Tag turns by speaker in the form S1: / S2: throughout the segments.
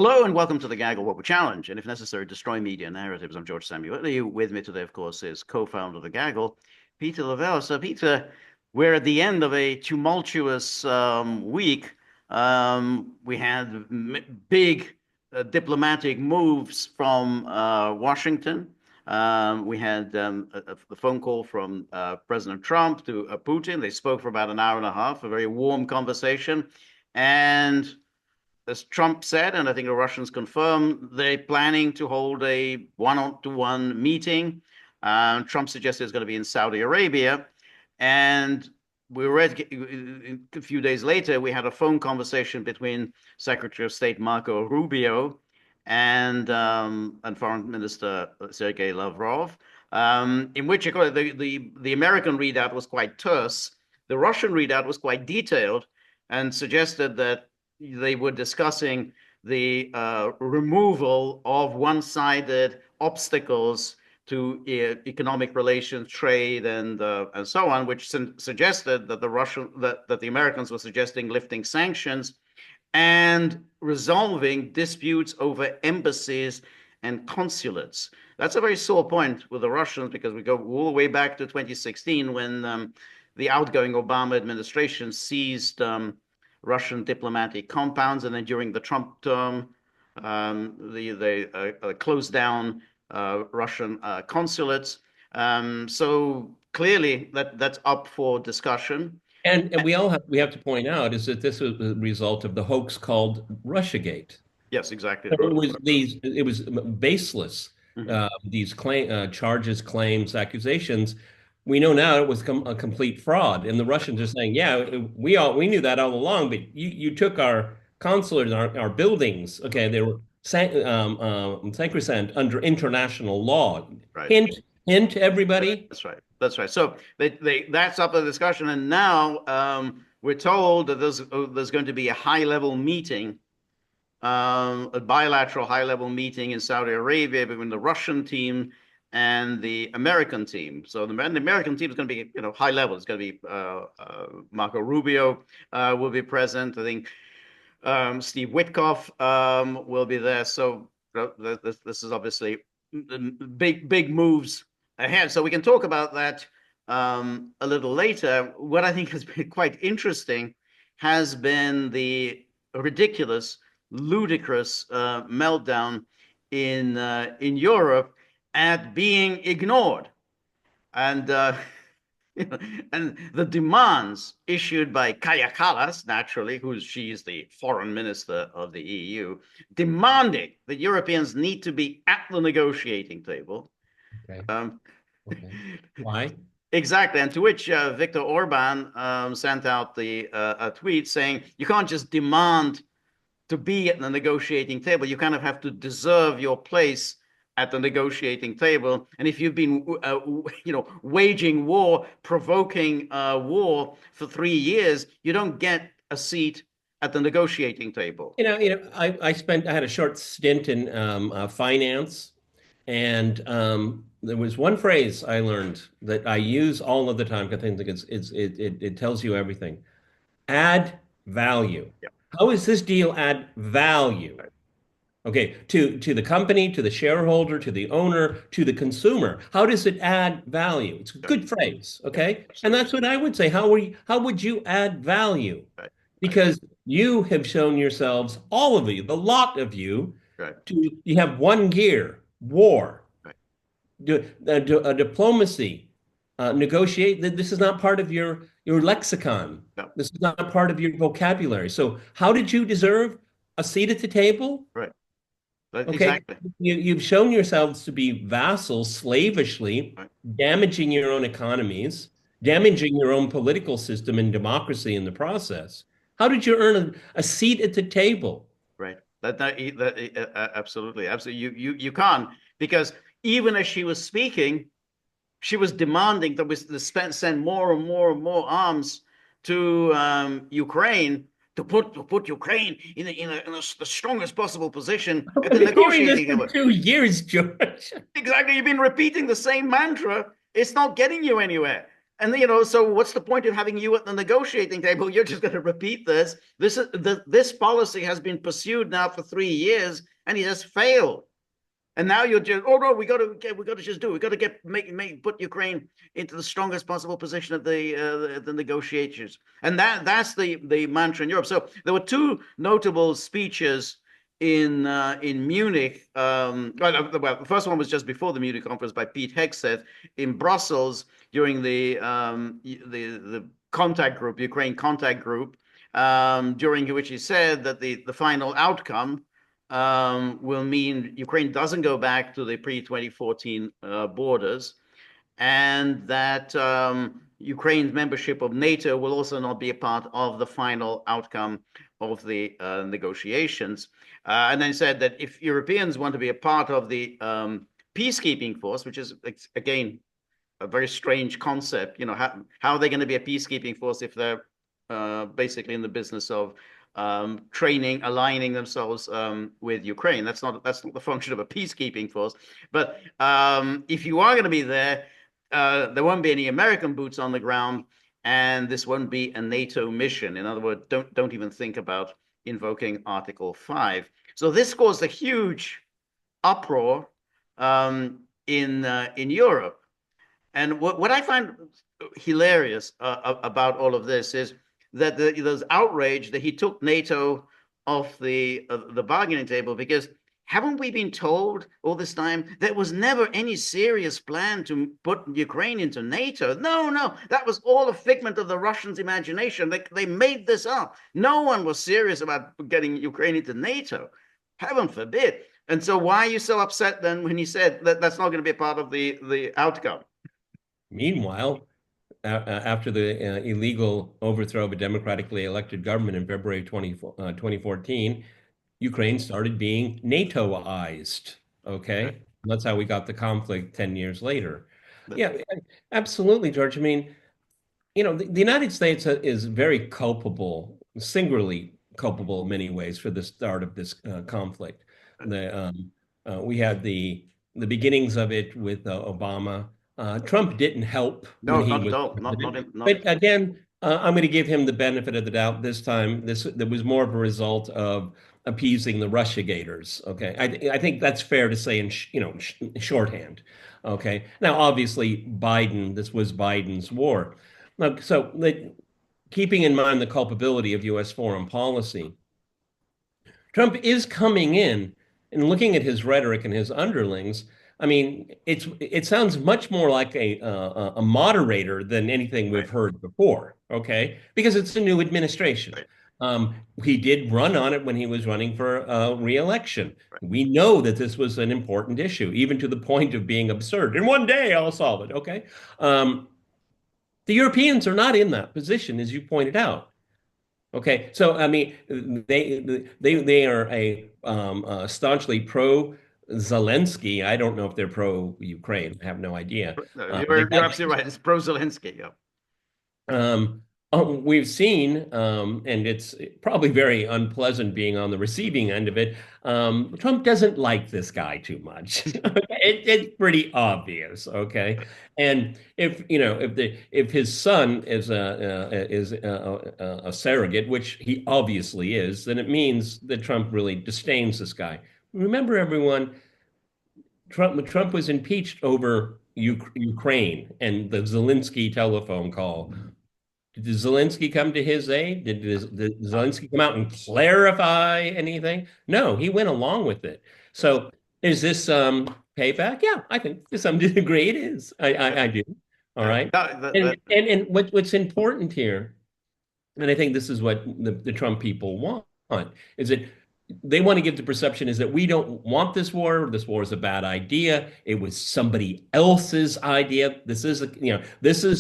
S1: Hello and welcome to the Gaggle Wobble Challenge, and if necessary, destroy media narratives. I'm George Szamuely. With me today, of course, is co-founder of the Gaggle, Peter Lavelle. So, Peter, we're at the end of a tumultuous week. We had big diplomatic moves from Washington. We had a phone call from President Trump to Putin. They spoke for about an hour and a half, a very warm conversation. And as Trump said, and I think the Russians confirm, they're planning to hold a one-to-one meeting. Trump suggested it's going to be in Saudi Arabia. And we read a few days later, we had a phone conversation between Secretary of State Marco Rubio and Foreign Minister Sergei Lavrov, in which the American readout was quite terse. The Russian readout was quite detailed and suggested that they were discussing the removal of one-sided obstacles to economic relations, trade, and so on, which suggested that the Americans were suggesting lifting sanctions and resolving disputes over embassies and consulates. That's a very sore point with the Russians because we go all the way back to 2016 when the outgoing Obama administration seized Russian diplomatic compounds, and then during the Trump term, they closed down Russian consulates. So clearly, that's up for discussion.
S2: And we have to point out is that this was a result of the hoax called Russiagate.
S1: Yes, exactly.
S2: So it was baseless.
S1: Mhm.
S2: These charges, claims, accusations. We know now it was a complete fraud, and the Russians are saying, "Yeah, we knew that all along, but you took our consulate and our buildings. Okay, they were sacrosanct under international law.
S1: Right.
S2: Hint, hint, everybody."
S1: That's right. That's right. So that's up for discussion, and now we're told that there's going to be a high-level meeting, a bilateral high-level meeting in Saudi Arabia between the Russian team and the American team. So the American team is going to be, high level. It's going to be Marco Rubio will be present. I think Steve Witkoff will be there. So this is obviously big moves ahead. So we can talk about that a little later. What I think has been quite interesting has been the ridiculous, ludicrous meltdown in Europe at being ignored, and and the demands issued by Kaja Kallas, naturally, she's the foreign minister of the EU, demanding that Europeans need to be at the negotiating table.
S2: Okay.
S1: Um,
S2: Okay. Why?
S1: exactly, and to which Viktor Orban sent out a tweet saying, "You can't just demand to be at the negotiating table. You kind of have to deserve your place at the negotiating table. And if you've been, waging war, provoking war for 3 years, you don't get a seat at the negotiating table."
S2: I had a short stint in finance, and there was one phrase I learned that I use all of the time. I think it tells you everything. Add value.
S1: Yeah.
S2: How does this deal add value?
S1: Right.
S2: Okay, to the company, to the shareholder, to the owner, to the consumer. How does it add value? It's a
S1: Yeah.
S2: good phrase,
S1: Yeah.
S2: okay? And
S1: Absolutely.
S2: that's what I would say. How would you add value?
S1: Right. Right.
S2: Because you have shown yourselves, all of you, the lot of you,
S1: Right.
S2: you have one gear, war,
S1: Right.
S2: diplomacy, negotiate. This is not part of your lexicon.
S1: No.
S2: This is not part of your vocabulary. So how did you deserve a seat at the table?
S1: Right.
S2: Okay,
S1: Exactly.
S2: you've shown yourselves to be vassals, slavishly,
S1: Right.
S2: damaging your own economies, damaging your own political system and democracy in the process. How did you earn a seat at the table?
S1: Right. Absolutely. Absolutely. You can't, because even as she was speaking, she was demanding that we send more and more and more arms to Ukraine to put Ukraine in the strongest possible position at
S2: I've
S1: the
S2: been hearing this
S1: negotiating
S2: for
S1: table.
S2: 2 years, George.
S1: Exactly, you've been repeating the same mantra. It's not getting you anywhere. And so what's the point of having you at the negotiating table? You're just going to repeat this. This policy has been pursued now for 3 years, and he has failed. And now you're just, oh no, we got to just do it. We got to put Ukraine into the strongest possible position of the negotiations, and that's the mantra in Europe. So there were two notable speeches in Munich. Well, the first one was just before the Munich conference by Pete Hegseth in Brussels during the contact group, Ukraine contact group, during which he said that the final outcome will mean Ukraine doesn't go back to the pre-2014 borders, and that Ukraine's membership of NATO will also not be a part of the final outcome of the negotiations. And then said that if Europeans want to be a part of the peacekeeping force, which is, again, a very strange concept, how are they going to be a peacekeeping force if they're basically in the business of training, aligning themselves with Ukraine? That's not the function of a peacekeeping force. But if you are going to be there, there won't be any American boots on the ground, and this won't be a NATO mission. In other words, don't even think about invoking Article 5. So this caused a huge uproar in Europe. And what I find hilarious about all of this is that there's outrage that he took NATO off the bargaining table, because haven't we been told all this time there was never any serious plan to put Ukraine into NATO? No, that was all a figment of the Russians' imagination. They made this up. No one was serious about getting Ukraine into NATO. Heaven forbid. And so why are you so upset then when he said that that's not going to be a part of the outcome?
S2: Meanwhile, after the illegal overthrow of a democratically elected government in February 2014, Ukraine started being NATOized. Okay. That's how we got the conflict 10 years later. Yeah, absolutely, George. I mean, the United States is very culpable, singularly culpable in many ways for the start of this conflict. We had the beginnings of it with Obama. Trump didn't help when
S1: No,
S2: he
S1: not at
S2: was
S1: all.
S2: president.
S1: Not
S2: But again, I'm going to give him the benefit of the doubt this time. There was more of a result of appeasing the Russiagators. Okay, I think that's fair to say in shorthand. Okay, now obviously this was Biden's war. So keeping in mind the culpability of U.S. foreign policy, Trump is coming in and looking at his rhetoric and his underlings. I mean, it sounds much more like a moderator than anything we've heard before. Okay, because it's a new administration. He did run on it when he was running for re-election. We know that this was an important issue, even to the point of being absurd. In one day, I'll solve it. Okay. The Europeans are not in that position, as you pointed out. Okay, so I mean, they are staunchly pro Zelensky. I don't know if they're pro Ukraine. I have no idea.
S1: You're absolutely right. It's pro Zelensky. Yeah.
S2: We've seen, and it's probably very unpleasant being on the receiving end of it. Trump doesn't like this guy too much. It's pretty obvious, okay? And if his son is a surrogate, which he obviously is, then it means that Trump really disdains this guy. Remember, everyone, Trump was impeached over Ukraine and the Zelensky telephone call. Did Zelensky come to his aid? Did Zelensky come out and clarify anything? No, he went along with it. So is this payback? Yeah, I think to some degree it is. I do. All right. And what's important here, and I think this is what the Trump people want, is that they want to give the perception is that we don't want this war. This war is a bad idea. It was somebody else's idea. This is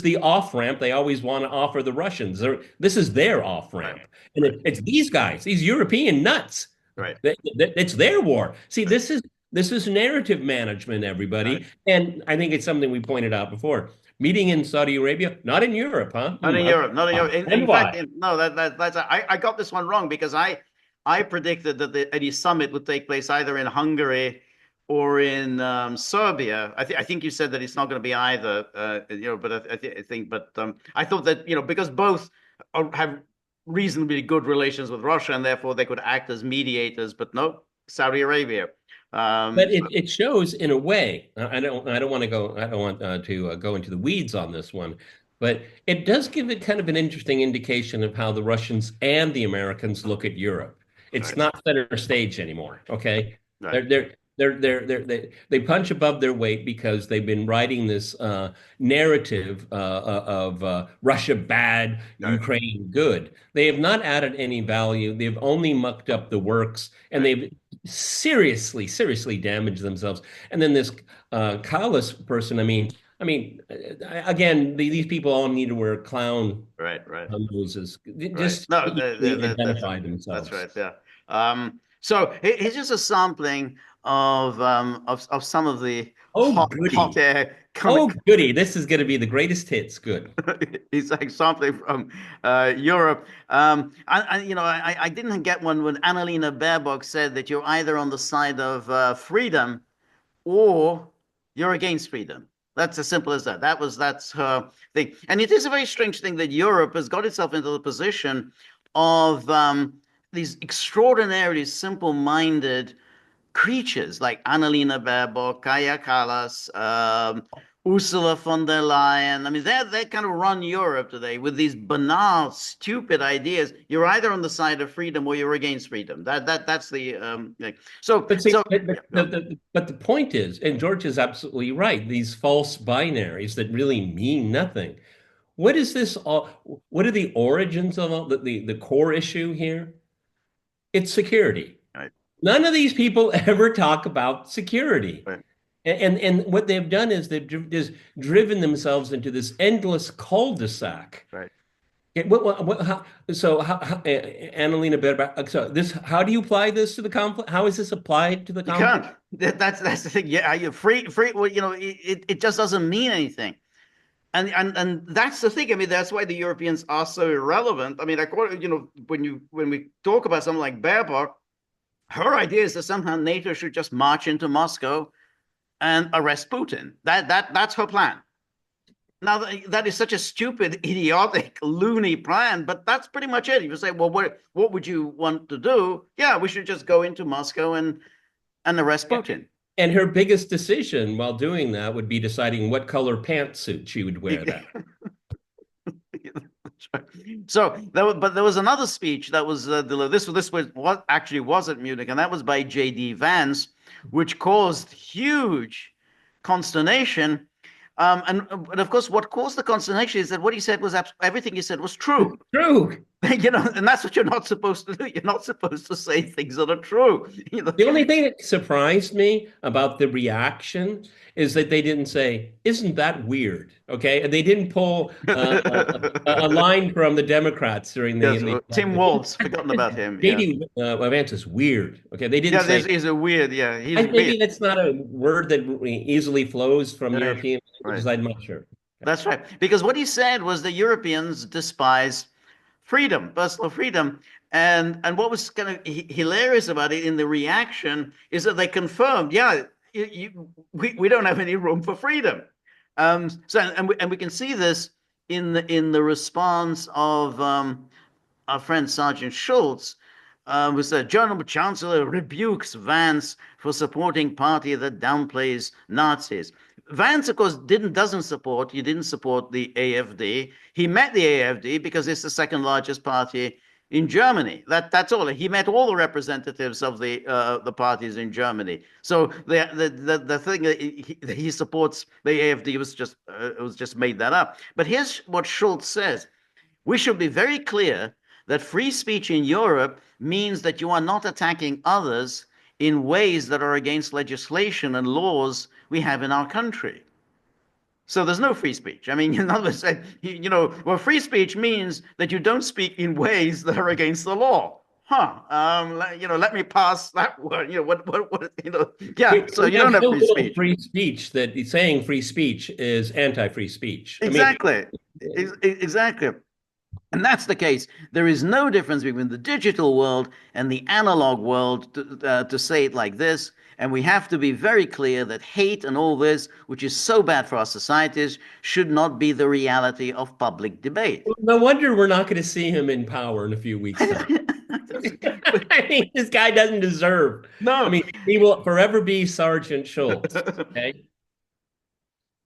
S2: the off ramp they always want to offer the Russians. This is their off ramp, and it's these guys, these European nuts.
S1: Right.
S2: It's their war. See, this is narrative management, everybody, and I think it's something we pointed out before. Meeting in Saudi Arabia, not in Europe, huh?
S1: Not in Europe. Not in Europe. In fact, no. That's I got this one wrong, because I predicted that any summit would take place either in Hungary or in Serbia. I think you said that it's not going to be either, but I think, but I thought that, because both have reasonably good relations with Russia and therefore they could act as mediators, but no, Saudi Arabia.
S2: But
S1: So,
S2: it shows in a way. I don't want to go. I don't want to go into the weeds on this one, but it does give it kind of an interesting indication of how the Russians and the Americans look at Europe. It's
S1: right,
S2: not center stage anymore. Okay,
S1: right,
S2: they punch above their weight because they've been writing this narrative of Russia bad,
S1: right,
S2: Ukraine good. They have not added any value. They've only mucked up the works, and
S1: right,
S2: they've seriously damaged themselves. And then this Kalas person, again, these people all need to wear clown
S1: right, right.
S2: noses
S1: Right.
S2: just
S1: No,
S2: to easily
S1: that's
S2: identify
S1: that's
S2: themselves.
S1: right. Yeah. So it's just a sampling of some of the
S2: Oh,
S1: hot
S2: goody.
S1: air
S2: Oh,
S1: comic.
S2: goody. This is going to be the greatest hits. Good.
S1: It's like sampling from Europe. I didn't get one when Annalena Baerbock said that you're either on the side of freedom or you're against freedom. That's as simple as that. That's her thing. And it is a very strange thing that Europe has got itself into the position of these extraordinarily simple-minded creatures like Annalena Baerbock, Kaya Kallas, Ursula von der Leyen. I mean, they kind of run Europe today with these banal, stupid ideas. You're either on the side of freedom or you're against freedom. That's the thing. So
S2: But see,
S1: so yeah, no,
S2: but the point is, and George is absolutely right, these false binaries that really mean nothing. What is this all? What are the origins of the core issue here? It's security.
S1: right,
S2: None of these people ever talk about security.
S1: right,
S2: And what they've done is they've just driven themselves into this endless cul-de-sac.
S1: right.
S2: Annalena Baerbock, so this, how do you apply this to the conflict? How is this applied to the
S1: You
S2: conflict?
S1: can't. That's the thing. Yeah, you're free. Well, it just doesn't mean anything. And that's the thing. I mean, that's why the Europeans are so irrelevant. I mean, when we talk about something like Baerbock, her idea is that somehow NATO should just march into Moscow and arrest Putin. That's her plan. Now that is such a stupid, idiotic, loony plan, but that's pretty much it. You say, well, what would you want to do? Yeah, we should just go into Moscow and arrest Putin.
S2: And her biggest decision while doing that would be deciding what color pantsuit she would wear that.
S1: So, but there was another speech that was this was what actually was at Munich, and that was by J.D. Vance, which caused huge consternation. And of course, what caused the consternation is that what he said was everything he said was true.
S2: True.
S1: And that's what you're not supposed to do. You're not supposed to say things that are true.
S2: The only thing that surprised me about the reaction is that they didn't say, "Isn't that weird?" Okay, and they didn't pull a line from the Democrats during
S1: Yes,
S2: the
S1: Tim Walz, forgotten about him. Yeah,
S2: JD Vance is weird. Okay, they didn't
S1: yeah.
S2: say.
S1: He's a weird. Yeah, he's
S2: Maybe
S1: weird.
S2: that's not a word that easily flows from
S1: Right,
S2: European
S1: right.
S2: languages. I'm not sure.
S1: That's right. Because what he said was the Europeans despise freedom, personal freedom. And what was kind of hilarious about it in the reaction is that they confirmed, yeah, we don't have any room for freedom. And we can see this in the response of our friend Sergeant Schultz, who said German Chancellor rebukes Vance for supporting party that downplays Nazis. Vance, of course, he didn't support the AfD. He met the AfD because it's the second largest party in Germany. That's all. He met all the representatives of the parties in Germany. So the thing that he supports the AfD was just made that up. But here's what Schultz says: we should be very clear that free speech in Europe means that you are not attacking others in ways that are against legislation and laws we have in our country. So there's no free speech. I mean, in other words, well, free speech means that you don't speak in ways that are against the law. Huh. Let me pass that word. Yeah. So
S2: We
S1: you
S2: have
S1: don't have
S2: so
S1: free
S2: little
S1: speech.
S2: free speech that saying free speech is anti-free speech. I mean,
S1: Exactly. Exactly. And that's the case. There is no difference between the digital world and the analog world, to say it like this. And we have to be very clear that hate and all this, which is so bad for our societies, should not be the reality of public debate.
S2: No wonder we're not going to see him in power in a few weeks' time. I mean, this guy doesn't deserve. I
S1: No.
S2: mean, he will forever be Sergeant Schultz. Okay.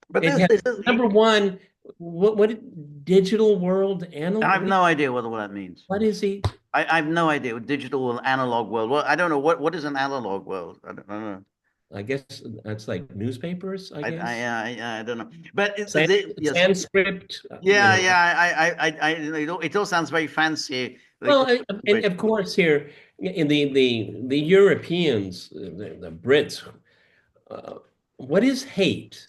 S1: But
S2: It has, number one, what digital world
S1: I have
S2: analog?
S1: no idea what that means.
S2: What is he?
S1: I have no idea. Digital and analog world. Well, I don't know what is an analog world. I don't know.
S2: I guess that's like newspapers, I guess.
S1: I don't know. But yes,
S2: Sanskrit,
S1: yeah, yeah. It all sounds very fancy.
S2: Well, and of course, here in the Europeans, the Brits, uh, what is hate?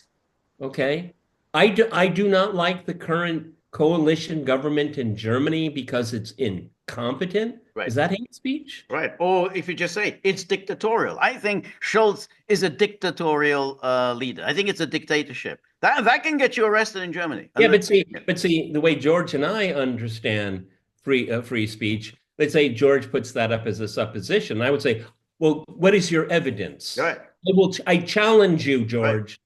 S2: Okay, I do not like the current coalition government in Germany because it's incompetent.
S1: Right.
S2: Is that hate speech?
S1: Right. Or if you just say it's dictatorial. I think Schultz is a dictatorial leader. I think it's a dictatorship. That can get you arrested in Germany.
S2: Yeah, but see, the way George and I understand free speech, let's say George puts that up as a supposition. I would say, well, what is your evidence?
S1: Right.
S2: I challenge you,
S1: Right.
S2: George.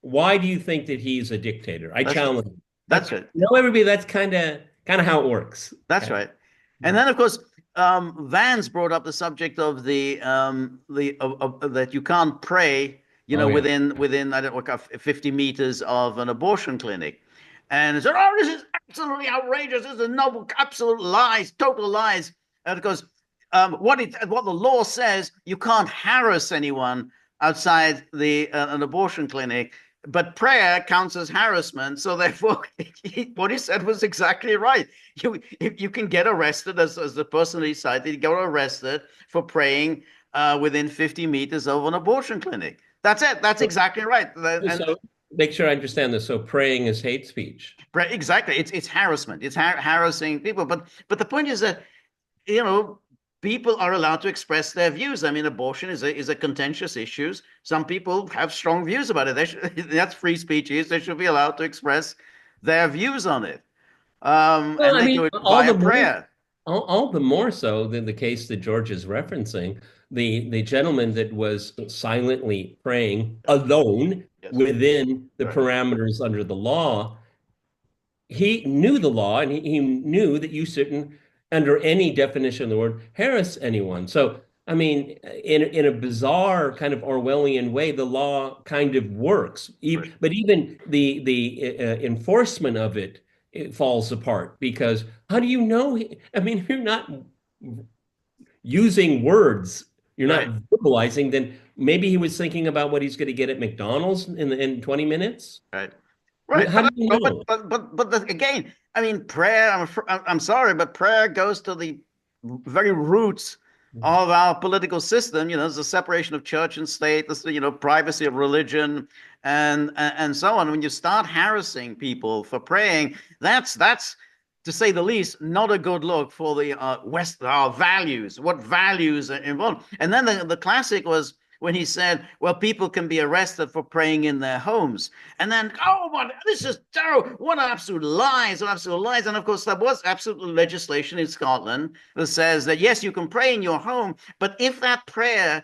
S2: Why do you think that he's a dictator? I challenge you.
S1: That's right.
S2: Everybody, that's kind of how it works.
S1: That's
S2: Okay.
S1: right. And then, of course, Vance brought up the subject of that you can't pray,
S2: Oh, yeah.
S1: within I don't know, 50 meters of an abortion clinic, and it said, "Oh, this is absolutely outrageous. This is a noble, absolute lies, total lies." And of course, what the law says, you can't harass anyone outside an abortion clinic. But prayer counts as harassment, so therefore, what he said was exactly right. You can get arrested as the person he cited. You get arrested for praying within 50 meters of an abortion clinic. That's it. That's exactly right.
S2: So make sure I understand this. So praying is hate speech.
S1: Exactly. It's harassment. It's harassing people. But the point is that you know people are allowed to express their views. I mean, abortion is a contentious issue. Some people have strong views about it. That's free speech. They should be allowed to express their views on it,
S2: Well,
S1: and
S2: I
S1: they
S2: mean,
S1: do it via prayer.
S2: all the more so than the case that George is referencing. The gentleman that was silently praying alone
S1: Yes.
S2: within the
S1: Right.
S2: parameters under the law, he knew the law and he knew that you shouldn't, under any definition of the word, harass anyone. So, I mean, in a bizarre kind of Orwellian way, the law kind of works.
S1: Right.
S2: But even the enforcement of it falls apart because how do you know? I mean, you're not using words, you're not
S1: Right.
S2: verbalizing. Then maybe he was thinking about what he's going to get at McDonald's in 20 minutes.
S1: Right. Right.
S2: How do you
S1: But
S2: know?
S1: again, I mean, prayer. I'm sorry, but prayer goes to the very roots of our political system. There's a separation of church and state. There's privacy of religion, and so on. When you start harassing people for praying, that's to say the least not a good look for the West. Our values. What values are involved? And then the classic was when he said, well, people can be arrested for praying in their homes. And then, oh, but this is terrible. What absolute lies, what absolute lies. And of course, there was absolute legislation in Scotland that says that, yes, you can pray in your home, but if that prayer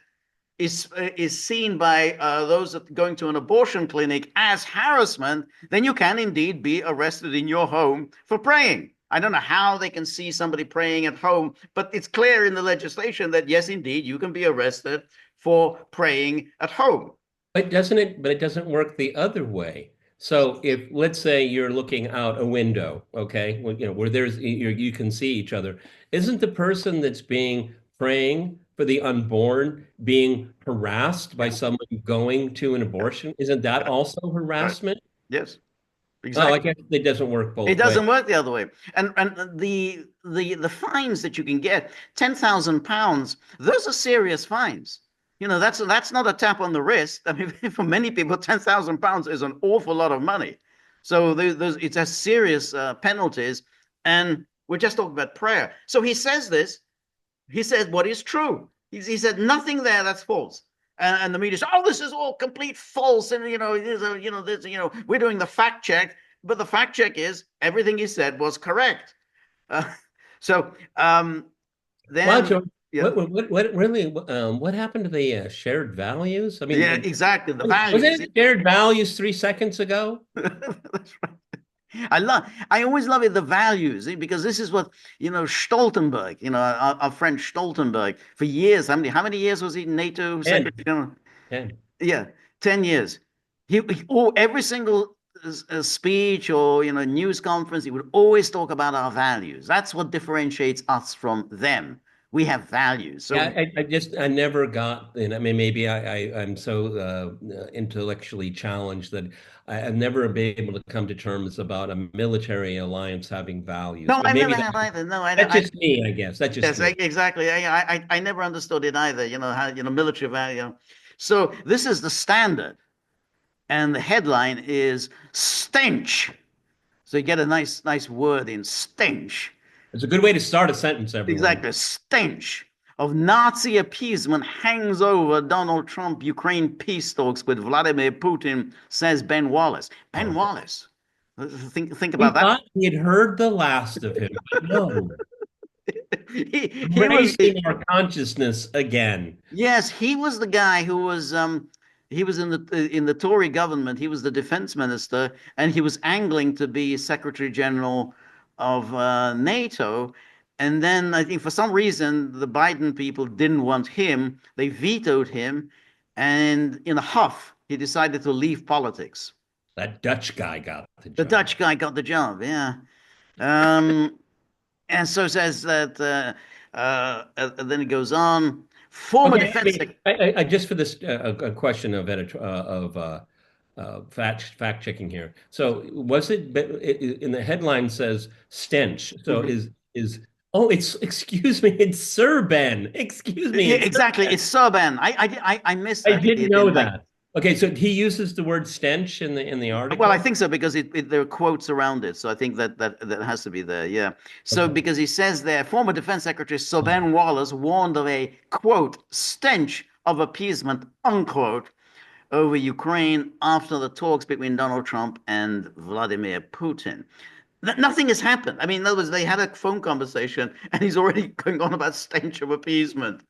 S1: is seen by those that going to an abortion clinic as harassment, then you can indeed be arrested in your home for praying. I don't know how they can see somebody praying at home, but it's clear in the legislation that, yes, indeed, you can be arrested for praying at home.
S2: But it doesn't work the other way. So if let's say you're looking out a window, okay, where you can see each other, isn't the person that's being praying for the unborn being harassed by someone going to an abortion? Isn't that also
S1: Right.
S2: harassment?
S1: Yes,
S2: Oh, I
S1: exactly.
S2: guess it doesn't work
S1: It
S2: both ways.
S1: doesn't work the other way. And the fines that you can get, £10,000, those are serious fines. That's not a tap on the wrist. I mean, for many people, £10,000 is an awful lot of money. So it's a serious penalties. And we're just talking about prayer. So he says this. He said what is true. He said nothing there that's false. And the media said, "Oh, this is all complete false." And we're doing the fact check, but the fact check is everything he said was correct. Uh, so
S2: Wow,
S1: then,
S2: George,
S1: yeah,
S2: what really, what happened to the shared values? I mean,
S1: yeah, exactly. The
S2: wasn't
S1: values.
S2: it shared values 3 seconds ago?
S1: That's right. I always love it, the values, because this is what, Stoltenberg, our friend Stoltenberg, for years, how many years was he NATO
S2: And,
S1: Secretary General?
S2: and
S1: Yeah, 10 years. Every single speech or, news conference, he would always talk about our values. That's what differentiates us from them. We have values.
S2: yeah,
S1: So
S2: I never got, and I mean, maybe I'm so intellectually challenged that I've never been able to come to terms about a military alliance having values.
S1: no,
S2: But
S1: I
S2: maybe
S1: never have either. No,
S2: that's just me, I guess. That's just
S1: yes,
S2: me.
S1: exactly. I never understood it either. How military value. So this is the standard, and the headline is stench. So you get a nice word in stench.
S2: It's a good way to start a sentence, everyone.
S1: Exactly, stench of Nazi appeasement hangs over Donald Trump Ukraine peace talks with Vladimir Putin, says Ben Wallace. Ben
S2: Oh,
S1: Wallace, think
S2: we
S1: about that.
S2: thought we had heard the last of him, but no,
S1: he was
S2: raising our consciousness again.
S1: Yes, he was the guy who was he was in the Tory government. He was the defense minister, and he was angling to be Secretary General of NATO. And then I think for some reason the Biden people didn't want him. They vetoed him, and in a huff, he decided to leave politics.
S2: That Dutch guy got the
S1: The
S2: job.
S1: Dutch guy got the job, yeah. Um, and so says that. Then it goes on. Former
S2: Okay, I
S1: defense
S2: mean,
S1: secretary.
S2: I just for this a question of fact checking here. So was in the headline says stench? So is oh, it's excuse me, it's Sir Ben. Excuse me,
S1: Yeah,
S2: it's Sir
S1: exactly.
S2: Ben.
S1: It's Serban. I missed
S2: I
S1: that.
S2: didn't
S1: It
S2: know
S1: in like,
S2: that. Okay, so he uses the word stench in the
S1: well, I
S2: article.
S1: think so because there are quotes around it. So I think that has to be there. Yeah. So
S2: Okay.
S1: because he says there, former Defense Secretary Serban Wallace warned of a quote stench of appeasement unquote over Ukraine after the talks between Donald Trump and Vladimir Putin. Nothing has happened. I mean, in other words, they had a phone conversation, and he's already going on about stench of appeasement.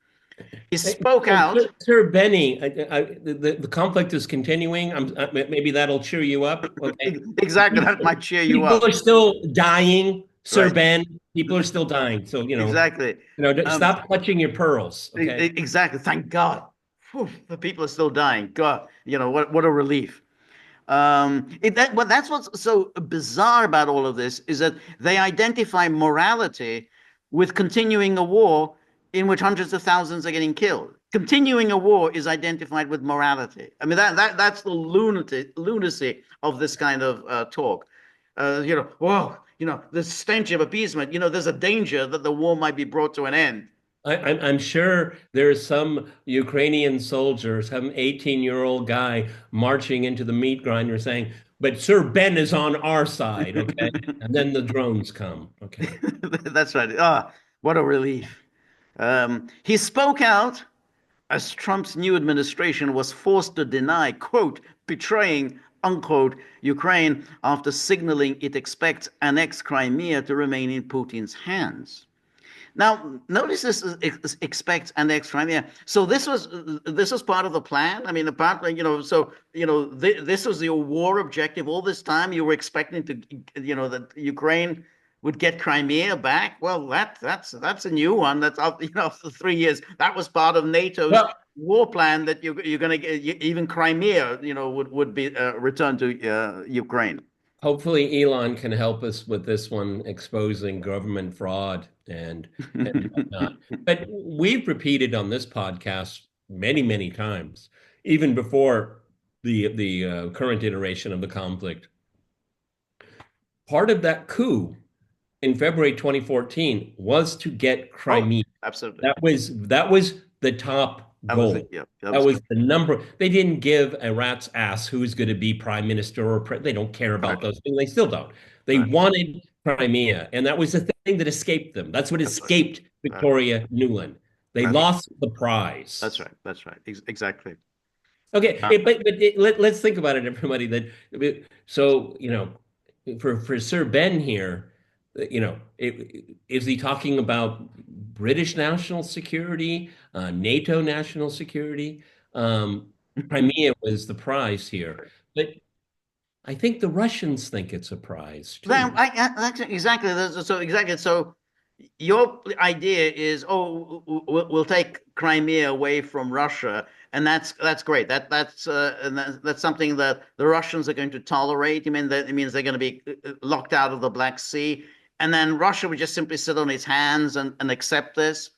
S1: He spoke
S2: So,
S1: out.
S2: Sir Benny, the conflict is continuing. Maybe that'll cheer you up. Okay.
S1: Exactly, that might cheer you
S2: People
S1: up.
S2: are still dying, Sir
S1: Right.
S2: Ben. People are still dying. So,
S1: Exactly. Um,
S2: stop clutching your pearls. Okay.
S1: exactly. Thank God. Whew, the people are still dying. God, what a relief. Well, that's what's so bizarre about all of this is that they identify morality with continuing a war in which hundreds of thousands are getting killed. Continuing a war is identified with morality. I mean, that's the lunacy of this kind of talk. Whoa, the stench of appeasement. There's a danger that the war might be brought to an end.
S2: I'm sure there's some Ukrainian soldier, some 18-year-old guy marching into the meat grinder saying, but Sir Ben is on our side. Okay. And then the drones come. Okay.
S1: That's right. Ah, what a relief. He spoke out as Trump's new administration was forced to deny, quote, betraying, unquote, Ukraine after signaling it expects annexed Crimea to remain in Putin's hands. Now, notice this expects annexed Crimea. So this was part of the plan. I mean, apparently, so this was your war objective all this time. You were expecting to, that Ukraine would get Crimea back. Well, that's a new one. That's up, after 3 years. That was part of NATO's
S2: Well,
S1: war plan that you're going to get even Crimea, would be returned to Ukraine.
S2: hopefully Elon can help us with this one, exposing government fraud and whatnot. But we've repeated on this podcast many, many times, even before the current iteration of the conflict. Part of that coup in February 2014 was to get
S1: Oh,
S2: Crimea.
S1: absolutely.
S2: That was the top
S1: That was
S2: goal.
S1: it. Yeah, that
S2: That
S1: was
S2: was
S1: correct.
S2: the number. They didn't give a rat's ass who's going to be prime minister they don't care about
S1: Correct.
S2: those things. They still don't. They
S1: Correct.
S2: wanted Crimea, and that was the thing that escaped them. That's what
S1: That's right.
S2: escaped
S1: That's right.
S2: Victoria Nuland. They
S1: That's
S2: lost the prize.
S1: That's right. That's right. Exactly.
S2: Okay,
S1: Uh,
S2: let's think about it, everybody. So for Sir Ben here, is he talking about British national security, NATO national security? Um, Crimea was the prize here, but I think the Russians think it's a prize
S1: That,
S2: too.
S1: that's exactly. So exactly. So your idea is, oh, we'll take Crimea away from Russia, and that's great. That's something that the Russians are going to tolerate. You mean that it means they're going to be locked out of the Black Sea, and then Russia would just simply sit on its hands and accept this.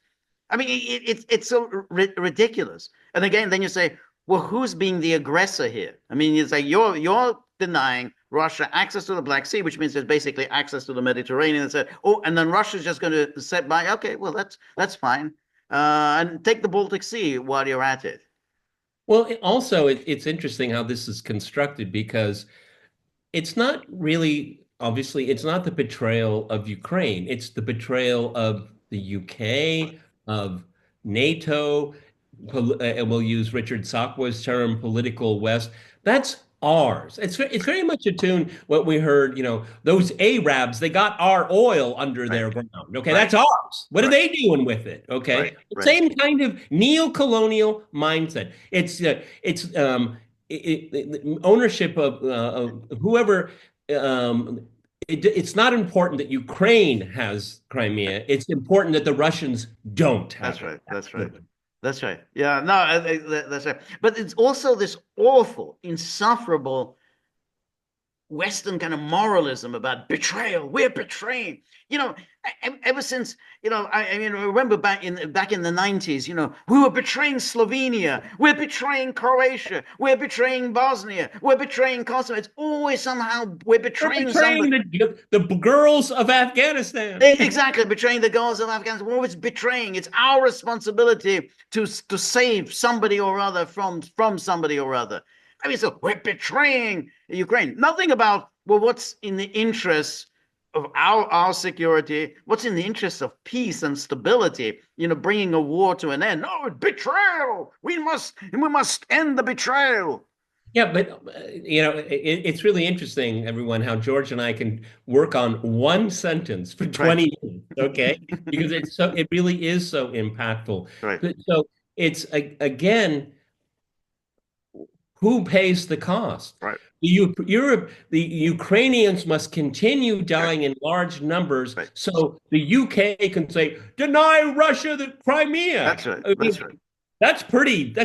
S1: I mean, it's so ridiculous. And again, then you say, well, who's being the aggressor here? I mean, it's like you're denying Russia access to the Black Sea, which means there's basically access to the Mediterranean. And said, oh, and then Russia's just going to set by. Okay, well, that's fine, and take the Baltic Sea while you're at it.
S2: Well, it's interesting how this is constructed because it's not really, obviously, it's not the betrayal of Ukraine. It's the betrayal of the UK, of NATO, and we'll use Richard Sakwa's term, political West. That's ours. It's very much attuned what we heard, those Arabs, they got our oil under
S1: Right,
S2: their ground. Okay,
S1: right,
S2: that's ours. What are
S1: right,
S2: they doing with it?
S1: right,
S2: Okay, the
S1: right.
S2: same kind of neo-colonial mindset. Ownership of whoever. It's not important that Ukraine has Crimea. It's important that the Russians don't
S1: That's
S2: have it.
S1: right. That's right. That's right. Yeah, no, that's right. But it's also this awful, insufferable Western kind of moralism about betrayal. We're betraying. You know, ever since I mean, I remember back in the 90s. We were betraying Slovenia. We're betraying Croatia. We're betraying Bosnia. We're betraying Kosovo. It's always somehow we're
S2: We're
S1: betraying
S2: betraying
S1: somebody.
S2: the girls of Afghanistan.
S1: Exactly, betraying the goals of Afghanistan. We're always betraying. It's our responsibility to save somebody or other from somebody or other. I mean, so we're betraying Ukraine. Nothing about, well, what's in the interest of our security? What's in the interest of peace and stability? Bringing a war to an end. No, betrayal. We must end the betrayal.
S2: Yeah, but it's really interesting, everyone, how George and I can work on one sentence for
S1: Right,
S2: 20 minutes, okay? Because it really is so impactful.
S1: right,
S2: So it's again, who pays the cost?
S1: right,
S2: The Ukrainians must continue
S1: right,
S2: dying in large numbers
S1: right.
S2: so the UK can say, deny Russia the Crimea.
S1: That's right.
S2: I
S1: That's
S2: mean,
S1: right.
S2: that's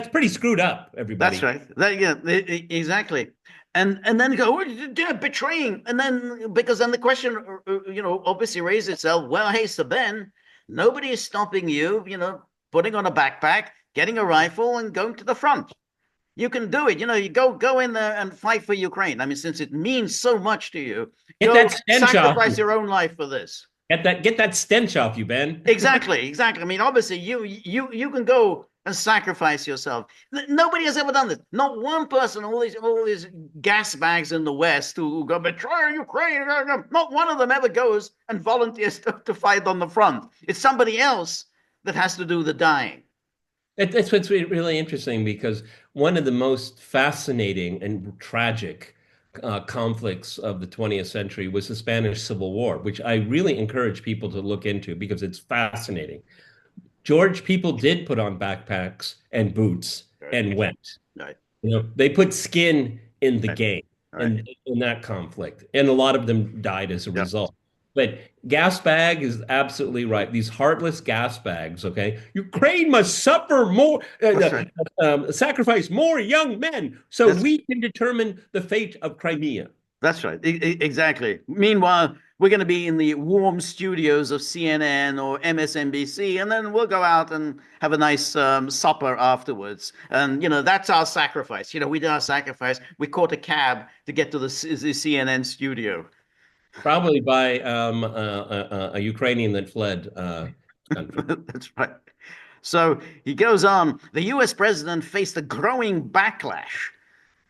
S2: pretty screwed up,
S1: That's
S2: everybody.
S1: right. Yeah, exactly. And then go, oh, they're betraying. And then because then the question, obviously raised itself. Well, hey, so Ben, nobody is stopping you, putting on a backpack, getting a rifle, and going to the front. You can do it. You go in there and fight for Ukraine. I mean, since it means so much to you,
S2: Get
S1: go
S2: that stench off
S1: sacrifice
S2: you.
S1: your own life for this.
S2: Get that stench off you, Ben.
S1: Exactly, exactly. I mean, obviously, you can go and sacrifice yourself. Nobody has ever done this. Not one person. All these gas bags in the West who go betray Ukraine. Not one of them ever goes and volunteers to fight on the front. It's somebody else that has to do the dying.
S2: That's what's really interesting because one of the most fascinating and tragic conflicts of the 20th century was the Spanish Civil War, which I really encourage people to look into because it's fascinating. George, people did put on backpacks and boots
S1: Right,
S2: and went.
S1: right,
S2: They put skin in the
S1: right,
S2: game
S1: right.
S2: in that conflict, and a lot of them died as a
S1: Yep,
S2: result. But gas bag is absolutely right. These heartless gas bags, okay? Ukraine must suffer more,
S1: that's right.
S2: sacrifice more young men so
S1: That's
S2: we can determine the fate of Crimea.
S1: That's right. Exactly. Meanwhile, we're going to be in the warm studios of CNN or MSNBC, and then we'll go out and have a nice supper afterwards. And, that's our sacrifice. We did our sacrifice. We caught a cab to get to the CNN studio.
S2: Probably by a Ukrainian that fled country.
S1: That's right. So he goes on. The US president faced a growing backlash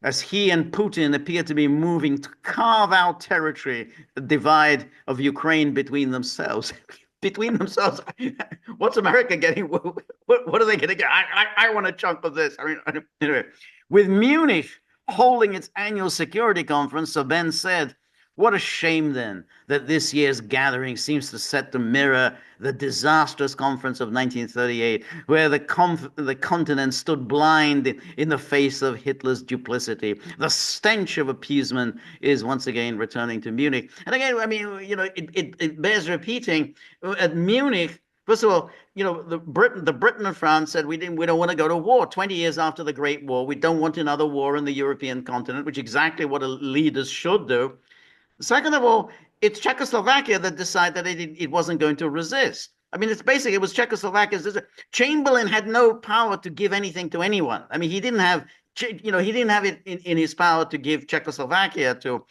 S1: as he and Putin appear to be moving to carve out territory, the divide of Ukraine between themselves. Between themselves, what's America getting? What are they going to get? I want a chunk of this. I mean, anyway, with Munich holding its annual security conference, so Ben said, What a shame then that this year's gathering seems to set to mirror the disastrous conference of 1938, where the continent stood blind in the face of Hitler's duplicity. The stench of appeasement is once again returning to Munich. And again, I mean, it bears repeating. At Munich, first of all, Britain and France said we don't want to go to war. 20 years after the Great War, we don't want another war in the European continent, which is exactly what leaders should do. Second of all, it's Czechoslovakia that decided that it wasn't going to resist. I mean, it was Czechoslovakia's. Chamberlain had no power to give anything to anyone. I mean, he didn't have, he didn't have it in his power to give Czechoslovakia to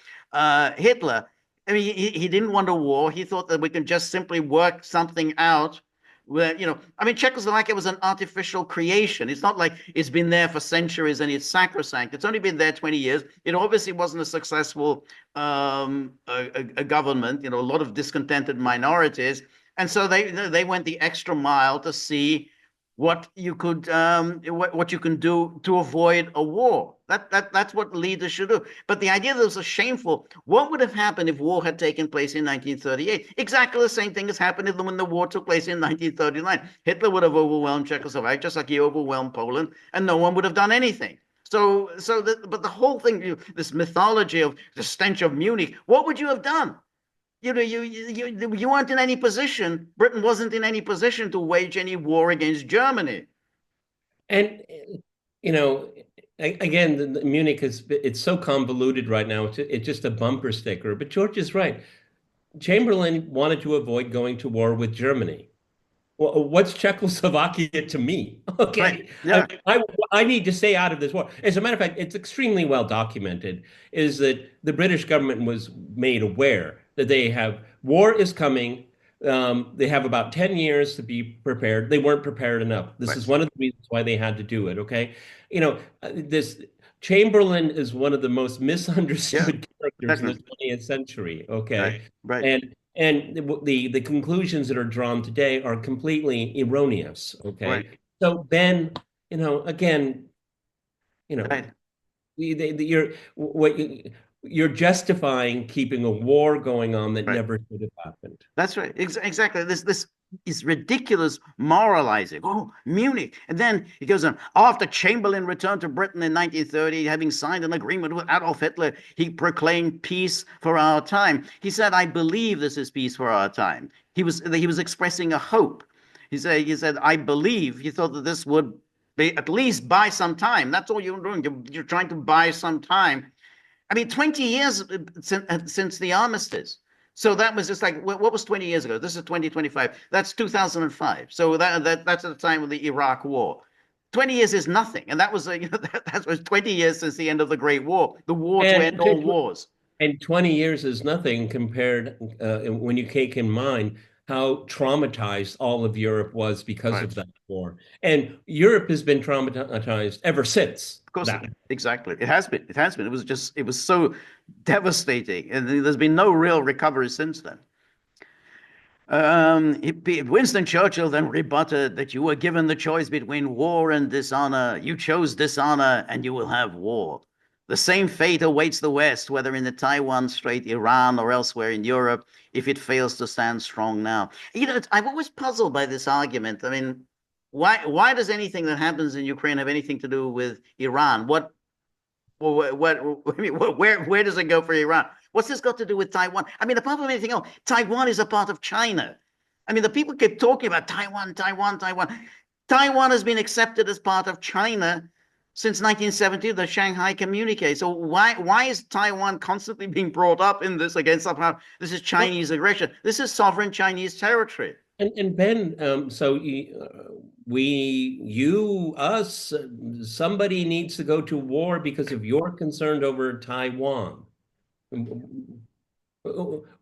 S1: Hitler. I mean, he didn't want a war. He thought that we could just simply work something out where, I mean, Czechoslovakia was an artificial creation. It's not like it's been there for centuries and it's sacrosanct. It's only been there 20 years. It obviously wasn't a successful a government, a lot of discontented minorities. And so they went the extra mile to see what you can do to avoid a war. That's what leaders should do. But the idea that it was a shameful, what would have happened if war had taken place in 1938? Exactly the same thing has happened when the war took place in 1939. Hitler would have overwhelmed Czechoslovakia just like he overwhelmed Poland, and no one would have done anything. But the whole thing, this mythology of the stench of Munich, what would you have done? You weren't in any position. Britain wasn't in any position to wage any war against Germany.
S2: And again, Munich it's so convoluted right now. It's just a bumper sticker. But George is right. Chamberlain wanted to avoid going to war with Germany. Well, what's Czechoslovakia to me? Okay,
S1: Right. Yeah.
S2: I need to stay out of this war. As a matter of fact, it's extremely well documented, is that the British government was made aware that they have war is coming. They have about 10 years to be prepared. They weren't prepared enough. This is
S1: Right.
S2: one of the reasons why they had to do it. Okay, this Chamberlain is one of the most
S1: Yeah.
S2: misunderstood characters in the
S1: Definitely.
S2: 20th century. Okay,
S1: Right. Right.
S2: and the conclusions that are drawn today are completely erroneous.
S1: Right.
S2: Okay, so Ben, again, you know,
S1: Right.
S2: you're justifying keeping a war going on that
S1: Right.
S2: never should have happened.
S1: That's right. Exactly. This is ridiculous moralizing. Oh, Munich. And then he goes on. After Chamberlain returned to Britain in 1930, having signed an agreement with Adolf Hitler, he proclaimed peace for our time. He said, I believe this is peace for our time. He was expressing a hope. He said, I believe. He thought that this would be at least buy some time. That's all you're doing. You're trying to buy some time. I mean, 20 years since the armistice. So that was just like, what was 20 years ago? This is 2025. That's 2005. So that's at the time of the Iraq War. 20 years is nothing. And that was, that was 20 years since the end of the Great War, the war to end
S2: And
S1: all wars.
S2: and 20 years is nothing compared when you take in mind how traumatized all of Europe was because
S1: Right.
S2: of that war. And Europe has been traumatized ever since
S1: Of course,
S2: that.
S1: exactly. It has been. It has been. It was so devastating. And there's been no real recovery since then. Winston Churchill then rebutted that you were given the choice between war and dishonor. You chose dishonor and you will have war. The same fate awaits the West, whether in the Taiwan Strait, Iran, or elsewhere in Europe, if it fails to stand strong now. I'm always puzzled by this argument. I mean, why does anything that happens in Ukraine have anything to do with Iran? I mean, where does it go for Iran? What's this got to do with Taiwan? I mean, apart from anything else, Taiwan is a part of China. I mean, the people keep talking about Taiwan, Taiwan, Taiwan. Taiwan has been accepted as part of China since 1970, the Shanghai Communique. So why is Taiwan constantly being brought up in this against somehow this is
S2: Well,
S1: Chinese aggression? This is sovereign Chinese territory.
S2: and Ben, so us, somebody needs to go to war because of you're concerned over Taiwan.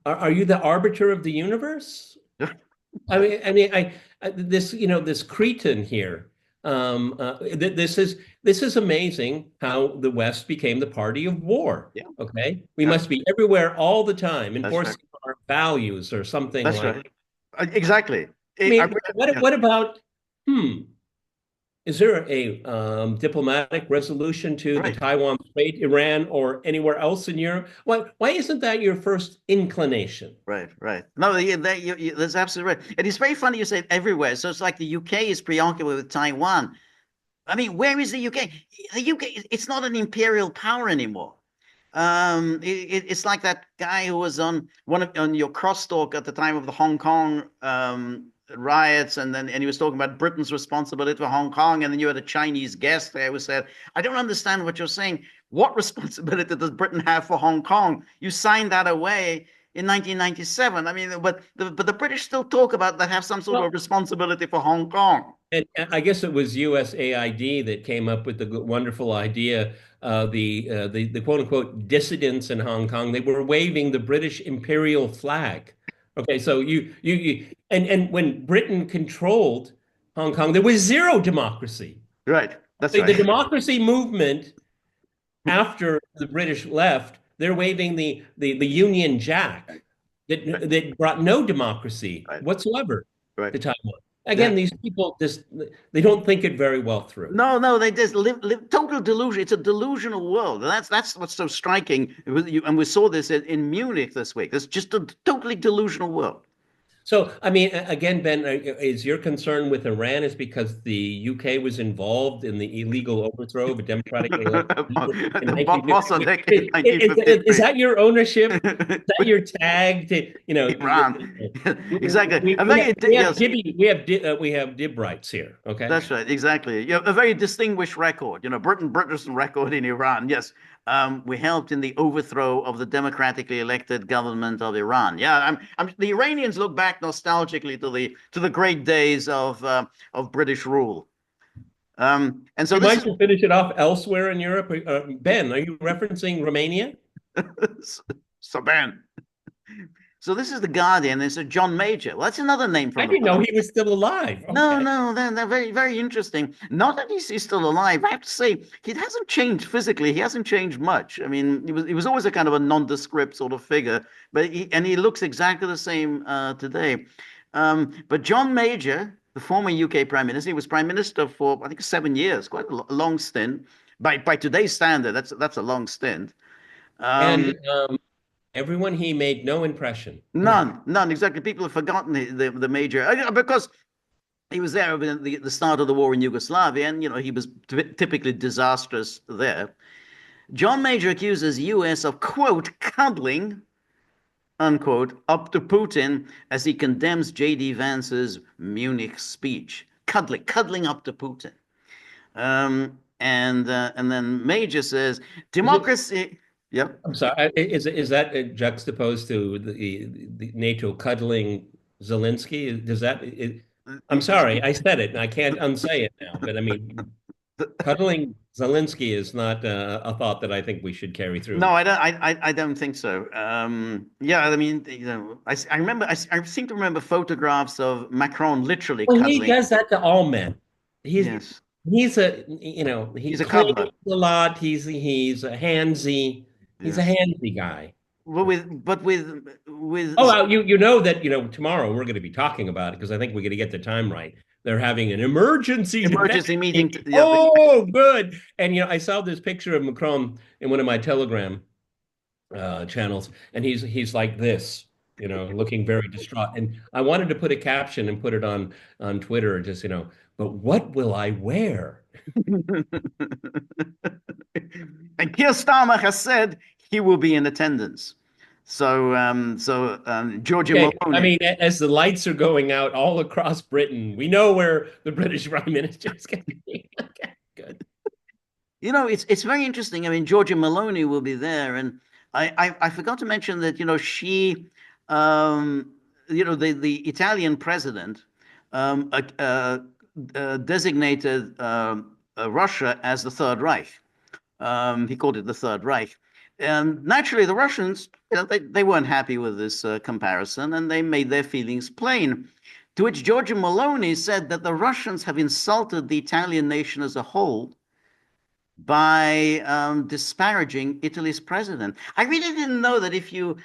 S2: Are you the arbiter of the universe? This cretin here. This is amazing how the West became the party of war.
S1: Yeah,
S2: Okay, we
S1: yeah,
S2: must be everywhere all the time,
S1: that's right.
S2: enforcing our values or something
S1: That's
S2: like.
S1: right. Exactly.
S2: I
S1: I
S2: mean,
S1: read,
S2: what
S1: yeah,
S2: what about? Hmm. Is there a diplomatic resolution to the
S1: Right,
S2: Taiwan Strait, Iran, or anywhere else in Europe? Why isn't that your first inclination?
S1: right, right. No, that's absolutely right. And it's very funny you say everywhere. So it's like the UK is preoccupied with Taiwan. I mean, where is the UK? The UK, it's not an imperial power anymore. It's like that guy who was on your crosstalk at the time of the Hong Kong riots, and he was talking about Britain's responsibility for Hong Kong, and then you had a Chinese guest there who said, "I don't understand what you're saying. What responsibility does Britain have for Hong Kong? You signed that away in 1997. I mean, but the British still talk about that have some sort of
S2: Well,
S1: responsibility for Hong Kong."
S2: and I guess it was USAID that came up with the wonderful idea, the quote unquote dissidents in Hong Kong. They were waving the British imperial flag. Okay, so and when Britain controlled Hong Kong, there was zero democracy.
S1: Right, that's
S2: The
S1: right.
S2: democracy movement after the British left, they're waving the Union Jack
S1: Right,
S2: that brought no democracy
S1: right,
S2: whatsoever
S1: right.
S2: to Taiwan.
S1: Yeah.
S2: Again, these people just they don't think it very well through.
S1: No, no, they just live total delusion. It's a delusional world. And that's what's so striking. And we saw this in Munich this week. It's just a totally delusional world.
S2: So, I mean, again, Ben, is your concern with Iran is because the UK was involved in the illegal overthrow of a democratically elected leader in
S1: The Mossadegh
S2: 1953?
S1: in
S2: Is
S1: 1953.
S2: that your ownership? Is that your tag to,
S1: Iran. Exactly. A
S2: we
S1: very, yes,
S2: we have dib rights here. Okay.
S1: that's right. Exactly. Yeah, a very distinguished record. British record in Iran. Yes. We helped in the overthrow of the democratically elected government of Iran. Yeah, the Iranians look back nostalgically to the great days of British rule. And so
S2: You
S1: this
S2: might
S1: is
S2: just finish it off elsewhere in Europe. Ben, are you referencing Romania?
S1: Saban. So this is the Guardian. It's a John Major. Well, that's another name
S2: I
S1: from the
S2: didn't know
S1: past.
S2: he was still alive.
S1: No,
S2: Okay.
S1: no, they're very, very interesting. Not that he's still alive. I have to say, he hasn't changed physically. He hasn't changed much. I mean, he was always a kind of a nondescript sort of figure, but he looks exactly the same today. But John Major, the former UK Prime Minister, he was Prime Minister for I think 7 years, quite a long stint. By today's standard, that's a long stint.
S2: And
S1: Um,
S2: everyone he made no impression.
S1: none exactly. People have forgotten the Major because he was there at the start of the war in Yugoslavia, and he was typically disastrous there. John Major accuses U.S. of quote cuddling unquote up to Putin as he condemns J.D. Vance's Munich speech. Cuddling up to Putin. And then Major says
S2: Is it?
S1: democracy. Yep.
S2: I'm sorry. Is that juxtaposed to the NATO cuddling Zelensky? I'm sorry, I said it, and I can't unsay it now. But I mean, cuddling Zelensky is not a thought that I think we should carry
S1: No,
S2: through.
S1: I don't think so. Yeah, I mean, I remember, I seem to remember photographs of Macron literally
S2: Well, he
S1: cuddling.
S2: does that to all men. He's
S1: Yes,
S2: he's he
S1: he's a
S2: clings
S1: cuddler.
S2: a lot. He's a handsy. He's a
S1: Yes,
S2: handsy guy.
S1: but with
S2: Oh, you know that tomorrow we're going to be talking about it because I think we're going to get the time right. They're having an emergency defense
S1: emergency meeting.
S2: meeting.
S1: Yeah,
S2: Oh, good. And I saw this picture of Macron in one of my Telegram channels, and he's like this, looking very distraught. And I wanted to put a caption and put it on Twitter, just but what will I wear?
S1: and Keir Starmer has said he will be in attendance. So Georgia
S2: Okay, I
S1: Maloney.
S2: mean, as the lights are going out all across Britain, we know where the British Prime Minister is going to be. Okay, good.
S1: It's very interesting. I mean, Georgia Maloney will be there, and I forgot to mention that she, the Italian president, designated Russia as the Third Reich. He called it the Third Reich. And naturally, the Russians, they weren't happy with this comparison, and they made their feelings plain. To which Georgia Maloney said that the Russians have insulted the Italian nation as a whole by disparaging Italy's president. I really didn't know that if you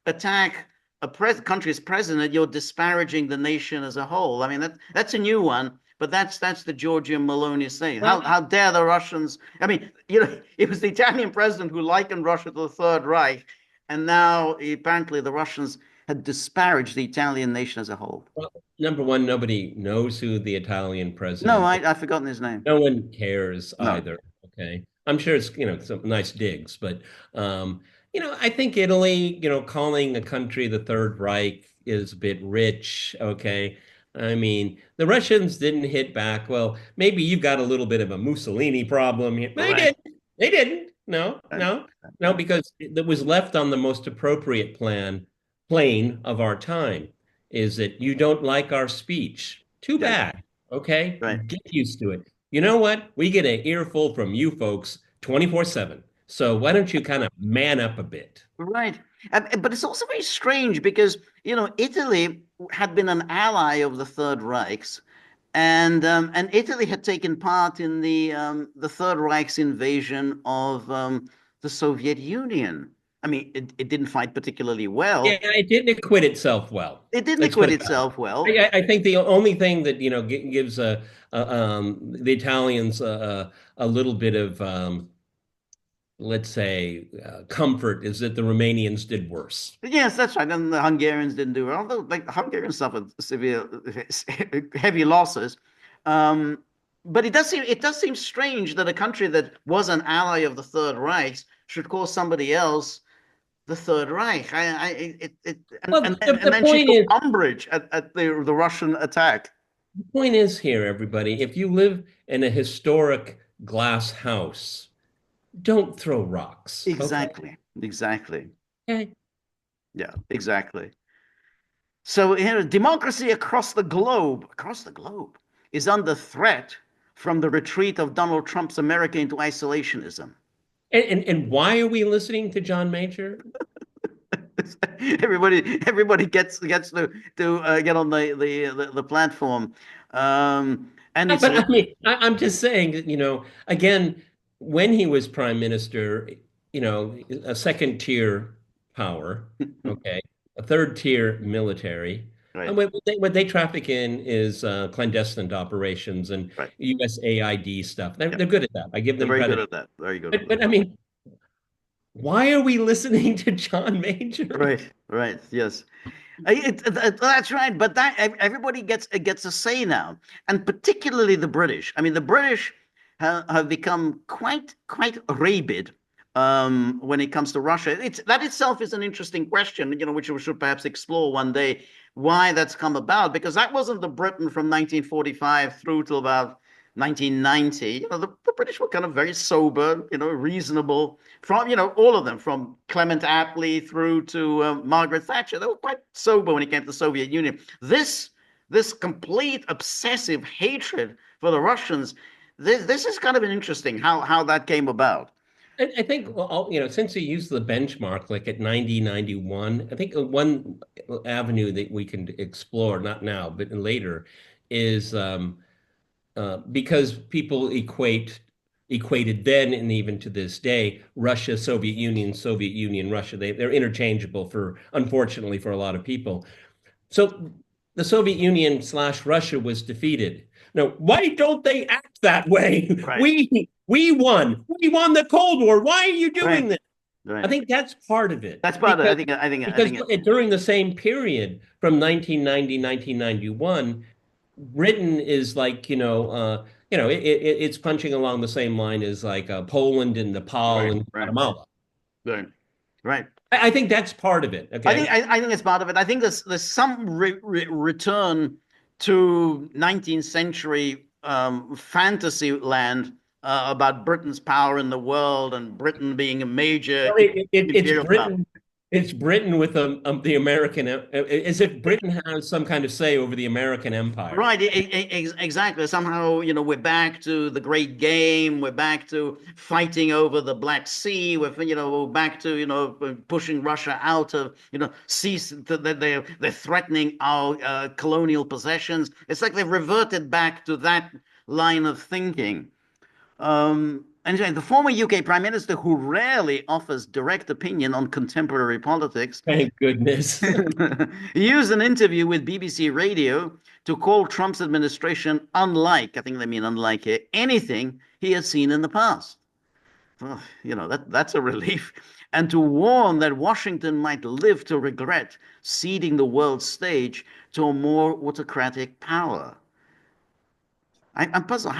S1: attack a country's president, you're disparaging the nation as a whole. I mean, that's a new one. But that's the Giorgio Meloni saying.
S2: Well,
S1: How dare the Russians? I mean, it was the Italian president who likened Russia to the Third Reich, and now apparently the Russians had disparaged the Italian nation as a whole.
S2: well, number one, nobody knows who the Italian
S1: No,
S2: president is.
S1: I've forgotten his name.
S2: No one cares
S1: No,
S2: either. Okay. I'm sure it's, some nice digs, but I think Italy, calling a country the Third Reich is a bit rich. Okay. I mean, the Russians didn't hit back. Well, maybe you've got a little bit of a Mussolini problem here. They
S1: right,
S2: didn't. They didn't. No,
S1: right,
S2: no, no, because it was left on the most appropriate plane of our time is that you don't like our speech. Too
S1: right,
S2: bad. Okay.
S1: right.
S2: Get used to it. You know what? We get an earful from you folks 24/7. So why don't you kind of man up a bit?
S1: Right. But it's also very strange because, Italy had been an ally of the Third Reich's, and Italy had taken part in the Third Reich's invasion of the Soviet Union. I mean, it didn't fight particularly
S2: Yeah,
S1: well.
S2: it didn't acquit itself well.
S1: It didn't
S2: Let's put
S1: acquit
S2: it that
S1: itself
S2: way.
S1: well.
S2: I think the only thing that gives the Italians a little bit of let's say comfort is that the Romanians did worse.
S1: Yes, that's right. And the Hungarians didn't do well, although like the Hungarians suffered severe, heavy losses. Um, but it does seem strange that a country that was an ally of the Third Reich should call somebody else the Third Reich.
S2: Well,
S1: And
S2: the
S1: then she
S2: point
S1: took
S2: is,
S1: umbrage at the Russian attack.
S2: here, everybody, if you live in a historic glass house, don't throw rocks. Okay.
S1: Exactly, exactly.
S2: Okay.
S1: Yeah, exactly. So, democracy across the globe, is under threat from the retreat of Donald Trump's America into isolationism.
S2: And why are we listening to John Major?
S1: Everybody gets to get on the platform, and it's
S2: But I mean, I'm just saying that, again, when he was prime minister, a second tier power, okay, a third tier military. And
S1: right,
S2: what they traffic in is clandestine operations and
S1: right.
S2: USAID stuff. They're,
S1: Yeah,
S2: they're good at that. I give
S1: they're
S2: them
S1: very good
S2: credit.
S1: at that. Very good at
S2: But
S1: that.
S2: I mean, why are we listening to John Major?
S1: Right, right. Yes. That's right, but that everybody gets a say now, and particularly the British. I mean, the British have become quite rabid when it comes to Russia. That itself is an interesting question, which we should perhaps explore one day, why that's come about, because that wasn't the Britain from 1945 through till about 1990. The British were kind of very sober, reasonable, from all of them, from Clement Attlee through to Margaret Thatcher. They were quite sober when it came to the Soviet Union. This complete obsessive hatred for the Russians. This is kind of an interesting how that came about.
S2: I think, well, since you used the benchmark like at 90, 91, I think one avenue that we can explore, not now, but later, is because people equated then and even to this day, Russia, Soviet Union, Russia. They're interchangeable unfortunately, for a lot of people. So the Soviet Union slash Russia was defeated. Now, why don't they act that way?
S1: Right,
S2: We won. We won the Cold War. Why are you doing
S1: right,
S2: this? I
S1: right.
S2: think that's part of it.
S1: That's part of it.
S2: Because
S1: I think
S2: during the same period from 1990, 1991, Britain is like, it's punching along the same line as like Poland and Nepal
S1: right,
S2: and
S1: right,
S2: Guatemala.
S1: right, right.
S2: I think that's part of it.
S1: I think
S2: Okay.
S1: I, I think it's part of it. I think there's some return to 19th century fantasy land about Britain's power in the world and Britain being a major
S2: Well, it's
S1: imperial power.
S2: Britain. It's Britain with the American, as if Britain has some kind of say over the American empire.
S1: Right, exactly. Somehow, we're back to the great game. We're back to fighting over the Black Sea. We're back to, pushing Russia out of, cease that they're threatening our colonial possessions. It's like they've reverted back to that line of thinking. and the former UK Prime Minister, who rarely offers direct opinion on contemporary politics,
S2: Thank goodness.
S1: he used an interview with BBC Radio to call Trump's administration unlike, I think they mean unlike it, anything he had seen in the past. Oh, that's a relief. And to warn that Washington might live to regret ceding the world stage to a more autocratic power. I'm puzzled.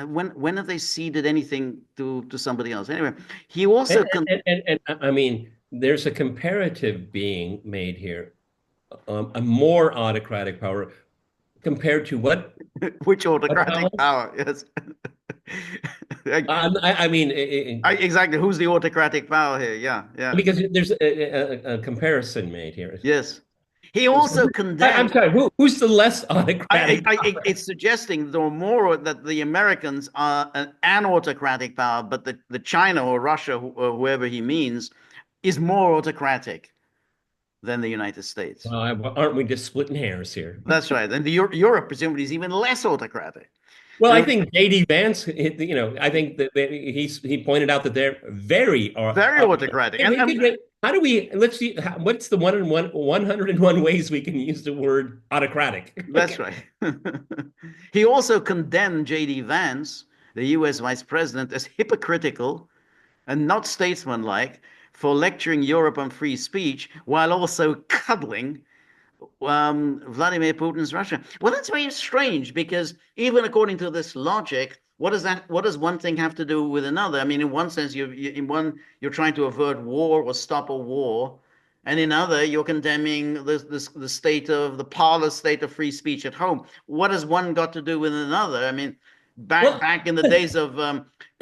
S1: When have they ceded anything to somebody else? Anyway, he also
S2: And I mean, there's a comparative being made here, a more autocratic power compared to what?
S1: which
S2: What power?
S1: autocratic power? Yes.
S2: I mean,
S1: Exactly. Who's the autocratic power here? Yeah, yeah.
S2: because there's a comparison made here.
S1: Yes. He also
S2: I'm
S1: condemned.
S2: sorry, who's the less autocratic power?
S1: It's suggesting the more that the Americans are an autocratic power, but the China or Russia or whoever he means is more autocratic than the United States.
S2: Aren't we just splitting hairs here?
S1: That's right. And Europe presumably is even less autocratic.
S2: Well, I think J.D. Vance, I think that he pointed out that they're very
S1: autocratic.
S2: How do we, let's see, what's the 101 ways we can use the word autocratic?
S1: That's right. He also condemned J.D. Vance, the U.S. Vice President, as hypocritical and not statesmanlike for lecturing Europe on free speech while also cuddling Vladimir Putin's Russia. Well, that's very strange because even according to this logic, what does one thing have to do with another? I mean, in one sense, you're trying to avert war or stop a war, and in other, you're condemning the parlous state of free speech at home. What has one got to do with another? I mean, back in the days of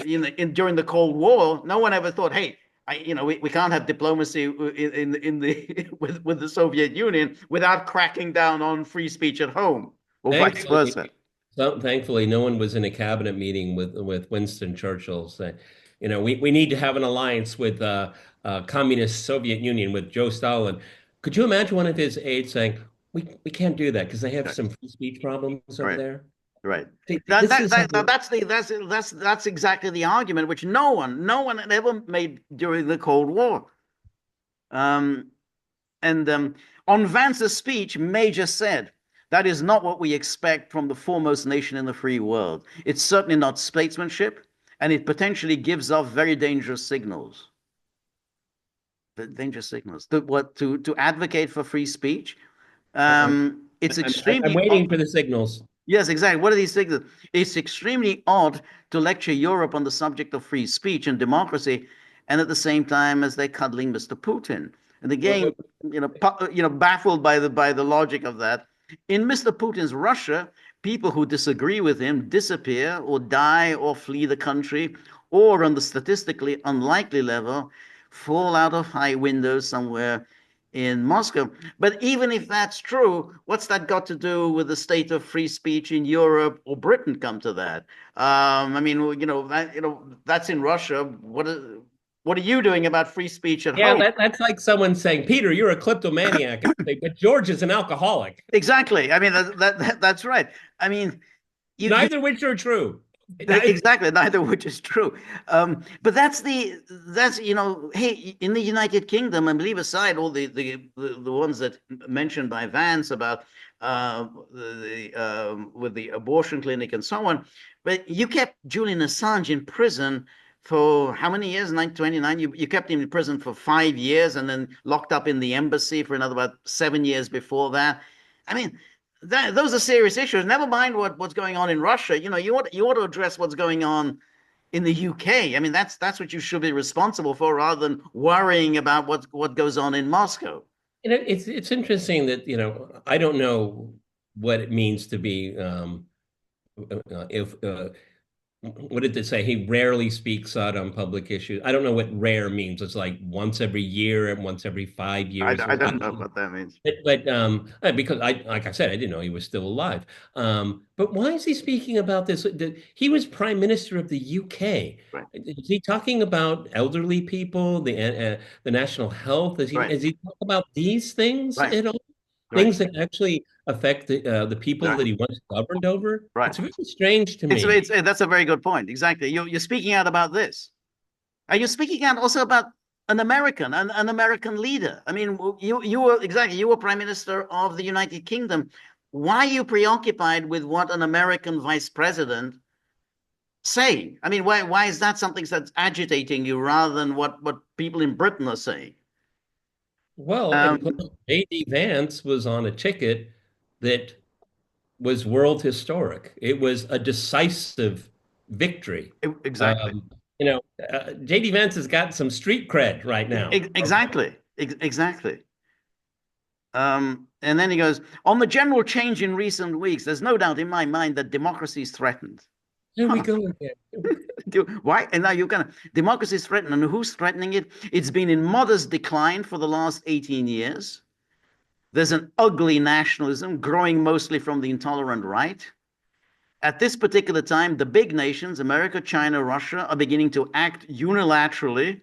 S1: during the Cold War, no one ever thought, hey, we can't have diplomacy with the Soviet Union without cracking down on free speech at home, or vice versa.
S2: So, thankfully, no one was in a cabinet meeting with Winston Churchill saying, we need to have an alliance with communist Soviet Union with Joe Stalin. Could you imagine one of his aides saying, we can't do that because they have some free speech problems over there?
S1: Right. That's exactly the argument which no one had ever made during the Cold War. On Vance's speech, Major said, "That is not what we expect from the foremost nation in the free world. It's certainly not statesmanship, and it potentially gives off very dangerous signals." Dangerous signals. To advocate for free speech. It's extremely.
S2: I'm waiting for the signals.
S1: Yes, exactly. What are these things? It's extremely odd to lecture Europe on the subject of free speech and democracy, and at the same time as they're cuddling Mr. Putin. And again, baffled by the logic of that. In Mr. Putin's Russia, people who disagree with him disappear or die or flee the country, or on the statistically unlikely level, fall out of high windows somewhere in Moscow. But even if that's true, what's that got to do with the state of free speech in Europe or Britain? Come to that. I mean, that's in Russia. What are you doing about free speech at home?
S2: Yeah, that's like someone saying, "Peter, you're a kleptomaniac," but George is an alcoholic.
S1: Exactly. I mean, that's right. I mean,
S2: neither which are true.
S1: Exactly, neither which is true. But that's hey, in the United Kingdom, and leave aside all the ones that mentioned by Vance about with the abortion clinic and so on, but you kept Julian Assange in prison for how many years? 29. You kept him in prison for 5 years and then locked up in the embassy for another about 7 years before that. I mean, those are serious issues. Never mind what's going on in Russia. You ought to address what's going on in the UK. I mean, that's what you should be responsible for, rather than worrying about what goes on in Moscow.
S2: It's interesting that I don't know what it means to be what did it say? He rarely speaks out on public issues. I don't know what rare means. It's like once every year and once every 5 years.
S1: I don't know what that means.
S2: But because like I said, I didn't know he was still alive. But why is he speaking about this? He was Prime Minister of the UK.
S1: Right.
S2: Is he talking about elderly people, the national health? Is he talking about these things at all?
S1: Right.
S2: things that actually affect the people
S1: Right.
S2: that he once governed over.
S1: Right.
S2: It's very strange to me.
S1: It's that's a very good point. Exactly. You're speaking out about this. And you're speaking out also about an American leader. I mean, you were exactly you were Prime Minister of the United Kingdom. Why are you preoccupied with what an American vice president saying? I mean, why is that something that's agitating you rather than what people in Britain are saying?
S2: Well, and
S1: Um,
S2: plus, J.D. Vance was on a ticket that was world historic. It was a decisive victory.
S1: exactly.
S2: Um, J.D. Vance has got some street cred right now.
S1: Exactly. Exactly. And then he goes, on the general change in recent weeks, there's no doubt in my mind that democracy is threatened.
S2: Here we
S1: Huh.
S2: go again.
S1: Why? And now you're going to, democracy is threatened. And who's threatening it? It's been in modest decline for the last 18 years. There's an ugly nationalism growing mostly from the intolerant right. At this particular time, the big nations, America, China, Russia, are beginning to act unilaterally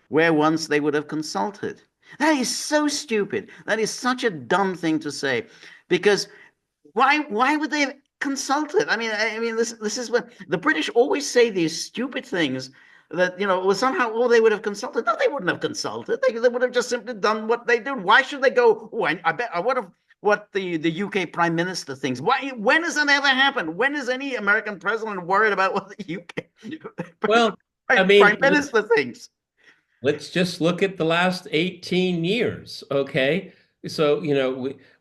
S1: where once they would have consulted. That is so stupid. That is such a dumb thing to say, because why would they have consulted? I mean this is what the British always say, these stupid things that well, somehow they would have consulted. No, they wouldn't have consulted. They would have just simply done what they did. Why should they go? Oh, I bet I would have what the UK Prime Minister thinks. Why? When has that ever happened? When is any American president worried about what the UK
S2: Well, I
S1: Prime
S2: mean,
S1: Minister thinks?
S2: let's just look at the last 18 years, okay? So,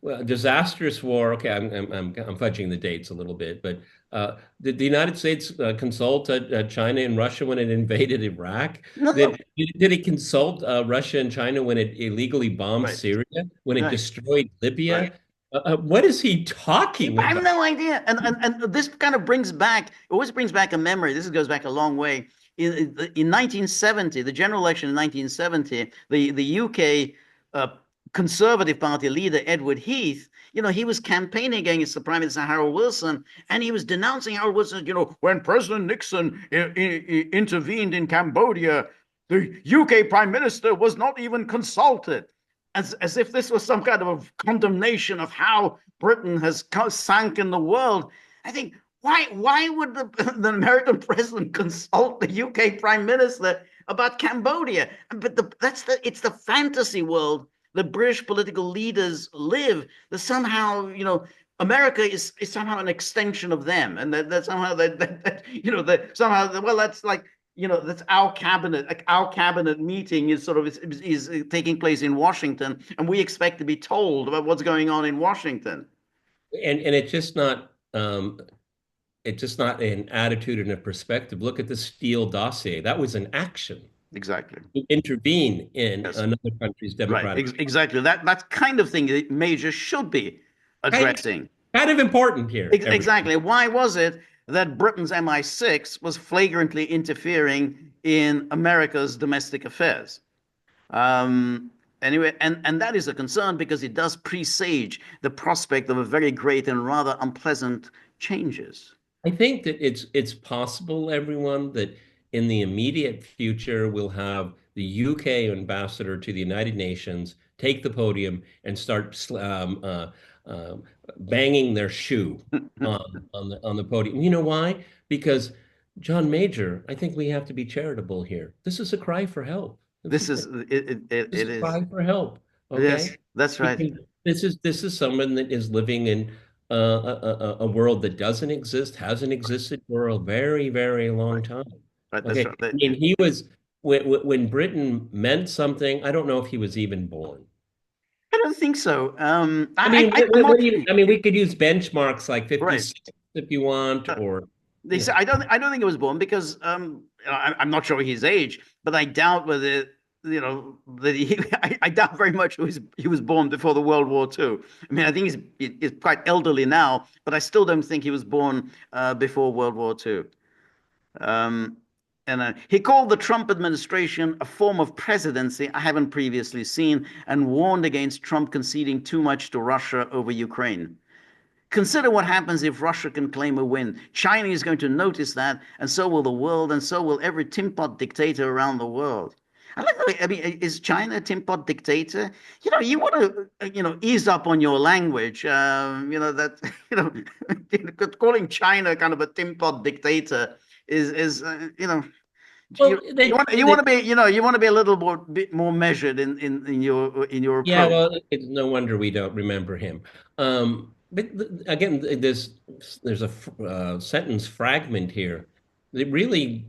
S2: well, disastrous war. Okay, I'm fudging the dates a little bit, but did the United States consult China and Russia when it invaded Iraq?
S1: No,
S2: Did it consult Russia and China when it illegally bombed
S1: right,
S2: Syria? When it
S1: right,
S2: destroyed
S1: right.
S2: Libya? What is he talking
S1: I have
S2: about?
S1: no idea. And this kind of brings back, always brings back a memory. This goes back a long way. In 1970, the general election in 1970, the UK Conservative Party leader, Edward Heath, he was campaigning against the Prime Minister Harold Wilson, and he was denouncing Harold Wilson. When President Nixon intervened in Cambodia, the UK Prime Minister was not even consulted. As if this was some kind of a condemnation of how Britain has sunk in the world. I think why would the American president consult the UK Prime Minister about Cambodia? But it's the fantasy world the British political leaders live. That somehow America is somehow an extension of them, and that somehow that somehow, well, that's like that's our cabinet. Like our cabinet meeting is sort of is taking place in Washington, and we expect to be told about what's going on in Washington.
S2: And it's just not an attitude and a perspective. Look at the Steele dossier. That was an action
S1: Exactly.
S2: to intervene in
S1: Yes.
S2: another country's
S1: Right.
S2: democratic.
S1: Exactly. That kind of thing that majors should be
S2: Kind,
S1: addressing.
S2: kind of important here, everyone.
S1: Exactly. Why was it that Britain's MI6 was flagrantly interfering in America's domestic affairs? Anyway, and that is a concern because it does presage the prospect of a very great and rather unpleasant changes.
S2: I think that it's possible, everyone, that in the immediate future we'll have the UK ambassador to the United Nations take the podium and start banging their shoe on the podium. You know why? Because John Major, I think we have to be charitable here. This is a cry for help.
S1: This is
S2: This
S1: it
S2: is a
S1: is.
S2: cry for help.
S1: Yes,
S2: Okay,
S1: that's right.
S2: because this is someone that is living in a world that doesn't exist, hasn't existed for a very, very long
S1: Right,
S2: time.
S1: right. That's
S2: Okay,
S1: right.
S2: I mean, he was when Britain meant something. I don't know if he was even born.
S1: I don't think so.
S2: I mean,
S1: I'm not
S2: I mean, we could use benchmarks like
S1: right.
S2: 56 if you want,
S1: Uh,
S2: or
S1: They
S2: you
S1: say
S2: know.
S1: I don't think it was born because I'm not sure his age, but I doubt whether that I doubt very much he was born before the World War II. I mean, I think he's quite elderly now, but I still don't think he was born before World War II. Um, and he called the Trump administration a form of presidency I haven't previously seen, and warned against Trump conceding too much to Russia over Ukraine. Consider what happens if Russia can claim a win. China is going to notice that, and so will the world, and so will every tin pot dictator around the world. I don't know. I mean, is China a tin pot dictator? You want to, ease up on your language. That, calling China kind of a tin pot dictator is
S2: Well,
S1: you want to be, you want to be a little more bit more measured in your
S2: yeah,
S1: approach.
S2: well, it's no wonder we don't remember him. But again, there's a sentence fragment here that really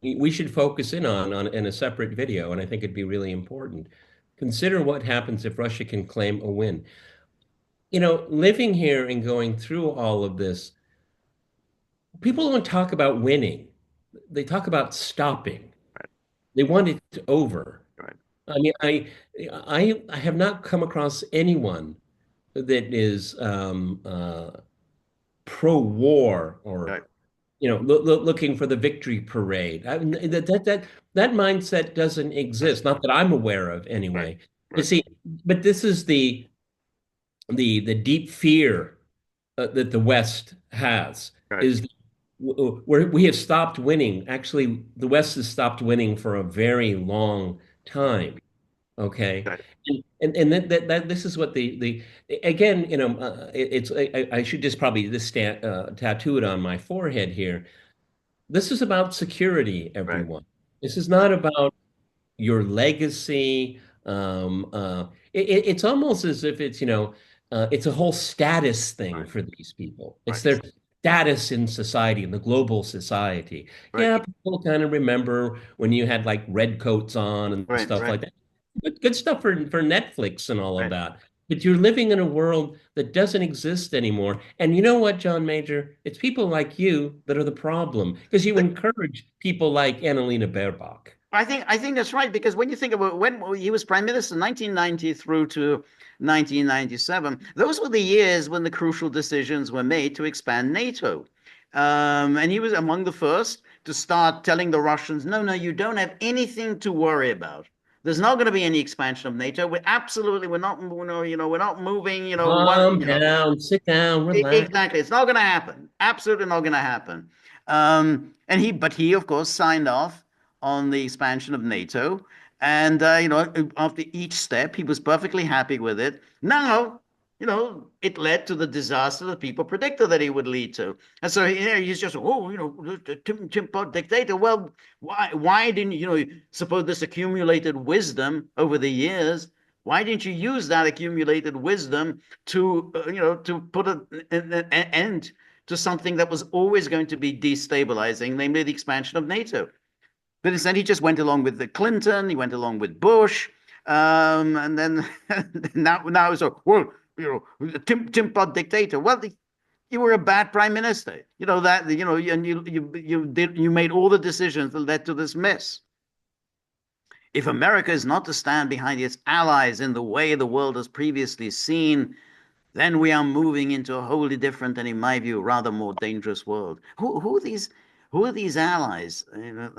S2: we should focus in on in a separate video, and I think it'd be really important. Consider what happens if Russia can claim a win. Living here and going through all of this, people don't talk about winning. They talk about stopping.
S1: Right,
S2: They want it over.
S1: right,
S2: I mean, I have not come across anyone that is pro-war or
S1: right,
S2: looking for the victory parade. That mindset doesn't
S1: right,
S2: exist, not that I'm aware of
S1: right,
S2: anyway. You
S1: right,
S2: see, but this is the deep fear that the West has
S1: right,
S2: is where we have stopped winning. Actually, the West has stopped winning for a very long time. Okay.
S1: right.
S2: And that this is what the again, I should just probably tattoo it on my forehead here. This is about security,
S1: Right.
S2: everyone. This is not about your legacy. It's almost as if it's a whole status thing
S1: Right.
S2: for these people. It's
S1: Right.
S2: their status in society, in the global society.
S1: Right.
S2: Yeah, people kind of remember when you had like red coats on and
S1: Right.
S2: stuff
S1: Right.
S2: like that. Good stuff for Netflix and all of
S1: Right.
S2: that. But you're living in a world that doesn't exist anymore. And you know what, John Major? It's people like you that are the problem because you encourage people like Annalena Baerbock.
S1: I think that's right because when you think about when he was prime minister, 1990 through to 1997, those were the years when the crucial decisions were made to expand NATO. And he was among the first to start telling the Russians, no, no, you don't have anything to worry about. There's not going to be any expansion of NATO. We're not, we're not moving,
S2: Calm down, sit down, relax.
S1: Exactly. It's not going to happen. Absolutely not going to happen. But he, of course, signed off on the expansion of NATO. And, after each step, he was perfectly happy with it. Now, it led to the disaster that people predicted that it would lead to. And so, he's just, the Tim Pot dictator. Well, why didn't, suppose this accumulated wisdom over the years? Why didn't you use that accumulated wisdom to put an end to something that was always going to be destabilizing, namely the expansion of NATO? But instead, he just went along with the Clinton, he went along with Bush, and then now so well, Tim Pod dictator. Well, you were a bad prime minister. You know that. And you made all the decisions that led to this mess. If America is not to stand behind its allies in the way the world has previously seen, then we are moving into a wholly different and, in my view, rather more dangerous world. Who are these allies?
S2: Well,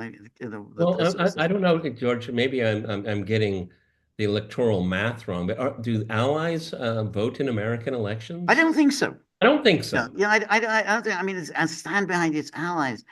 S2: I don't know, George. Maybe I'm getting the electoral math wrong. But do allies vote in American
S1: I
S2: elections?
S1: don't think so.
S2: I don't think
S1: No,
S2: so.
S1: I don't think. I mean, and stand behind its allies.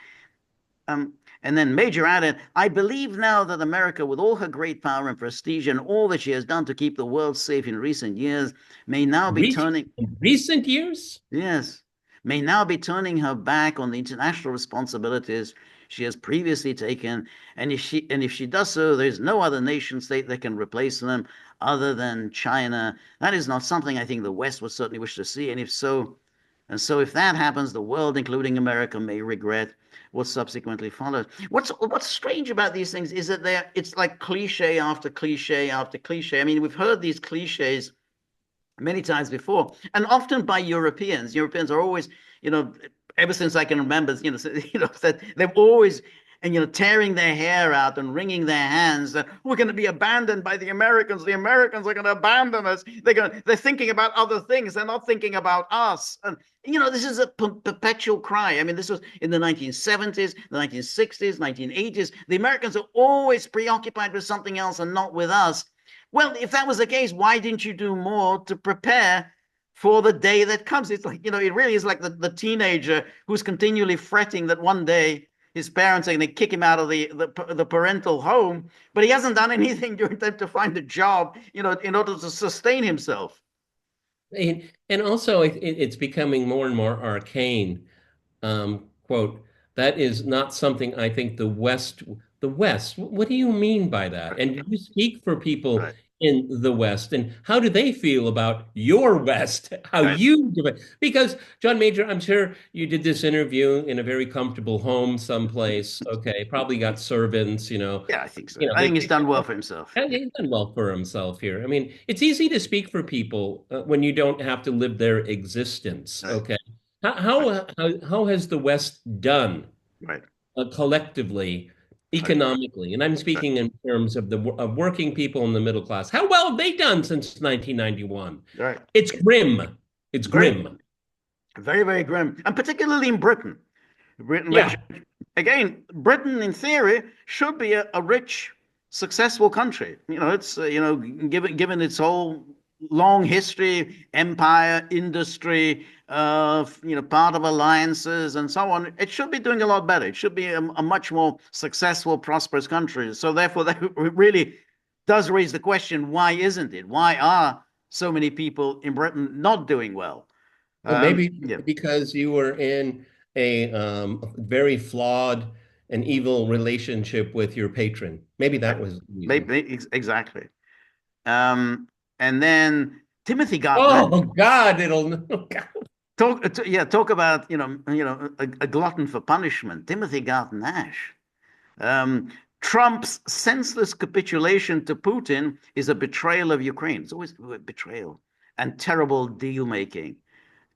S1: Um, and then Major added, I believe now that America, with all her great power and prestige and all that she has done to keep the world safe in recent years, may now be
S2: Recent,
S1: turning,
S2: recent years?
S1: yes, may now be turning her back on the international responsibilities she has previously taken. And if she does so, there's no other nation state that can replace them other than China. That is not something I think the West would certainly wish to see. And so if that happens, the world, including America, may regret what subsequently followed. What's strange about these things is that it's like cliche after cliche after cliche. I mean, we've heard these cliches many times before, and often by Europeans. Europeans are always, ever since I can remember, that they've always, and tearing their hair out and wringing their hands that we're going to be abandoned by the Americans. The Americans are going to abandon us. They're thinking about other things. They're not thinking about us. And this is a perpetual cry. I mean, this was in the 1970s, the 1960s, 1980s. The Americans are always preoccupied with something else and not with us. Well, if that was the case, why didn't you do more to prepare for the day that comes? It's like, it really is like the teenager who's continually fretting that one day, his parents are going to kick him out of the parental home, but he hasn't done anything during time to find a job, in order to sustain himself.
S2: And also, it's becoming more and more arcane. Quote, that is not something I think the West, what do you mean by that?
S1: Right,
S2: And do you speak for people
S1: right,
S2: in the West? And how do they feel about your West? How
S1: right.
S2: you do it? Because, John Major, I'm sure you did this interview in a very comfortable home someplace. Okay, probably got servants,
S1: Yeah, I think so.
S2: you know,
S1: I think
S2: they,
S1: he's done well for himself.
S2: and he's done well for himself here. I mean, it's easy to speak for people when you don't have to live their existence.
S1: Right,
S2: Okay,
S1: right,
S2: how has the West done
S1: right,
S2: collectively,
S1: right,
S2: economically? And I'm
S1: right,
S2: speaking in terms of the of working people in the middle class. How well have they done since 1991?
S1: right.
S2: It's grim. It's
S1: Very,
S2: grim.
S1: very, very grim, and particularly in Britain. Britain, which
S2: Yeah.
S1: again, Britain in theory should be a rich, successful country. It's given its whole long history, empire, industry, part of alliances and so on. It should be doing a lot better. It should be a much more successful, prosperous country. So therefore, that really does raise the question: why isn't it? Why are so many people in Britain not doing well?
S2: Well, maybe
S1: Yeah.
S2: because you were in a very flawed and evil relationship with your patron. Maybe that was the reason.
S1: Maybe, exactly. Um, and then Timothy Garton
S2: Oh God, it'll.
S1: talk about a glutton for punishment. Timothy Garton Ash. Um, Trump's senseless capitulation to Putin is a betrayal of Ukraine. It's always a betrayal and terrible deal making.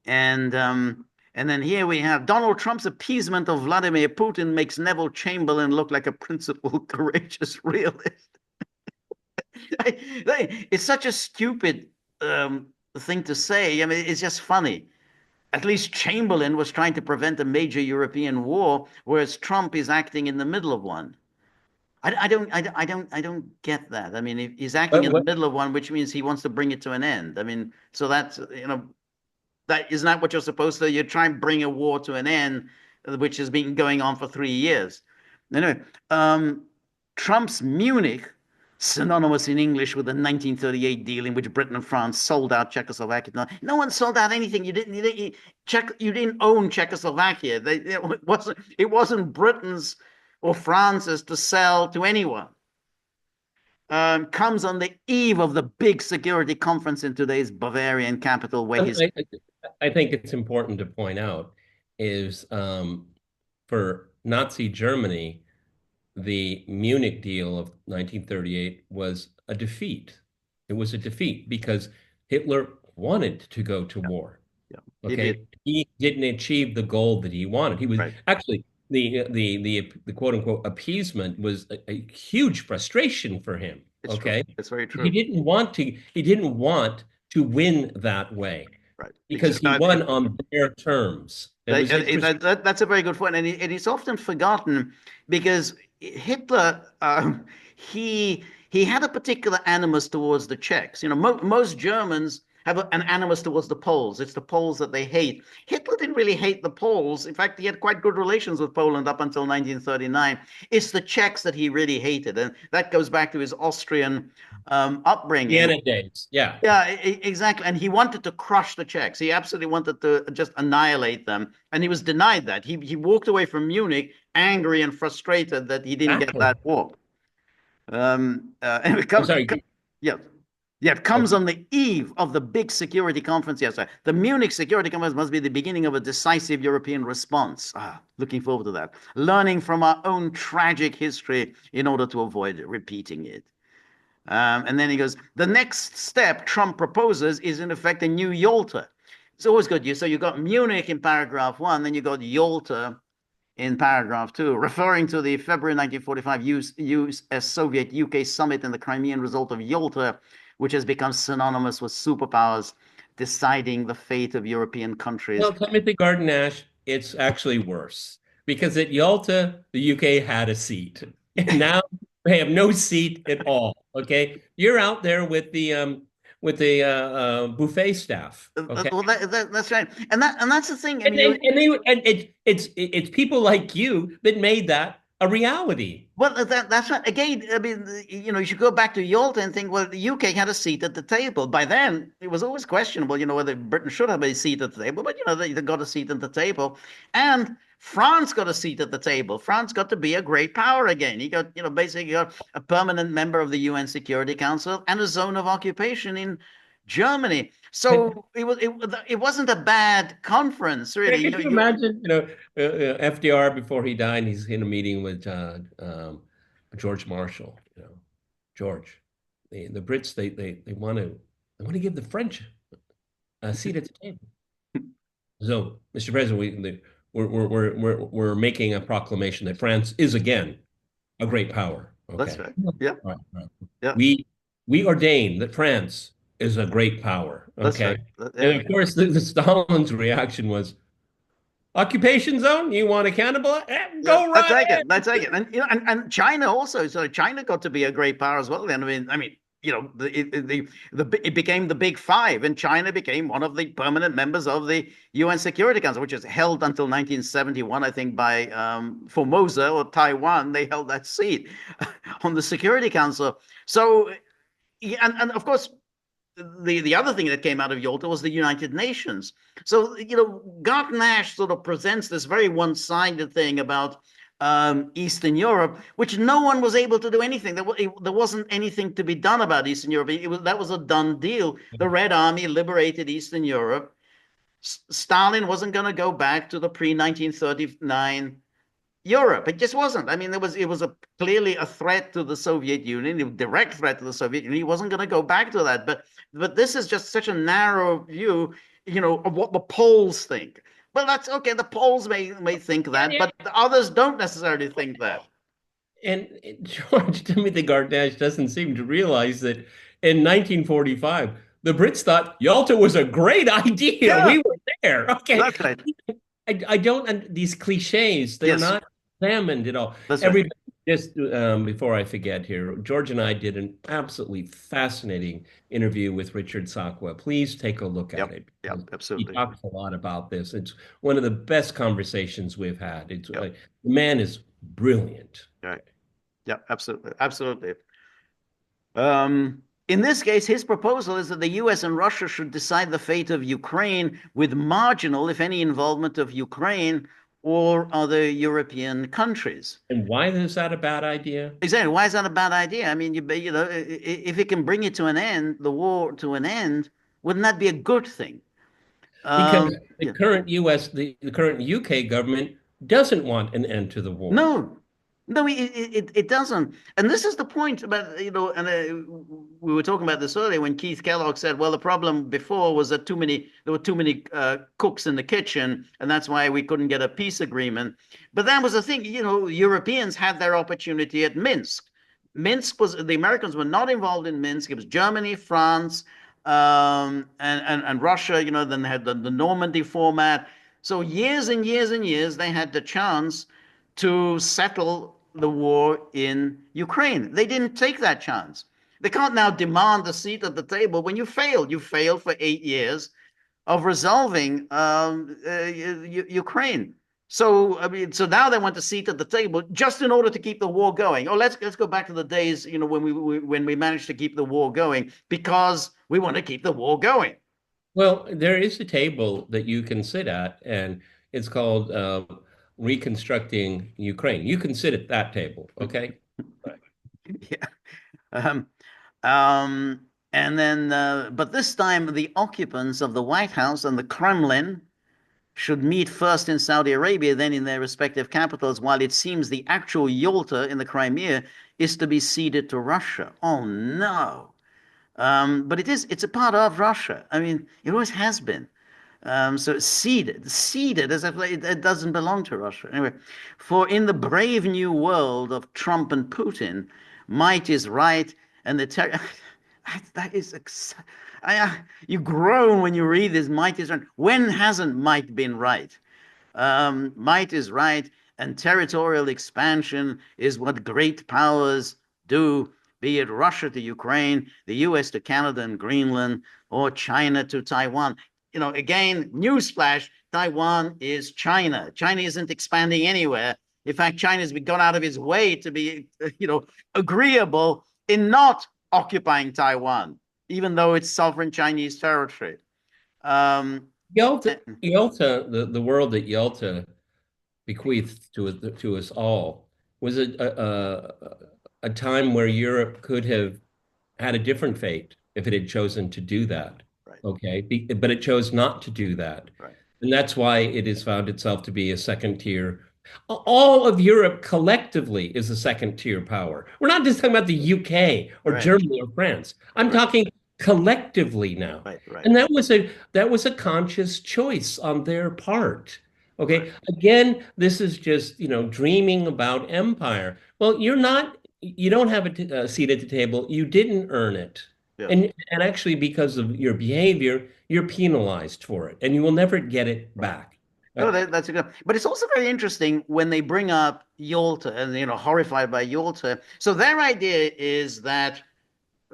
S1: And then here we have Donald Trump's appeasement of Vladimir Putin makes Neville Chamberlain look like a principled, courageous realist. It's such a stupid thing to say. I mean, it's just funny. At least Chamberlain was trying to prevent a major European war, whereas Trump is acting in the middle of one. I don't get that. I mean, he's acting in the
S2: What?
S1: middle of one, which means he wants to bring it to an end. I mean, so that's that isn't that what you're supposed to? You try and bring a war to an end, which has been going on for 3 years. Anyway, Trump's Munich, synonymous in English with the 1938 deal in which Britain and France sold out Czechoslovakia. No one sold out anything. You didn't own Czechoslovakia. It wasn't Britain's or France's to sell to anyone. Comes on the eve of the big security conference in today's Bavarian capital, where his
S2: I think it's important to point out is for Nazi Germany, the Munich deal of 1938 was a defeat. It was a defeat because Hitler wanted to go to
S1: yeah,
S2: war.
S1: yeah, he did.
S2: Okay, he didn't achieve the goal that he wanted. He was
S1: Right.
S2: actually the quote unquote appeasement was a huge frustration for him.
S1: It's true.
S2: Okay,
S1: It's very
S2: he
S1: true.
S2: didn't want to win that way
S1: Right.
S2: because he won on their terms. It was interesting.
S1: That's a very good point, and it's often forgotten because Hitler, he had a particular animus towards the Czechs. Most Germans have an animus towards the Poles. It's the Poles that they hate. Hitler didn't really hate the Poles. In fact, he had quite good relations with Poland up until 1939. It's the Czechs that he really hated, and that goes back to his Austrian upbringing.
S2: Vienna days. Yeah.
S1: Yeah, exactly. And he wanted to crush the Czechs. He absolutely wanted to just annihilate them. And he was denied that. He walked away from Munich angry and frustrated that he didn't get
S2: Exactly.
S1: that war. And
S2: I'm sorry.
S1: yeah, yeah, it comes
S2: Okay.
S1: on the eve of the big security conference. Yes, the Munich Security Conference must be the beginning of a decisive European response. Looking forward to that. Learning from our own tragic history in order to avoid repeating it. And then he goes, the next step Trump proposes is in effect a new Yalta. It's always good. So you got Munich in paragraph one, then you got Yalta in paragraph two, referring to the February 1945 US Soviet UK summit and the Crimean result of Yalta, which has become synonymous with superpowers deciding the fate of European countries.
S2: Well, Timothy Garden Ash, it's actually worse because at Yalta, the UK had a seat, and now they have no seat at all. Okay, you're out there with buffet staff. Okay,
S1: Well, that's right, and that's the thing. I
S2: and
S1: mean, you
S2: and they and it's people like you that made that a reality.
S1: well, that's right. Again, I mean, you should go back to Yalta and think, well, the UK had a seat at the table. By then, it was always questionable, whether Britain should have a seat at the table, but, they got a seat at the table. And France got a seat at the table. France got to be a great power again. He got, basically got a permanent member of the UN Security Council and a zone of occupation in Germany.
S2: Can,
S1: So it wasn't a bad conference, really.
S2: could you imagine, FDR before he died, he's in a meeting with George Marshall. George, the Brits they want to give the French a seat at the table. So, Mr. President, we're making a proclamation that France is again a great power.
S1: That's
S2: Okay.
S1: right. Yeah,
S2: Right, right.
S1: yeah,
S2: We ordain that France is a great power.
S1: that's
S2: Okay.
S1: right. Yeah.
S2: And of course, the Stalin's reaction was occupation zone. You want to cannibal?
S1: Yeah,
S2: Go
S1: that's
S2: right
S1: like
S2: ahead.
S1: it. That's like it. And China also. So China got to be a great power as well. Then I mean, it became the Big Five, and China became one of the permanent members of the UN Security Council, which is held until 1971, I think, by Formosa or Taiwan. They held that seat on the Security Council. So, yeah, and of course, the other thing that came out of Yalta was the United Nations. So, Garth Nash sort of presents this very one-sided thing about Eastern Europe, which no one was able to do anything. There wasn't anything to be done about Eastern Europe. That was a done deal. The Red Army liberated Eastern Europe. Stalin wasn't going to go back to the pre-1939 Europe. It just wasn't. I mean, it was clearly a threat to the Soviet Union, a direct threat to the Soviet Union. He wasn't going to go back to that. But this is just such a narrow view, of what the Poles think. Well, that's okay. The Poles may think that, but the others don't necessarily think that.
S2: And George Timothy Gardash doesn't seem to realize that in 1945, the Brits thought Yalta was a great idea.
S1: Yeah,
S2: We were there. Okay.
S1: that's right.
S2: I don't, and these cliches, they're
S1: Yes,
S2: not examined at all.
S1: that's right.
S2: Everybody, just before I forget here, George and I did an absolutely fascinating interview with Richard Sakwa. Please take a look at
S1: Yep,
S2: it.
S1: yep,
S2: He
S1: absolutely.
S2: talks a lot about this. It's one of the best conversations we've had.
S1: Yep,
S2: The man is brilliant.
S1: right. Yep, absolutely, absolutely. In this case, his proposal is that the US and Russia should decide the fate of Ukraine with marginal, if any, involvement of Ukraine or other European countries.
S2: And why is that a bad idea?
S1: Exactly. Why is that a bad idea? I mean, if it can bring it to an end, the war to an end, wouldn't that be a good thing?
S2: Because the
S1: Yeah.
S2: current the current UK government doesn't want an end to the war.
S1: No, no, it doesn't. And this is the point about, and we were talking about this earlier when Keith Kellogg said, well, the problem before was that there were too many cooks in the kitchen, and that's why we couldn't get a peace agreement. But that was the thing, Europeans had their opportunity at Minsk. The Americans were not involved in Minsk. It was Germany, France, and Russia, then they had the Normandy format. So years and years and years, they had the chance to settle the war in Ukraine. They didn't take that chance. They can't now demand a seat at the table when you failed. You failed for 8 years of resolving Ukraine. So I mean, so now they want a seat at the table just in order to keep the war going. Oh, let's go back to the days, when we managed to keep the war going because we want to keep the war going.
S2: Well, there is a table that you can sit at, and it's called Reconstructing Ukraine. You can sit at that table, okay?
S1: Yeah. Um, um, and then, but this time, the occupants of the White House and the Kremlin should meet first in Saudi Arabia, then in their respective capitals, while it seems the actual Yalta in the Crimea is to be ceded to Russia. Oh no. But it's a part of Russia. I mean, it always has been. So it's ceded as if it doesn't belong to Russia. Anyway, for in the brave new world of Trump and Putin, might is right, and that is you groan when you read this. Might is right. When hasn't might been right? Might is right, and territorial expansion is what great powers do be it Russia to Ukraine, the US to Canada and Greenland, or China to Taiwan. Again, newsflash, Taiwan is China. China isn't expanding anywhere. In fact, China's gone out of its way to be, agreeable in not occupying Taiwan, even though it's sovereign Chinese territory.
S2: Yalta, the world that Yalta bequeathed to us all was a time where Europe could have had a different fate if it had chosen to do that.
S1: Right.
S2: Okay, but it chose not to do that.
S1: Right.
S2: And that's why it has found itself to be a second tier. All of Europe collectively is a second tier power. We're not just talking about the UK or
S1: Right.
S2: Germany or France. I'm talking collectively now.
S1: Right. Right.
S2: And that was a conscious choice on their part. Okay. Right. Again, this is just, dreaming about empire. Well, you don't have a seat at the table. You didn't earn it.
S1: Yes.
S2: And actually, because of your behavior, you're penalized for it, and you will never get it back.
S1: No, that's a good. But it's also very interesting when they bring up Yalta and horrified by Yalta. So their idea is that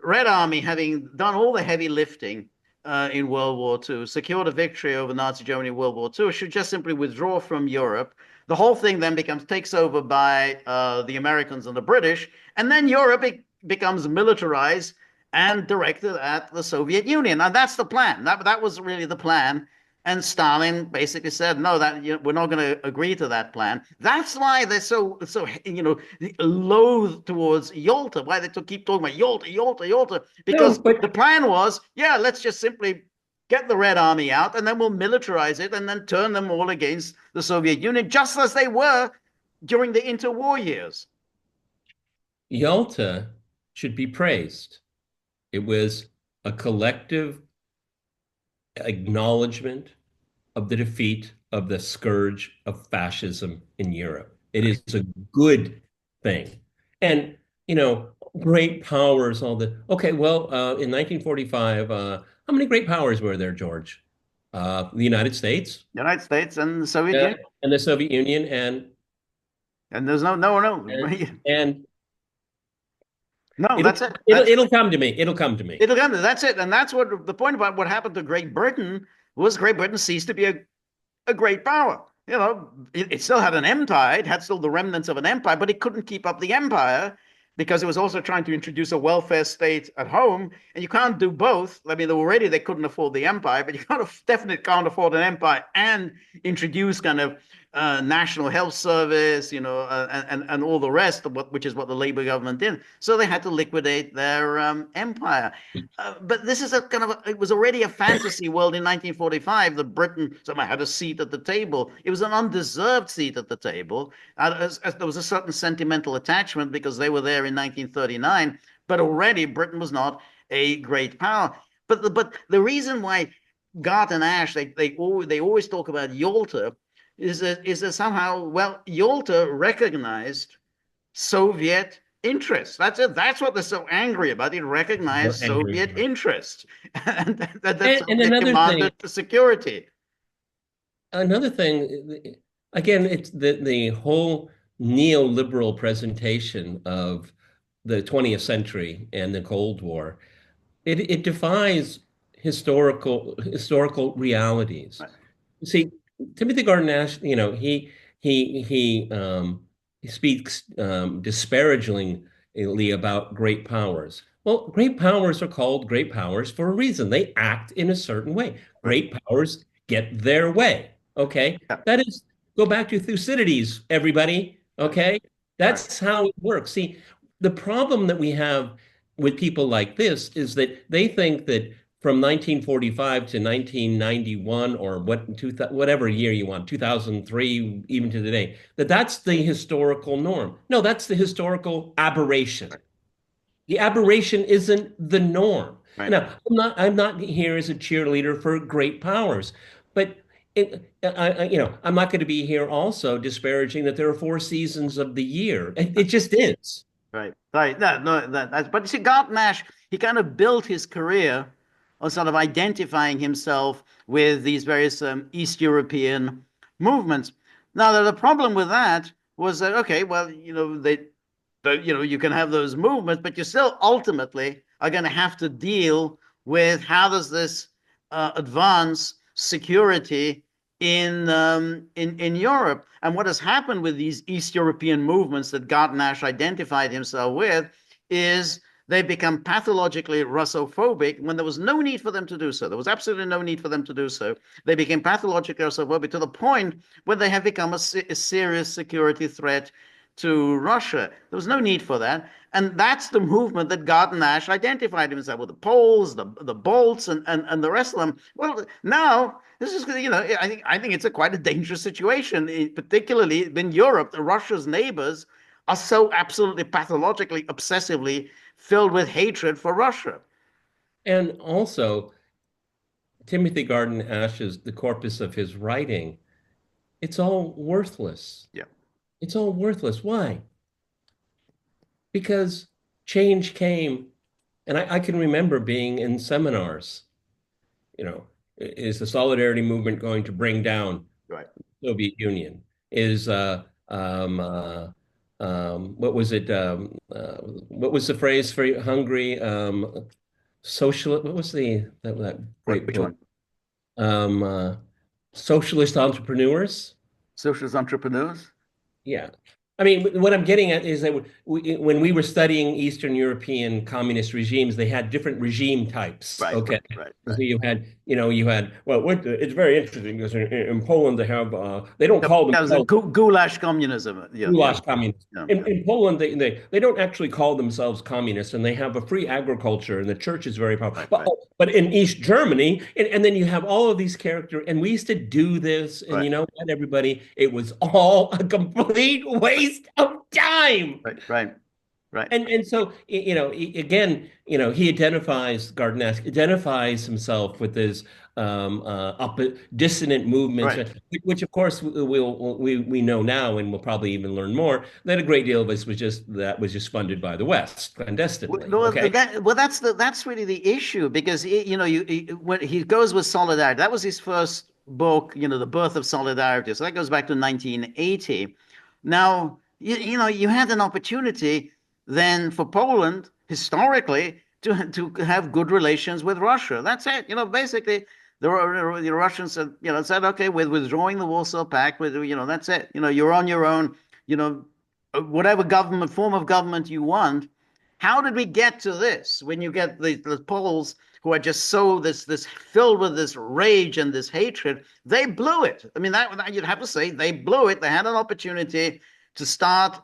S1: Red Army, having done all the heavy lifting in World War II, secured a victory over Nazi Germany in World War II, should just simply withdraw from Europe. The whole thing then takes over by the Americans and the British, and then Europe becomes militarized and directed at the Soviet Union. And that's the plan. That was really the plan. And Stalin basically said, no, we're not going to agree to that plan. That's why they're so loath towards Yalta. Why they keep talking about Yalta. Because the plan was, let's just simply get the Red Army out, and then we'll militarize it, and then turn them all against the Soviet Union, just as they were during the interwar years.
S2: Yalta should be praised. It was a collective acknowledgement of the defeat of the scourge of fascism in Europe. It is a good thing. And, great powers, okay, well, in 1945, how many great powers were there, George? The United States.
S1: The United States and the Soviet Union.
S2: And the Soviet Union
S1: and there's no.
S2: And
S1: no, that's it.
S2: It'll come to me. It'll come to me.
S1: It'll come to me. That's it. And that's what the point about what happened to Great Britain was. Great Britain ceased to be a great power. It still had an empire. It had still the remnants of an empire, but it couldn't keep up the empire because it was also trying to introduce a welfare state at home. And you can't do both. I mean, already they couldn't afford the empire, but you definitely can't afford an empire and introduce kind of national health service, and all the rest of which is what the Labour government did. So they had to liquidate their empire. But this is it was already a fantasy world in 1945 that Britain somehow had a seat at the table. It was an undeserved seat at the table. As there was a certain sentimental attachment because they were there in 1939, but already Britain was not a great power. But the reason why Gart and Ash, they always talk about Yalta, is that somehow, Yalta recognized Soviet interests. That's it. That's what they're so angry about. It recognized Soviet interests. and that's and another demanded thing, security.
S2: Another thing, again, it's the whole neoliberal presentation of the 20th century and the Cold War. It defies historical realities. Right. See, Timothy Garton Ash, he speaks disparagingly about great powers. Well, great powers are called great powers for a reason. They act in a certain way. Great powers get their way. Okay, that is, go back to Thucydides, everybody. Okay, that's how it works. See, the problem that we have with people like this is that they think that from 1945 to 1991 or whatever year you want, 2003, even to today, that's the historical norm. No, that's the historical aberration. The aberration isn't the norm. Right. Now, I'm not here as a cheerleader for great powers, but I'm not going to be here also disparaging that there are 4 seasons of the year. It just is.
S1: Right. But you see, Gart Nash, he kind of built his career on sort of identifying himself with these various East European movements. Now, the problem with that was that, okay, well, you can have those movements, but you still ultimately are going to have to deal with how does this advance security in Europe. And what has happened with these East European movements that Garton-Ash identified himself with is they become pathologically Russophobic when there was no need for them to do so. There was absolutely no need for them to do so. They became pathologically Russophobic to the point where they have become a serious security threat to Russia. There was no need for that. And that's the movement that Garton-Ash identified himself with, the Poles, the Balts, and the rest of them. Well, now this is, I think it's quite a dangerous situation, particularly in Europe. Russia's neighbors are so absolutely pathologically, obsessively filled with hatred for Russia.
S2: And also, Timothy Garden Ash's, the corpus of his writing, it's all worthless.
S1: Yeah.
S2: It's all worthless. Why? Because change came, and I can remember being in seminars. Is the solidarity movement going to bring down
S1: Right.
S2: the Soviet Union? Is what was it? What was the phrase for Hungary? Socialist. What was that great
S1: Which
S2: book?
S1: one?
S2: Socialist entrepreneurs.
S1: Socialist entrepreneurs?
S2: Yeah. I mean, what I'm getting at is that when we were studying Eastern European communist regimes, they had different regime types.
S1: Right,
S2: Okay.
S1: right.
S2: So well, it's very interesting because in Poland they have, they don't call
S1: That was the
S2: themselves
S1: goulash communism. Yeah, yeah,
S2: goulash communists.
S1: yeah,
S2: In,
S1: yeah.
S2: in Poland, they don't actually call themselves communists, and they have a free agriculture, and the church is very powerful.
S1: Right,
S2: But
S1: right,
S2: but in East Germany, and then you have all of these characters, and we used to do this, and
S1: right,
S2: you know what, everybody, it was all a complete waste of time.
S1: right, right, right,
S2: And so again, he identifies himself with this dissonant movements,
S1: right.
S2: which of course we know now, and we'll probably even learn more that a great deal of this was just funded by the West clandestinely.
S1: Well,
S2: Okay,
S1: that's really the issue because when he goes with Solidarity, that was his first book, The Birth of Solidarity. So that goes back to 1980. Now, you had an opportunity then for Poland historically to have good relations with Russia. That's it. Basically the Russians said, okay, with withdrawing the Warsaw Pact, that's it. You're on your own. Whatever form of government you want. How did we get to this? When you get the Poles who are just so this filled with this rage and this hatred, they blew it. I mean, that you'd have to say they blew it. They had an opportunity to start,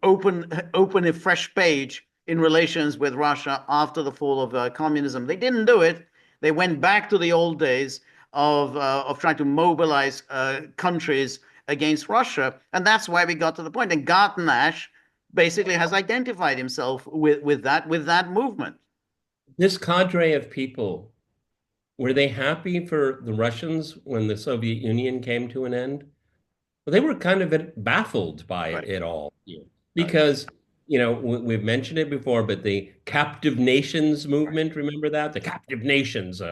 S1: open a fresh page in relations with Russia after the fall of communism. They didn't do it. They went back to the old days of trying to mobilize countries against Russia, and that's why we got to the point. And Garton-Ash basically has identified himself with that movement.
S2: this cadre of people, were they happy for the Russians when the Soviet Union came to an end? Well, they were kind of baffled by
S1: Right,
S2: it all,
S1: right,
S2: because we've mentioned it before, but the captive nations movement, remember that? The captive nations,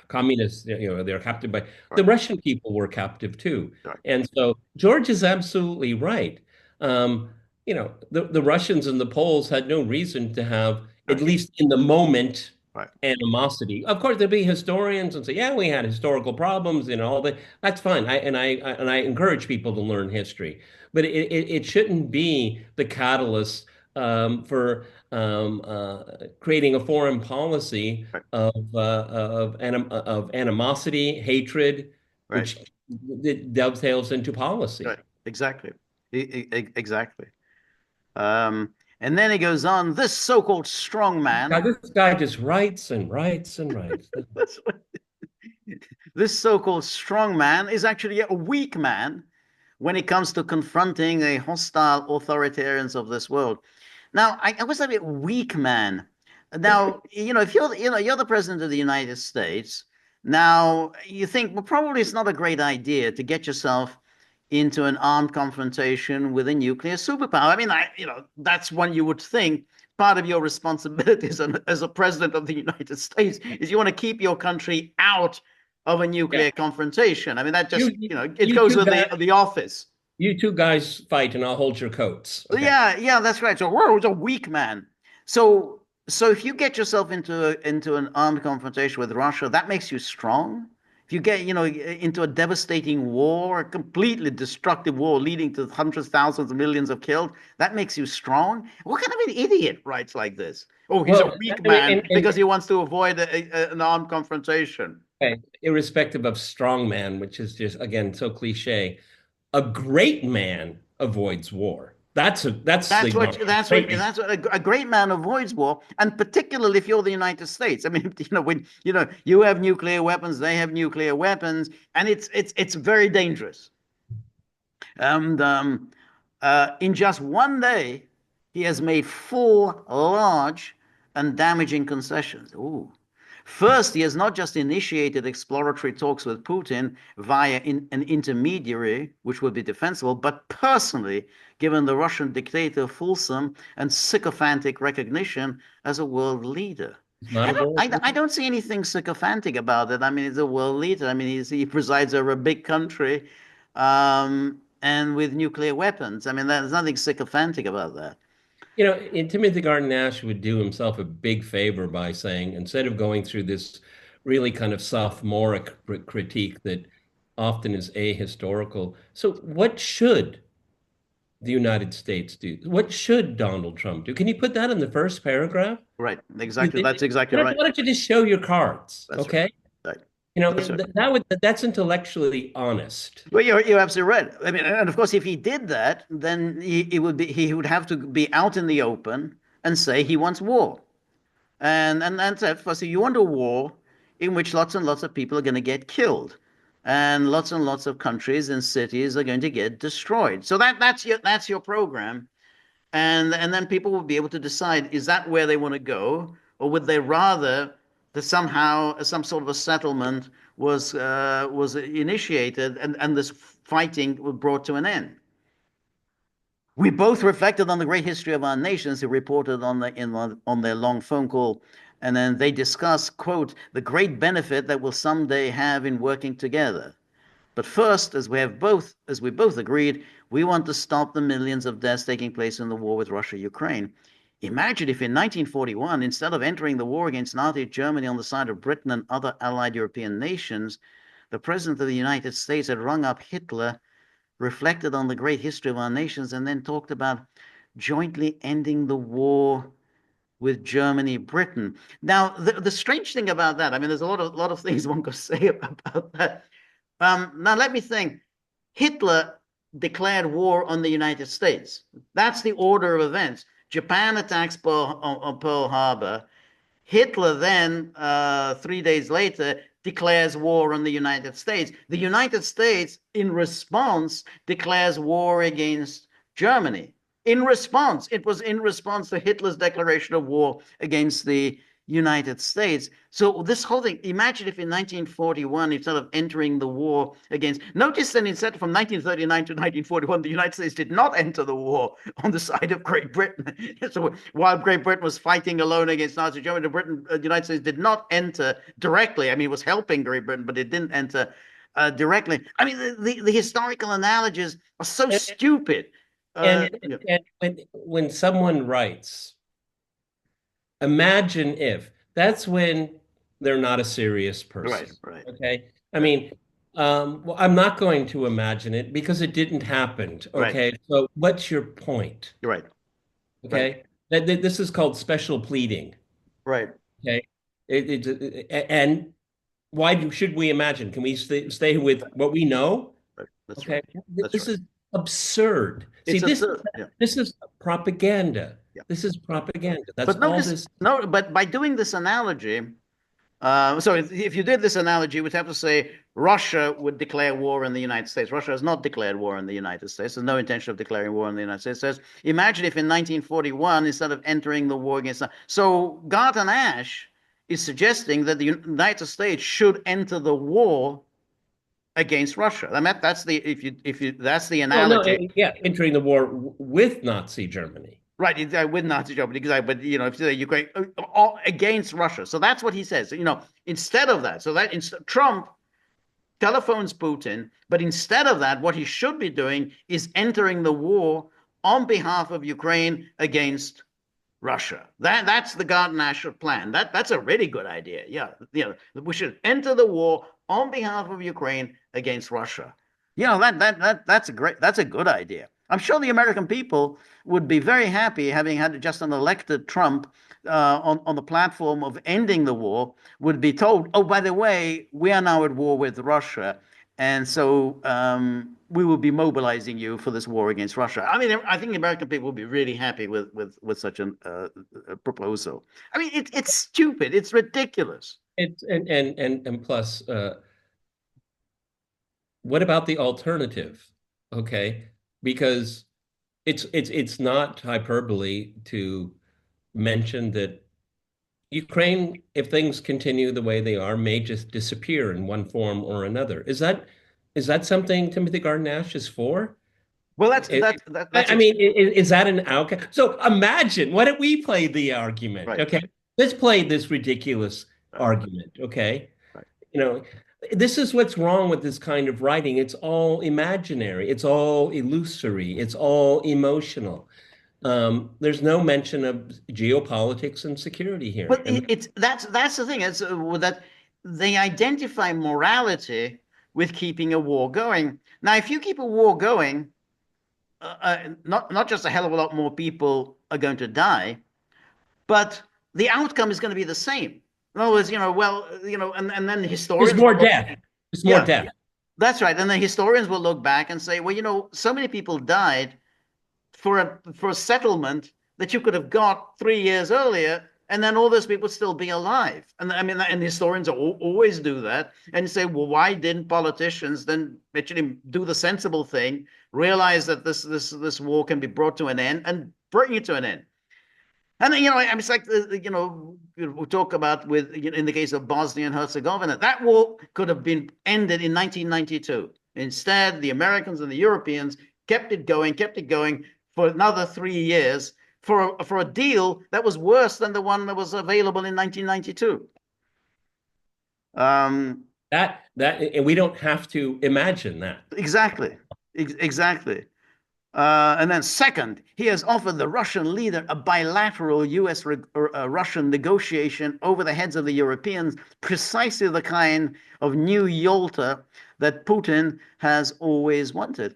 S2: communists, they're captive by the
S1: right,
S2: Russian people were captive too,
S1: right,
S2: and so George is absolutely right. Um, the Russians and the Poles had no reason to have, at
S1: right,
S2: least in the moment,
S1: right,
S2: animosity. Of course, there'd be historians and say, "Yeah, we had historical problems and all that." That's fine. I encourage people to learn history, but it shouldn't be the catalyst for creating a foreign policy
S1: right,
S2: of animosity, hatred,
S1: right,
S2: which dovetails into policy.
S1: right. Exactly. Exactly. And then he goes on, this so-called strong
S2: Now,
S1: man,
S2: this guy just writes and writes and writes.
S1: this so-called strong man is actually a weak man when it comes to confronting the hostile authoritarians of this world. Now, I was a bit weak man. Now, if you're the president of the United States, now you think, well, probably it's not a great idea to get yourself into an armed confrontation with a nuclear superpower. I mean, that's one you would think part of your responsibility as a president of the United States is you want to keep your country out of a
S2: Yeah,
S1: nuclear confrontation. I mean, that just,
S2: you
S1: it
S2: you
S1: goes
S2: two
S1: with
S2: guys.
S1: the office.
S2: You two guys fight, and I'll hold your coats. Okay.
S1: Yeah, that's right. So we're a weak man. So if you get yourself into an armed confrontation with Russia, that makes you strong. If you get, into a devastating war, a completely destructive war leading to hundreds, thousands, millions of killed, that makes you strong. What kind of an idiot writes like this? Oh, he's a
S2: Well,
S1: weak
S2: I mean,
S1: man because he wants to avoid an armed confrontation.
S2: okay, irrespective of strongman, which is just again so cliche, a great man avoids war. That's the mark. Great man.
S1: That's what a great man avoids war, and particularly if you're the United States. I mean, when you have nuclear weapons, they have nuclear weapons, and it's very dangerous. And in just one day, he has made four large and damaging concessions. Ooh. First, he has not just initiated exploratory talks with Putin via an intermediary, which would be defensible, but personally given the Russian dictator fulsome and sycophantic recognition as a world leader.
S2: It's not a war.
S1: I don't see anything sycophantic about it. I mean, he's a world leader. I mean, he presides over a big country, and with nuclear weapons. I mean, there's nothing sycophantic about that.
S2: And Timothy Garton Ash would do himself a big favor by saying, instead of going through this really kind of sophomoric critique that often is ahistorical, so what should the United States do? What should Donald Trump do? Can you put that in the first paragraph?
S1: Right. Exactly. That's exactly
S2: Why
S1: right.
S2: don't you just show your cards?
S1: That's right.
S2: Okay.
S1: Right. That's right.
S2: That's intellectually honest.
S1: Well, you're absolutely right. I mean, and of course, if he did that, then he would have to be out in the open and say he wants war. And that's it. So you want a war in which lots and lots of people are going to get killed, and lots of countries and cities are going to get destroyed. So that's your program, and then people will be able to decide, is that where they want to go, or would they rather that somehow some sort of a settlement was initiated, and this fighting was brought to an end. We both reflected on the great history of our nations. He reported on their long phone call, and then they discussed, quote, the great benefit that we'll someday have in working together. But first, as we both agreed, we want to stop the millions of deaths taking place in the war with Russia-Ukraine. Imagine if in 1941, instead of entering the war against Nazi Germany on the side of Britain and other allied European nations, the President of the United States had rung up Hitler, reflected on the great history of our nations, and then talked about jointly ending the war with Germany, Britain. Now, the strange thing about that, I mean, there's a lot of things one could say about that. Now, let me think. Hitler declared war on the United States. That's the order of events. Japan attacks Pearl Harbor. Hitler then, 3 days later, declares war on the United States. The United States, in response, declares war against Germany. In response, it was in response to Hitler's declaration of war against the United States. So this whole thing, imagine if in 1941, instead of entering the war against, notice that instead from 1939 to 1941, the United States did not enter the war on the side of Great Britain. So while Great Britain was fighting alone against Nazi Germany, the United States did not enter directly. I mean, it was helping Great Britain, but it didn't enter directly. I mean, the historical analogies are so
S2: And
S1: stupid.
S2: and,
S1: Yeah.
S2: and when someone writes, imagine if, that's when they're not a serious
S1: Right,
S2: person.
S1: right.
S2: Okay. I mean, well, I'm not going to imagine it because it didn't happen.
S1: Right.
S2: Okay. So what's your point?
S1: You're right. Right.
S2: Okay. This is called special pleading.
S1: Right.
S2: Okay. And why should we imagine? Can we stay with what we know?
S1: Right. That's right.
S2: Okay.
S1: That's
S2: This
S1: right.
S2: is absurd. See,
S1: It's absurd. Yeah.
S2: this is propaganda.
S1: Yeah.
S2: This is propaganda. That's
S1: But
S2: all
S1: notice,
S2: this.
S1: no, but by doing this analogy, so if you did this analogy, we'd have to say Russia would declare war on the United States. Russia has not declared war on the United States. There's no intention of declaring war on the United States. It says, imagine if in 1941, instead of entering the war against, so Garton Ash is suggesting that the United States should enter the war against Russia. I mean, that's the if you that's the
S2: Well, no,
S1: analogy.
S2: yeah, entering the war with Nazi Germany.
S1: Right, with Nazi Germany, because but if you Ukraine all against Russia, so that's what he says. Instead of that, so that Trump telephones Putin, but instead of that, what he should be doing is entering the war on behalf of Ukraine against Russia. That's the Garden-Ash plan. That's a really good idea. Yeah, we should enter the war on behalf of Ukraine against Russia. That's a good idea. I'm sure the American people would be very happy having had just an elected Trump on the platform of ending the war, would be told, oh, by the way, we are now at war with Russia, and so we will be mobilizing you for this war against Russia. I mean, I think the American people would be really happy with such a proposal. I mean, it's stupid. It's ridiculous.
S2: It's and plus, what about the alternative? Okay, because it's not hyperbole to mention that Ukraine, if things continue the way they are, may just disappear in one form or another. Is that something Timothy Garton-Ash is for?
S1: Well,
S2: It, I mean, is that an outcome? So imagine, why don't we play the argument?
S1: right,
S2: Okay, let's play this ridiculous
S1: right,
S2: argument. Okay,
S1: right.
S2: you know, this is what's wrong with this kind of writing. It's all imaginary. It's all illusory. It's all emotional. There's no mention of geopolitics and security here.
S1: But it's that's the thing. It's that they identify morality with keeping a war going. Now, if you keep a war going, not just a hell of a lot more people are going to die, but the outcome is going to be the same. In other words, and then
S2: There's
S1: historians
S2: more
S1: will look,
S2: death. There's more
S1: yeah,
S2: death.
S1: that's right. And then historians will look back and say, well, so many people died for a settlement that you could have got 3 years earlier, and then all those people still be alive. And I mean, and historians always do that, and say, well, why didn't politicians then actually do the sensible thing, realize that this war can be brought to an end, and bring it to an end? And I mean, it's like we talk about in the case of Bosnia and Herzegovina, that war could have been ended in 1992. Instead, the Americans and the Europeans kept it going for another 3 years for a deal that was worse than the one that was available in 1992.
S2: And we don't have to imagine that.
S1: Exactly, exactly. And then second, he has offered the Russian leader a bilateral U.S.-Russian negotiation over the heads of the Europeans, precisely the kind of new Yalta that Putin has always wanted.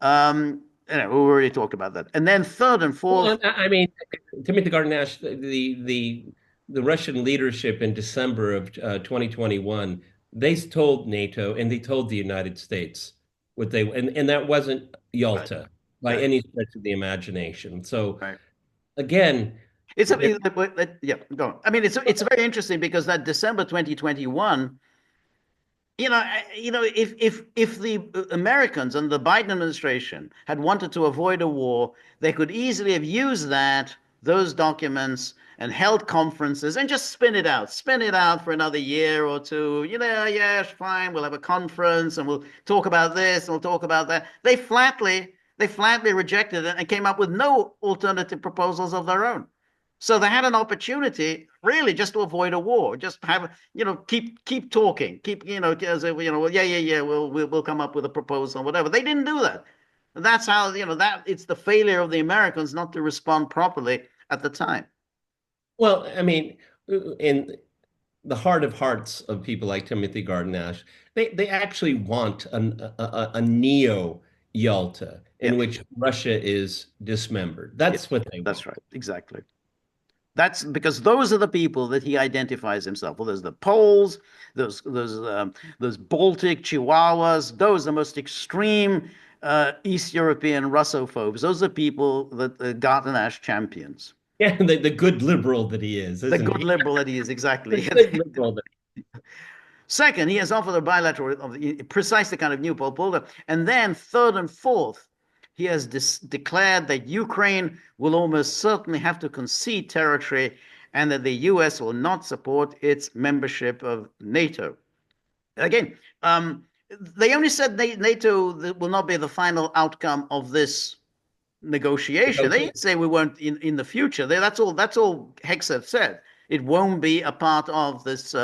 S1: We already talked about that. And then third and fourth.
S2: Well, I mean, Timothy Garton-Ash, the Russian leadership in December of 2021, they told NATO and they told the United States and that wasn't Yalta. Right. By any stretch of the imagination. So
S1: right.
S2: Again,
S1: yeah, go on. I mean, it's very interesting because that December 2021, if the Americans and the Biden administration had wanted to avoid a war, they could easily have used those documents and held conferences and just spin it out for another year or two. Yeah, fine, we'll have a conference and we'll talk about this and we'll talk about that. They flatly rejected it and came up with no alternative proposals of their own. So they had an opportunity really just to avoid a war, just have, keep talking, we'll come up with a proposal, whatever. They didn't do that. And that's how, that it's the failure of the Americans not to respond properly at the time.
S2: Well, I mean, in the heart of hearts of people like Timothy Garton-Ash, they actually want a neo Yalta in which Russia is dismembered. That's what they want.
S1: That's right. Exactly. That's because those are the people that he identifies himself. Well, there's the Poles, those Baltic Chihuahuas, those are the most extreme East European Russophobes. Those are people that Garton-Ash champions.
S2: Yeah, the good liberal that he is.
S1: The good liberal that he is, exactly.
S2: The good liberal that
S1: Second, he has offered a bilateral of precisely kind of new proposal. And then third and fourth, he has declared that Ukraine will almost certainly have to concede territory and that the U.S. will not support its membership of NATO. Again, they only said NATO will not be the final outcome of this negotiation. They didn't say we won't in the future. That's all Hegseth said. It won't be a part of this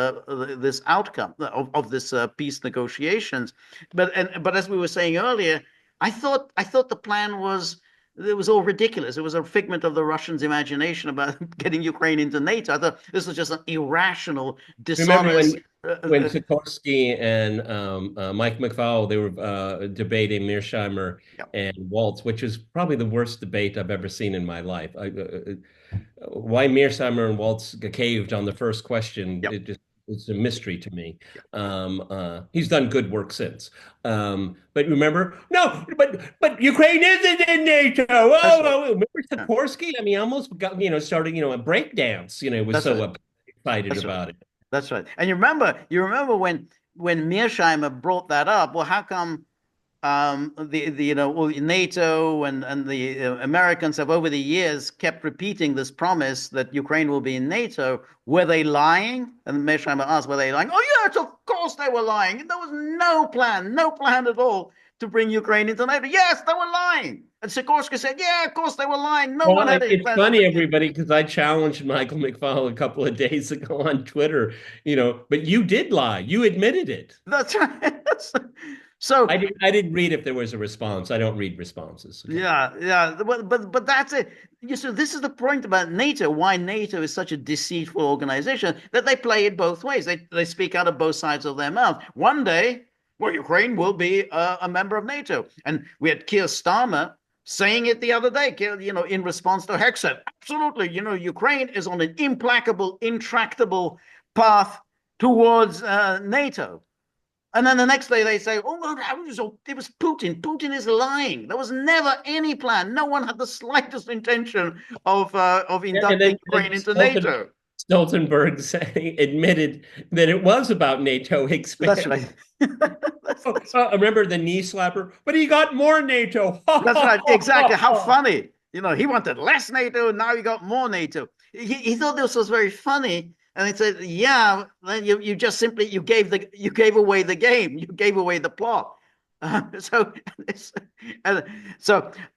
S1: outcome of this peace negotiations. But as we were saying earlier, I thought the plan was it was all ridiculous. It was a figment of the Russians' imagination about getting Ukraine into NATO. I thought this was just an irrational,
S2: Remember
S1: dishonest.
S2: when Sikorsky and Mike McFaul they were debating Mearsheimer
S1: Yeah,
S2: and Waltz, which is probably the worst debate I've ever seen in my life. Why Mearsheimer and Waltz caved on the first question,
S1: yeah,
S2: it's a mystery to me.
S1: yeah.
S2: He's done good work since. But remember, no, but Ukraine isn't in NATO.
S1: That's right.
S2: Remember
S1: Yeah,
S2: Sikorsky? I mean, almost got started a break dance. Was
S1: that's
S2: so
S1: right.
S2: excited
S1: That's right.
S2: about it.
S1: That's right. And you remember when Mearsheimer brought that up? Well, how come the well, NATO and the Americans have over the years kept repeating this promise that Ukraine will be in NATO? Were they lying? And Mearsheimer asked, were they lying? Oh yes, of course they were lying. There was no plan at all to bring Ukraine into NATO. Yes, they were lying. And Sikorsky said, yeah, of course they were lying. No one
S2: Well,
S1: had any
S2: it's
S1: plans to
S2: funny,
S1: bring it.
S2: everybody, because I challenged Michael McFaul a couple of days ago on Twitter, but you did lie. You admitted it.
S1: That's right. So
S2: I didn't read if there was a response. I don't read responses. Okay.
S1: yeah. But that's it. So this is the point about NATO. Why NATO is such a deceitful organization that they play it both ways. They speak out of both sides of their mouth. One day, well, Ukraine will be a member of NATO, and we had Keir Starmer saying it the other day. In response to Hex said, absolutely. Ukraine is on an implacable, intractable path towards NATO. And then the next day they say, oh, well, it was Putin. Putin is lying. There was never any plan. No one had the slightest intention of
S2: And
S1: inducting
S2: then
S1: Ukraine into NATO.
S2: Stoltenberg admitted that it was about NATO
S1: That's
S2: expansion.
S1: right. that's
S2: Remember the knee slapper? But he got more NATO.
S1: That's right. Exactly. How funny. He wanted less NATO, and now he got more NATO. He thought this was very funny. And he said, yeah, then you just simply you gave away the game. You gave away the plot. So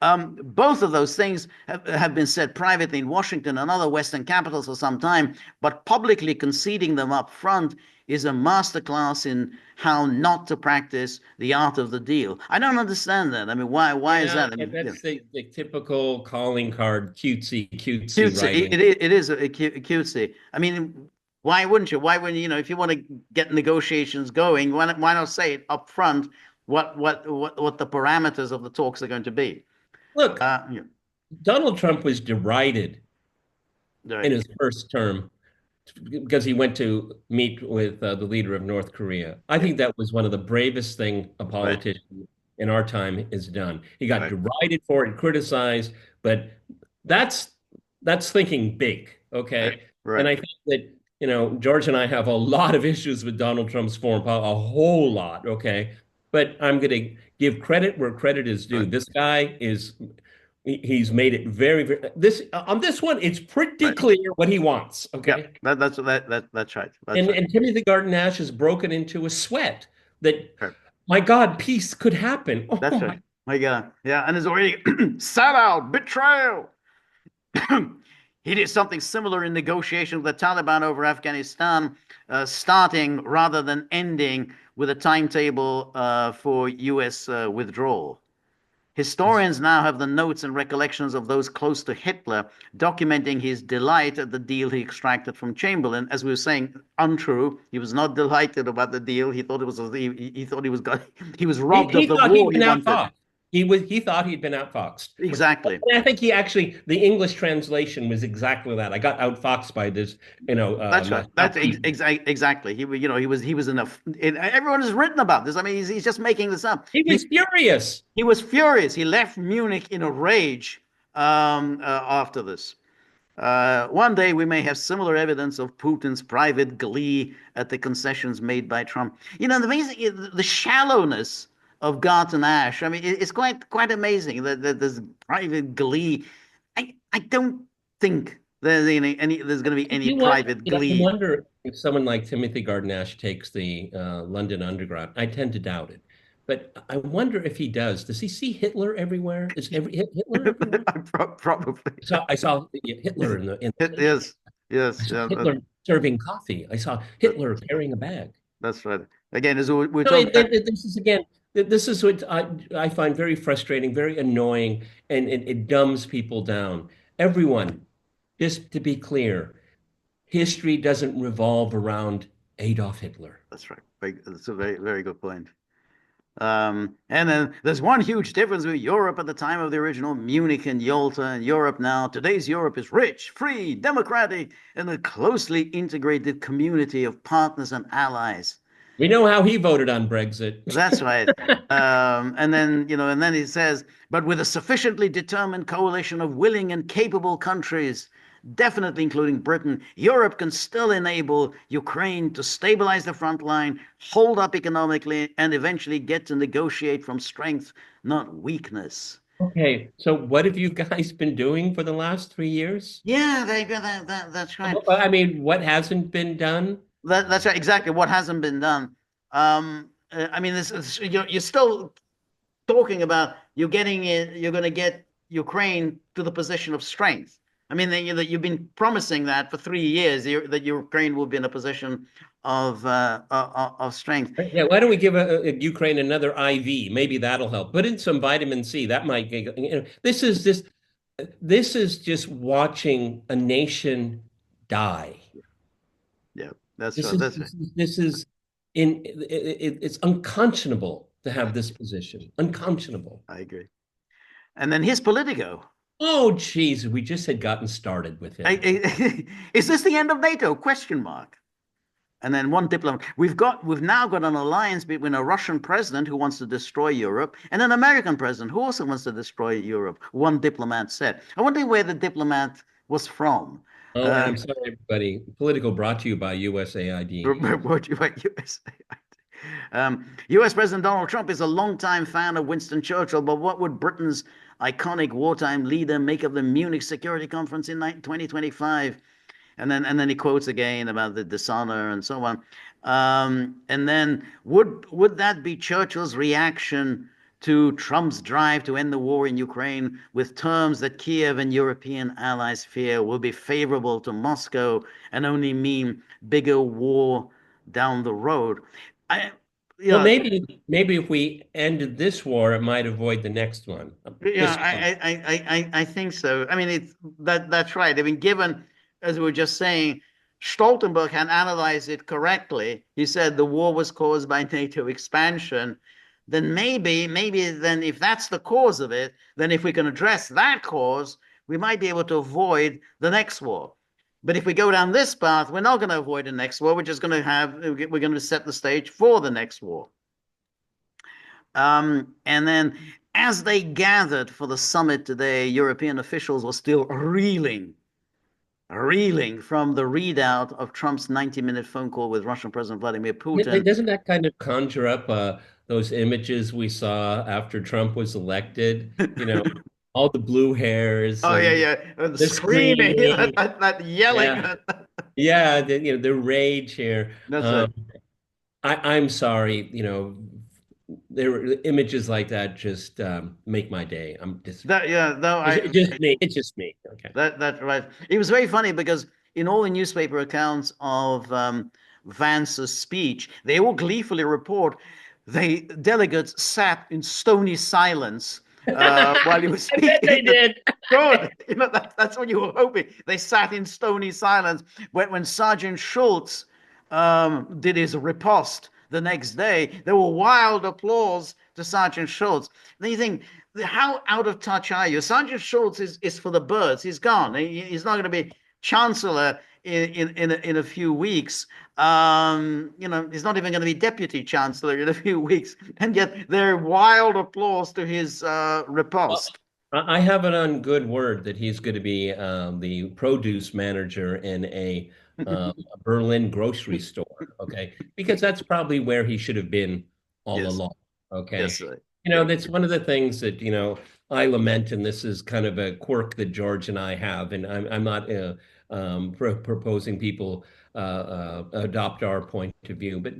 S1: both of those things have been said privately in Washington and other Western capitals for some time, but publicly conceding them up front is a masterclass in how not to practice the art of the deal. I don't understand that. I mean, why is
S2: Yeah,
S1: that? I
S2: and
S1: mean,
S2: that's the typical calling card cutesy
S1: cutesy.
S2: writing.
S1: It is a cutesy. I mean, why wouldn't you? Why wouldn't if you want to get negotiations going, why not say it up front what the parameters of the talks are going to be?
S2: Look,
S1: Yeah,
S2: Donald Trump was derided in
S1: right,
S2: his first term because he went to meet with the leader of North Korea. I
S1: yeah,
S2: think that was one of the bravest thing a
S1: right,
S2: politician in our time has done. He got
S1: right,
S2: derided for it, criticized, but that's that's thinking big,
S1: right,
S2: okay? And
S1: right,
S2: I think that George and I have a lot of issues with Donald Trump's foreign policy, a whole lot, okay? But I'm going to give credit where credit is due.
S1: right,
S2: This guy is he's made it very, very this on this one, it's pretty
S1: right.
S2: clear what he wants,
S1: Yeah,
S2: okay?
S1: that's right. That's right.
S2: And Timothy Garton Ash has broken into a sweat that,
S1: Right.
S2: my God, peace could happen.
S1: That's
S2: Oh my,
S1: right. My God. Yeah, and it's already sat out betrayal. He did something similar in negotiations with the Taliban over Afghanistan, starting rather than ending with a timetable for U.S. Withdrawal. Historians now have the notes and recollections of those close to Hitler documenting his delight at the deal he extracted from Chamberlain. As we were saying, untrue. He was not delighted about the deal. He thought it was he thought he was robbed of
S2: he
S1: the
S2: thought he'd
S1: war he
S2: been
S1: wanted.
S2: outfoxed. He thought he'd been outfoxed.
S1: Exactly.
S2: And I think the English translation was exactly that. I got outfoxed by this,
S1: That's right. That's
S2: shopkeeper.
S1: exactly. He was in a. Everyone has written about this. I mean, he's just making this up.
S2: He
S1: He
S2: was furious.
S1: he was furious. He left Munich in a rage after this. One day we may have similar evidence of Putin's private glee at the concessions made by Trump. The amazing, the shallowness of Garton Ash. I mean, it's quite amazing that there's private glee. I don't think there's going to be any
S2: You know what?
S1: private
S2: I
S1: glee.
S2: wonder if someone like Timothy Garton Ash takes the London Underground. I tend to doubt it, but I wonder if he does. Does he see Hitler everywhere? Is Hitler everywhere?
S1: Probably.
S2: I saw Hitler in the
S1: It is.
S2: I
S1: Yes,
S2: saw
S1: yeah,
S2: Hitler serving coffee. I saw Hitler carrying a bag.
S1: that's right. Again, as we're
S2: No,
S1: talking about,
S2: this is again, this is what I find very frustrating, very annoying, and it dumbs people down. Everyone, just to be clear, history doesn't revolve around Adolf Hitler.
S1: that's right. That's a very, very good point. And then there's one huge difference with Europe at the time of the original Munich and Yalta and Europe now. Today's Europe is rich, free, democratic, and a closely integrated community of partners and allies.
S2: We know how he voted on Brexit.
S1: That's right. And then, and then he says, but with a sufficiently determined coalition of willing and capable countries, definitely including Britain, Europe can still enable Ukraine to stabilize the front line, hold up economically, and eventually get to negotiate from strength, not weakness.
S2: Okay, so what have you guys been doing for the last 3 years?
S1: Yeah, they go that's right.
S2: I mean, what hasn't been done?
S1: That's right, exactly what hasn't been done. I mean, you're still talking about you're going to get Ukraine to the position of strength. I mean, you've been promising that for 3 years that Ukraine will be in a position of strength.
S2: Yeah, why don't we give Ukraine another IV? Maybe that'll help. Put in some vitamin C. That might this is just watching a nation die.
S1: Yeah, that's
S2: This
S1: right.
S2: is
S1: That's right.
S2: this is it's unconscionable to have this position. Unconscionable.
S1: I agree. And then here's Politico.
S2: Oh, geez, we just had gotten started with him.
S1: Is this the end of NATO? Question mark. And then one diplomat. We've now got an alliance between a Russian president who wants to destroy Europe and an American president who also wants to destroy Europe. One diplomat said. I wonder where the diplomat was from.
S2: Oh, and I'm sorry, everybody. Political brought to you by USAID.
S1: Brought you by USA. US President Donald Trump is a longtime fan of Winston Churchill, but what would Britain's iconic wartime leader make of the Munich Security Conference in 2025? And then he quotes again about the dishonor and so on. And then would that be Churchill's reaction to Trump's drive to end the war in Ukraine with terms that Kiev and European allies fear will be favorable to Moscow and only mean bigger war down the road? I,
S2: Well,
S1: yeah,
S2: maybe if we ended this war, it might avoid the next one.
S1: yeah,
S2: Just
S1: I think so. I mean, that's right. I mean, given as we were just saying, Stoltenberg had analyzed it correctly. He said the war was caused by NATO expansion. Then maybe then if that's the cause of it, then if we can address that cause, we might be able to avoid the next war. But if we go down this path, we're not going to avoid the next war. We're going to set the stage for the next war. And then as they gathered for the summit today, European officials were still reeling from the readout of Trump's 90-minute phone call with Russian President Vladimir Putin.
S2: doesn't that kind of conjure up those images we saw after Trump was elected? All the blue hairs
S1: Oh yeah,
S2: and
S1: yeah, and
S2: the
S1: screaming,
S2: screaming.
S1: that yelling.
S2: Yeah, yeah, the rage here.
S1: That's it.
S2: I'm sorry, there images like that just make my day. I'm just
S1: That yeah, no,
S2: it's just me. It's just me. Okay.
S1: that's right. It was very funny because in all the newspaper accounts of Vance's speech, they all gleefully report the delegates sat in stony silence while he was
S2: I bet they
S1: speaking.
S2: did.
S1: Good. That's what you were hoping. They sat in stony silence when Sergeant Schultz did his riposte the next day. There were wild applause to Sergeant Schultz. Then you think, how out of touch are you? Sergeant Schultz is for the birds. He's gone. He's not going to be chancellor in a few weeks. He's not even going to be deputy chancellor in a few weeks. And yet there wild applause to his
S2: Well,
S1: riposte.
S2: I have it on good word that he's going to be the produce manager in a Berlin grocery store. Okay, because that's probably where he should have been all
S1: Yes,
S2: along. Okay,
S1: yes, yeah,
S2: that's one of the things that I lament, and this is kind of a quirk that George and I have, and I'm not proposing people adopt our point of view, but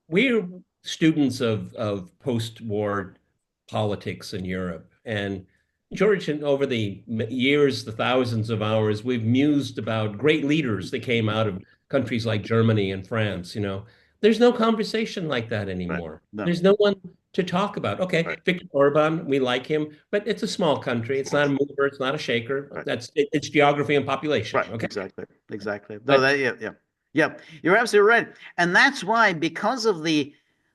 S2: we're students of post-war politics in Europe, and George, and over the years, the thousands of hours, we've mused about great leaders that came out of countries like Germany and France. There's no conversation like that
S1: Right.
S2: anymore.
S1: No.
S2: There's no one to talk about. Okay,
S1: Right.
S2: Viktor Orban, we like him, but it's a small country. It's not a
S1: Yes.
S2: mover. It's not a shaker.
S1: Right.
S2: It's geography and population.
S1: Right.
S2: Okay,
S1: Exactly. Exactly. No,
S2: but
S1: that, yeah, yeah. Yeah. You're absolutely right. And that's why, because of the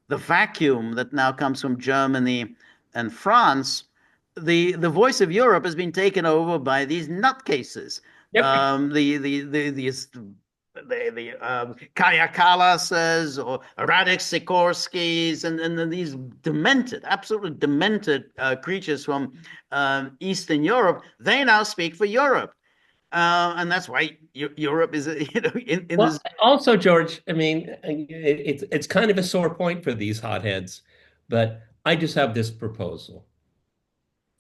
S1: vacuum that now comes from Germany and France, the voice of Europe has been taken over by these nutcases.
S2: yep.
S1: These Kaya Kalas's or Radek Sikorskis and then these demented, absolutely demented creatures from Eastern Europe, they now speak for Europe. And that's why Europe is, in
S2: Well,
S1: this.
S2: also, George, I mean, it's kind of a sore point for these hotheads, but I just have this proposal.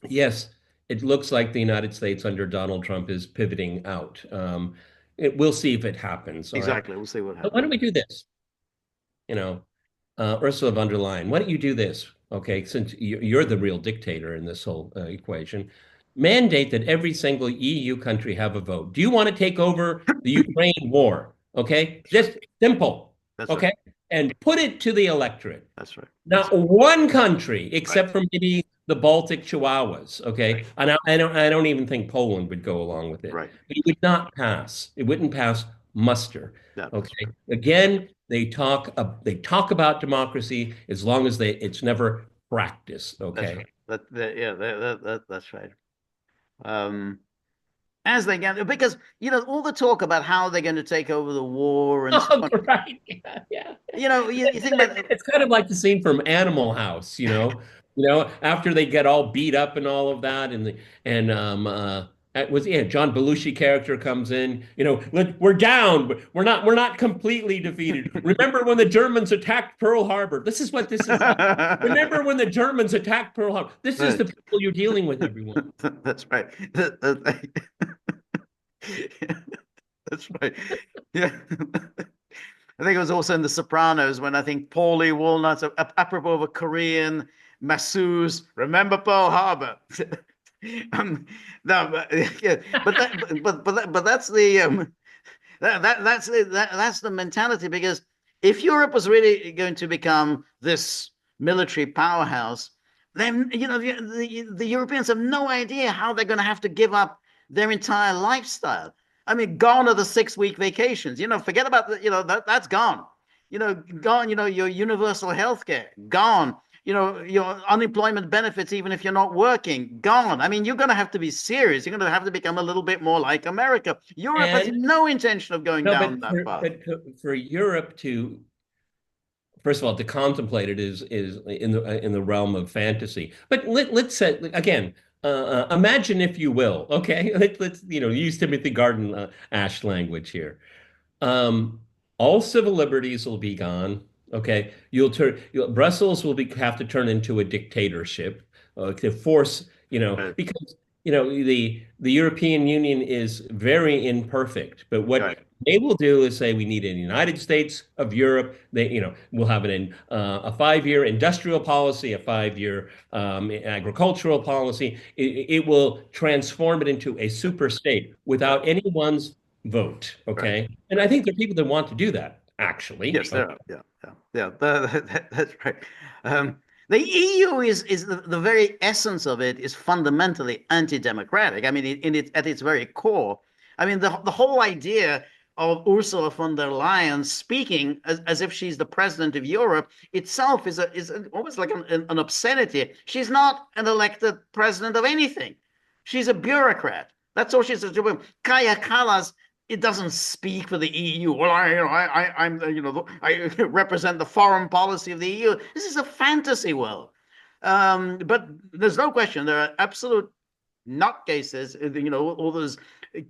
S2: Yes, it looks like the United States under Donald Trump is pivoting out. We'll see if it happens. All right.
S1: Exactly. We'll see what
S2: But why
S1: happens.
S2: don't we do this? You know, Ursula von der Leyen, why don't you do this? Okay, since you're the real dictator in this whole equation, mandate that every single EU country have a vote. Do you want to take over the Ukraine war? Okay,
S1: That's right.
S2: just simple.
S1: That's right.
S2: Okay, and put it to the electorate.
S1: That's right. That's
S2: Not one country,
S1: right.
S2: except for maybe the Baltic Chihuahuas, okay?
S1: Right.
S2: And I don't even think Poland would go along with it.
S1: Right.
S2: But it would not pass. It wouldn't pass muster,
S1: Yeah, that's
S2: okay?
S1: right.
S2: Again, they talk about democracy as long as it's never practiced,
S1: That's
S2: okay?
S1: right. Yeah, that's right. Um, as they get, because all the talk about how they're going to take over the war and so
S2: Oh,
S1: on.
S2: right. Yeah, yeah.
S1: You think about.
S2: It's kind of like the scene from Animal House, after they get all beat up and all of that, John Belushi character comes in, we're down, but we're not completely defeated. Remember when the Germans attacked Pearl Harbor? This is what this is like. Remember when the Germans attacked Pearl Harbor? This is the people you're dealing with, everyone.
S1: That's right. That's right. Yeah. I think it was also in The Sopranos when I think Paulie Walnuts, apropos of a Korean masseuse, remember Pearl Harbor. No, yeah, but that's that's the mentality, because if Europe was really going to become this military powerhouse, then the Europeans have no idea how they're going to have to give up their entire lifestyle. I mean, gone are the 6 week vacations. Forget about that's gone. Gone. Your universal health care gone. Your unemployment benefits, even if you're not working, gone. I mean, you're going to have to be serious. You're going to have to become a little bit more like America. Europe has
S2: And
S1: no intention of going
S2: no,
S1: down
S2: but
S1: that path.
S2: for Europe to first of all, to contemplate it is in the realm of fantasy. But let's say again, imagine if you will. Okay, let's use Timothy Garden Ash language here. Um, all civil liberties will be gone. Okay, Brussels will have to turn into a dictatorship to force
S1: Right.
S2: because the European Union is very imperfect. But what
S1: Right.
S2: they will do is say we need a United States of Europe. We'll have a 5-year industrial policy, a 5-year agricultural policy. It will transform it into a super state
S1: Right.
S2: without anyone's vote.
S1: Right.
S2: Okay, and I
S1: Right.
S2: think there are people that want to do that actually.
S1: Yes, there
S2: Okay.
S1: are. Yeah. Yeah. Yeah. That's right. Um, the EU is the very essence of it is fundamentally anti-democratic. I mean, at its very core. I mean, the whole idea of Ursula von der Leyen speaking as if she's the president of Europe itself is almost like an obscenity. She's not an elected president of anything. She's a bureaucrat. That's all she's doing. Kaya Kallas, it doesn't speak for the EU. Well, I'm, I represent the foreign policy of the EU. This is a fantasy world. But there's no question there are absolute nutcases. All those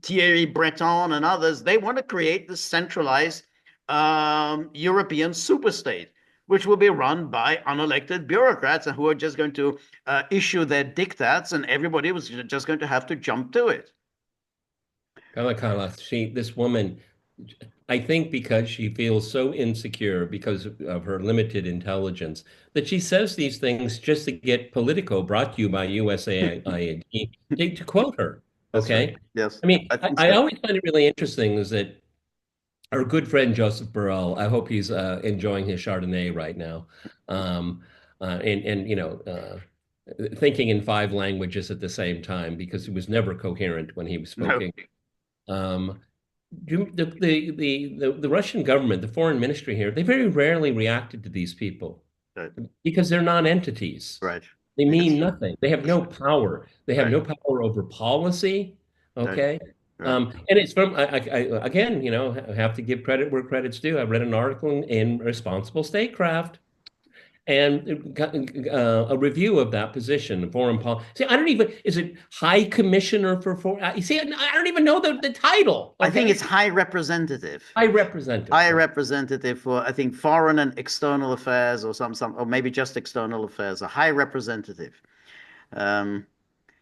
S1: Thierry Breton and others. They want to create this centralized European superstate, which will be run by unelected bureaucrats who are just going to issue their diktats, and everybody was just going to have to jump to it.
S2: Carla, this woman, I think because she feels so insecure because of her limited intelligence that she says these things just to get Politico, brought to you by USAID, to quote her.
S1: That's right.
S2: Okay.
S1: Yes,
S2: I mean,
S1: I
S2: I,
S1: think
S2: I
S1: so.
S2: always find it really interesting is that our good friend Joseph Burrell, I hope he's enjoying his Chardonnay right now. And thinking in five languages at the same time because he was never coherent when he was
S1: No,
S2: speaking. Um, the Russian government, the foreign ministry here, they very rarely reacted to these people
S1: right,
S2: because they're non-entities.
S1: right.
S2: They
S1: Yes,
S2: mean nothing. They have
S1: that's
S2: no
S1: right.
S2: power. They have
S1: Right,
S2: no power over policy.
S1: right,
S2: Okay.
S1: right.
S2: And it's from, again, I have to give credit where credit's due. I read an article in Responsible Statecraft and a review of that position, foreign policy. See, I don't even, is it High Commissioner for Foreign? You see, I don't even know the title.
S1: I think
S2: Okay.
S1: it's high representative.
S2: High Representative.
S1: High representative for, I think, foreign and external affairs, or or maybe just external affairs. A high representative. Um,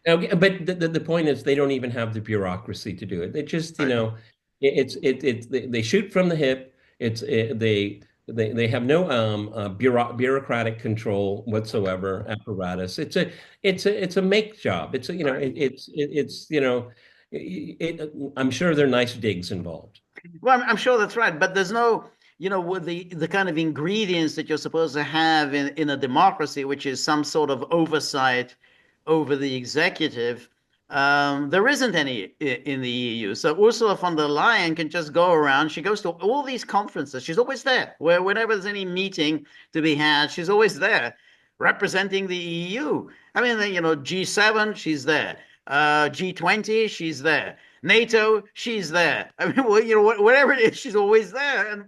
S2: Okay, but the point is they don't even have the bureaucracy to do it. They just,
S1: right,
S2: they shoot from the hip. They have no bureaucratic control whatsoever, apparatus. It's a make job. It's a, you know
S1: right.
S2: it, it's I'm sure there are nice digs involved.
S1: Well, I'm sure that's right, but there's no, with the kind of ingredients that you're supposed to have in a democracy, which is some sort of oversight over the executive. There isn't any in the EU. So Ursula von der Leyen can just go around. She goes to all these conferences. She's always there. Whenever there's any meeting to be had, she's always there representing the EU. I mean, G7, she's there. G20, she's there. NATO, she's there. I mean, well, whatever it is, she's always there. And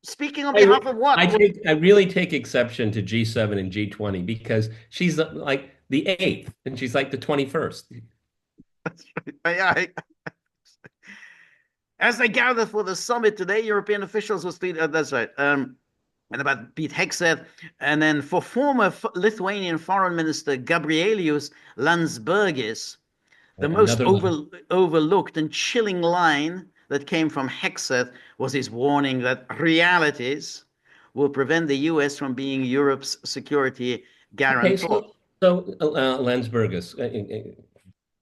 S1: speaking on behalf of what?
S2: I really take exception to G7 and G20 because she's like the eighth and she's like the 21st.
S1: As they gather for the summit today, European officials will speak. That's right. And about Pete Hegseth. And then for former Lithuanian Foreign Minister Gabrielius Landsbergis, the most
S2: Another
S1: overlooked and chilling line that came from Hegseth was his warning that realities will prevent the US from being Europe's security
S2: Okay,
S1: guarantor.
S2: Landsbergis,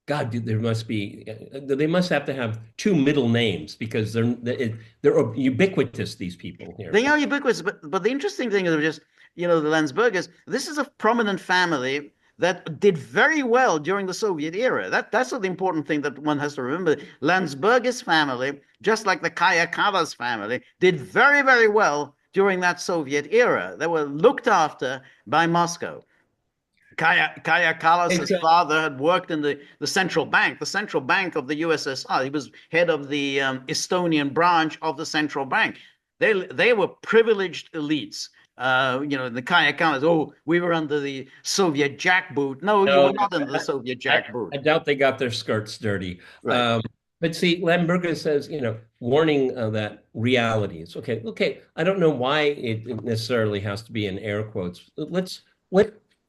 S2: God, there must be, they must have to have two middle names because they're ubiquitous, these people here.
S1: They are ubiquitous, but the interesting thing is just, the Landsbergers, this is a prominent family that did very well during the Soviet era. That's the important thing that one has to remember. Landsbergis family, just like the Kaya Kallas family, did very, very well during that Soviet era. They were looked after by Moscow. Kaya
S2: It's
S1: Kallas' father had worked in the central bank of the USSR. He was head of the Estonian branch of the central bank. They were privileged elites. The Kaya Kallas, oh, we were under the Soviet jackboot. No, you were
S2: No,
S1: not under the Soviet jackboot.
S2: I doubt they got their skirts dirty.
S1: Right,
S2: But see, Lamberger says, warning that realities. Okay. I don't know why it necessarily has to be in air quotes. What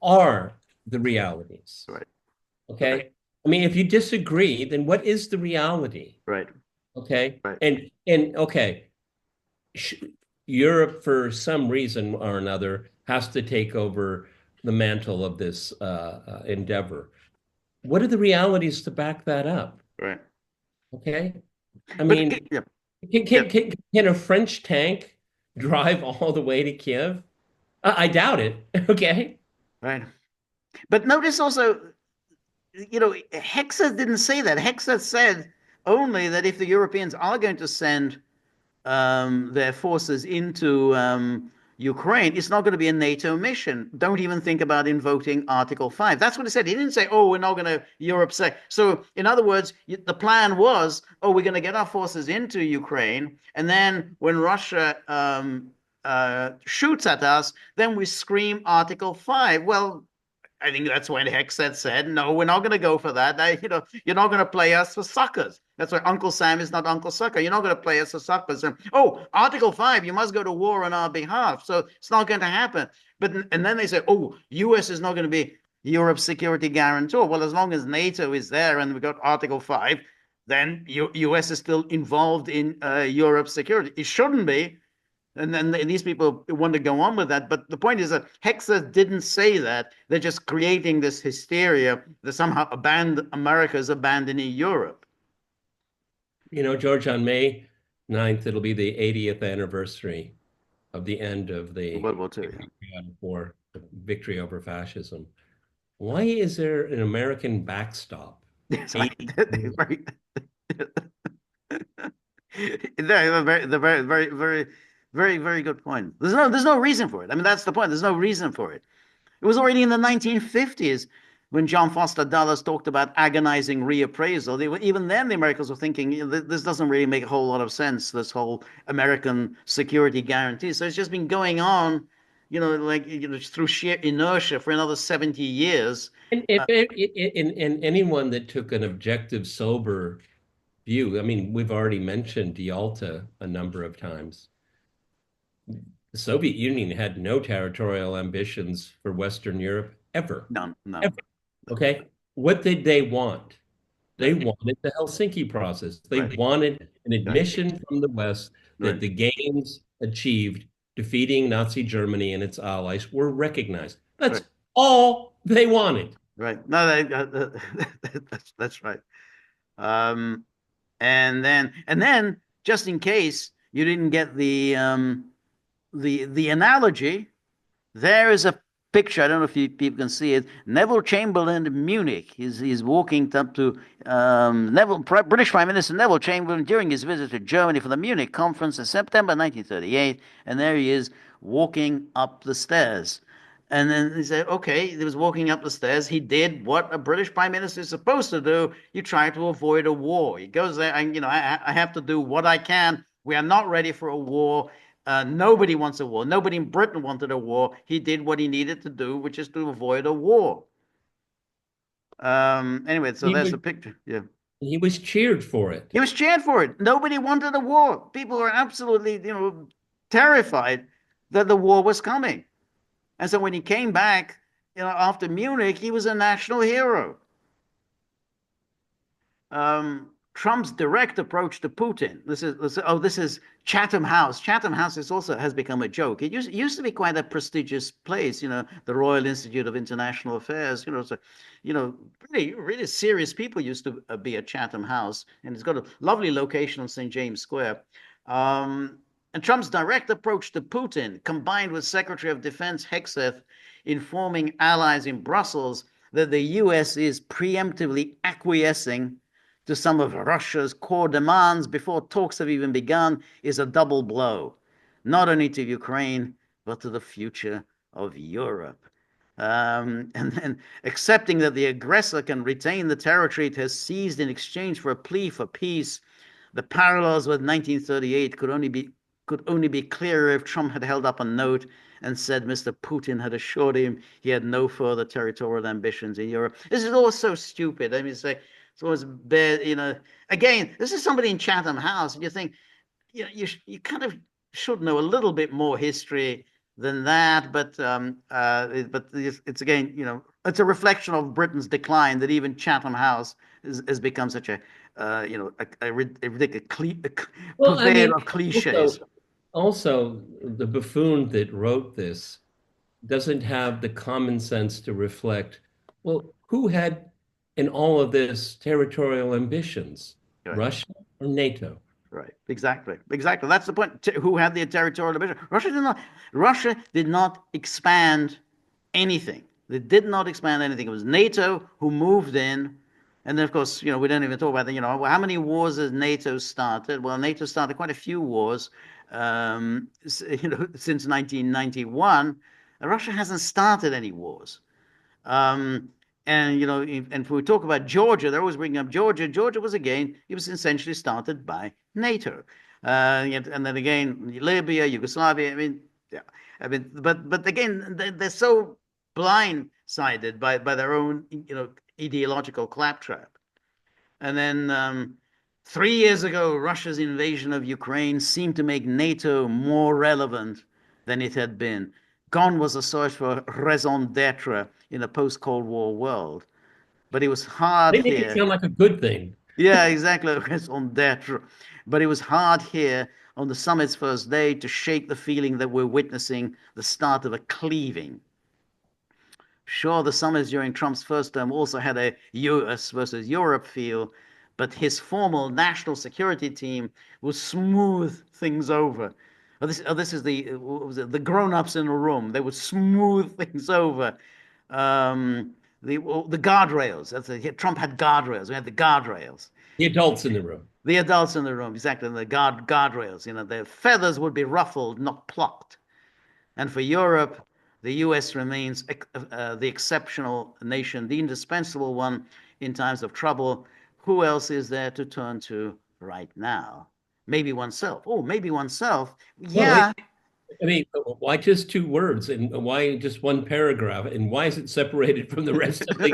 S2: are the realities?
S1: right, right,
S2: Okay. I mean, if you disagree, then what is the reality?
S1: right,
S2: Okay.
S1: right,
S2: And okay, sh Europe, for some reason or another, has to take over the mantle of this endeavor. What are the realities to back that up?
S1: right.
S2: Okay. I
S1: But
S2: mean,
S1: yeah,
S2: can,
S1: yeah,
S2: can, can, can a French tank drive all the way to Kiev? I doubt it. Okay.
S1: right. But notice also, Hexa didn't say that. Hexa said only that if the Europeans are going to send their forces into Ukraine, it's not going to be a NATO mission. Don't even think about invoking Article 5. That's what he said. He didn't say, oh, we're not going to, Europe say. So, in other words, the plan was, oh, we're going to get our forces into Ukraine. And then when Russia shoots at us, then we scream Article 5. Well, I think that's when Hegseth said, no, we're not going to go for that. You're not going to play us for suckers. That's why Uncle Sam is not Uncle Sucker. You're not going to play us for suckers. And, oh, Article 5, you must go to war on our behalf. So it's not going to happen. And then they say, oh, US is not going to be Europe's security guarantor. Well, as long as NATO is there and we've got Article 5, then US is still involved in Europe's security. It shouldn't be. And then these people want to go on with that. But the point is that Hexa didn't say that. They're just creating this hysteria that somehow America is abandoning Europe.
S2: George, on May 9th, it'll be the 80th anniversary of the end of the
S1: World War II, yeah.
S2: patriotic war, the victory over fascism. Why is there an American backstop
S1: It's like
S2: 80 years?
S1: very, the very good point. There's no reason for it. I mean, that's the point. There's no reason for it. It was already in the 1950s when John Foster Dulles talked about agonizing reappraisal. Even then, the Americans were thinking, this doesn't really make a whole lot of sense, this whole American security guarantee. So it's just been going on, through sheer inertia for another 70 years.
S2: And if and anyone that took an objective, sober view, I mean, we've already mentioned Yalta a number of times. The Soviet Union had no territorial ambitions for Western Europe ever,
S1: None, none.
S2: ever. Okay. What did they want? They wanted the Helsinki process. They
S1: Right,
S2: wanted an
S1: right,
S2: admission from the West that
S1: right,
S2: the gains achieved defeating Nazi Germany and its allies were recognized. That's
S1: right,
S2: all they wanted.
S1: right. No, that's right. Um, and then, just in case you didn't get the analogy, there is a picture. I don't know if people can see it. Neville Chamberlain in Munich. He's walking up to British Prime Minister Neville Chamberlain during his visit to Germany for the Munich conference in September 1938, and there he is walking up the stairs. And then he said, okay, he was walking up the stairs. He did what a British Prime Minister is supposed to do. You try to avoid a war. He goes there, and I have to do what I can. We are not ready for a war. Nobody wants a war. Nobody in Britain wanted a war. He did what he needed to do, which is to avoid a war. Anyway, so
S2: He
S1: there's
S2: was
S1: the picture. Yeah.
S2: he was cheered for it.
S1: He was cheered for it. Nobody wanted a war. People were absolutely, terrified that the war was coming. And so when he came back, after Munich, he was a national hero. Trump's direct approach to Putin. This is Chatham House. Chatham House has become a joke. It used to be quite a prestigious place, the Royal Institute of International Affairs. So, really really serious people used to be at Chatham House, and it's got a lovely location on St. James Square. And Trump's direct approach to Putin, combined with Secretary of Defense Hegseth informing allies in Brussels that the U.S. is preemptively acquiescing to some of Russia's core demands before talks have even begun, is a double blow, not only to Ukraine, but to the future of Europe. And then accepting that the aggressor can retain the territory it has seized in exchange for a plea for peace. The parallels with 1938 could only be clearer if Trump had held up a note and said Mr. Putin had assured him he had no further territorial ambitions in Europe. This is all so stupid. I mean, it's always bad, Again, this is somebody in Chatham House, and you think, you kind of should know a little bit more history than that. But it's again, it's a reflection of Britain's decline that even Chatham House has become such a ridiculous
S2: Well, I
S1: purveyor
S2: mean,
S1: of cliches.
S2: also the buffoon that wrote this doesn't have the common sense to reflect, well, who had in all of this territorial ambitions,
S1: Right.
S2: Russia or NATO?
S1: Right. Exactly. Exactly. That's the point. Who had the territorial ambition? Russia did not expand anything. They did not expand anything. It was NATO who moved in. And then, of course, we don't even talk about that. How many wars has NATO started? Well, NATO started quite a few wars, since 1991. Russia hasn't started any wars. Um, and if we talk about Georgia, they're always bringing up Georgia. Georgia it was essentially started by NATO. And then again, Libya, Yugoslavia. I mean, yeah. But again, they're so blindsided by their own, ideological claptrap. And then 3 years ago, Russia's invasion of Ukraine seemed to make NATO more relevant than it had been. Gone was the search for raison d'etre in a post-Cold War world. But it was hard
S2: They make it
S1: here.
S2: sound like a good thing.
S1: Yeah, exactly. It's on that. But it was hard here on the summit's first day to shake the feeling that we're witnessing the start of a cleaving. Sure, the summits during Trump's first term also had a US versus Europe feel, but his formal national security team would smooth things over. This is the grown-ups in the room. They would smooth things over. The guardrails. Trump had guardrails. We had the guardrails.
S2: The adults in the room.
S1: The adults in the room, exactly. The guardrails. Their feathers would be ruffled, not plucked. And for Europe, the US remains the exceptional nation, the indispensable one in times of trouble. Who else is there to turn to right now? Maybe oneself. Oh, maybe oneself.
S2: Well, wait,
S1: Yeah.
S2: I mean, why just two words and why just one paragraph and why is it separated from the rest of the?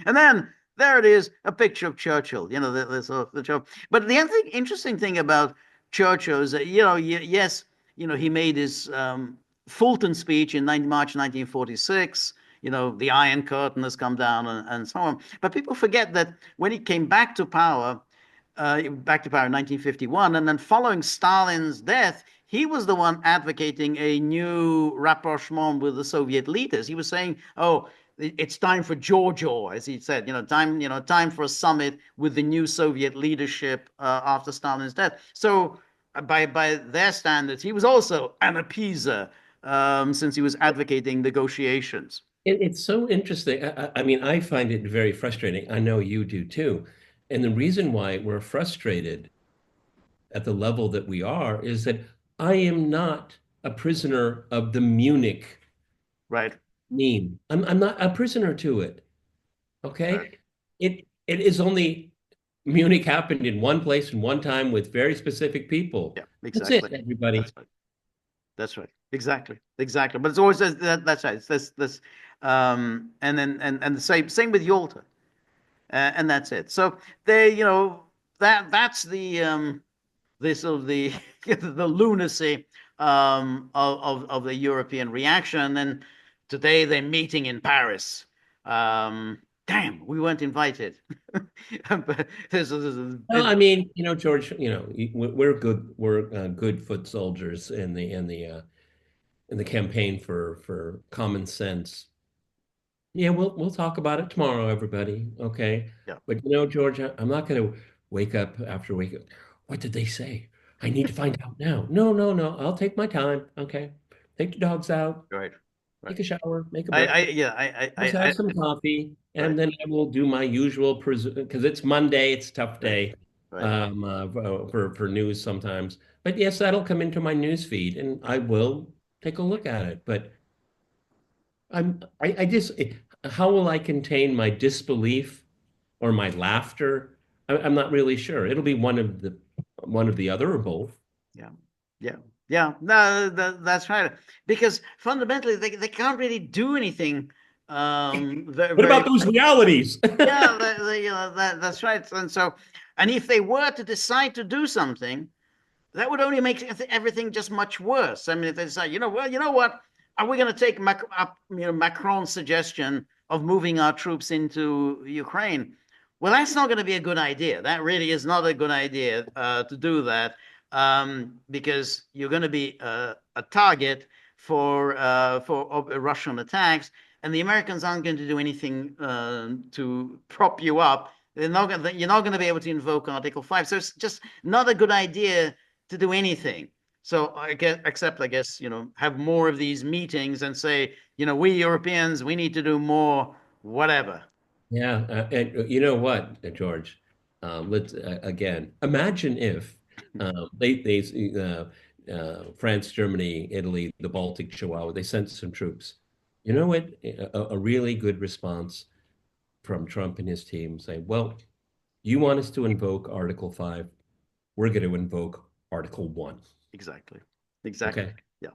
S1: And then there it is, a picture of Churchill. The joke. But the other interesting thing about Churchill is that yes, he made his Fulton speech in March 1946. The Iron Curtain has come down and so on. But people forget that when he came back to power in 1951, and then following Stalin's death, he was the one advocating a new rapprochement with the Soviet leaders. He was saying, "Oh, it's time for Giorgio," as he said, time for a summit with the new Soviet leadership after Stalin's death. So, by their standards, he was also an appeaser, since he was advocating negotiations.
S2: It's so interesting. I mean, I find it very frustrating. I know you do too. And the reason why we're frustrated at the level that we are is that I am not a prisoner of the Munich
S1: Right.
S2: meme. I'm not a prisoner to it.
S1: Right.
S2: Okay. It is only Munich happened in one place and one time with very specific people.
S1: Yeah.
S2: That's it,
S1: Exactly.
S2: everybody.
S1: That's right. That's right. Exactly. Exactly. But it's always that's right. It's this and the same with Yalta. And that's it. So that's the sort of the the lunacy of the European reaction. And then today they're meeting in Paris. Damn, we weren't invited. But
S2: Well, I mean, George, we're good. We're good foot soldiers in the campaign for common sense. Yeah, we'll talk about it tomorrow, everybody. Okay.
S1: yeah,
S2: But George, I'm not going to wake up after wake up. What did they say? I need to find out now. No, no, no. I'll take my time. Okay. Take the dogs out,
S1: right, right.
S2: take a shower, make a
S1: I
S2: breakfast.
S1: yeah,
S2: Let's have some coffee,
S1: right,
S2: and then I will do my usual because it's Monday. It's a tough
S1: right,
S2: day
S1: right.
S2: for news sometimes. But yes, that'll come into my news feed, and I will take a look at it. But I just how will I contain my disbelief or my laughter? I'm not really sure. It'll be one of the other or both.
S1: Yeah, yeah, yeah. No, that's right. Because fundamentally, they can't really do anything. Very,
S2: What about
S1: very.
S2: those realities?
S1: Yeah, that's right. And if they were to decide to do something, that would only make everything just much worse. I mean, if they decide, well, you know what? Are we going to take Macron's suggestion of moving our troops into Ukraine? Well, that's not going to be a good idea. That really is not a good idea to do that, because you're going to be a target for Russian attacks, and the Americans aren't going to do anything to prop you up. You're not going to be able to invoke Article 5. So it's just not a good idea to do anything. So I guess, have more of these meetings and say, we Europeans, we need to do more, whatever.
S2: Yeah, and you know what, George? Let's again imagine if they France, Germany, Italy, the Baltic, Chihuahua, they sent some troops. You know what? A really good response from Trump and his team saying, "Well, you want us to invoke Article 5, we're going to invoke Article 1."
S1: Exactly. Exactly.
S2: Okay.
S1: Yeah.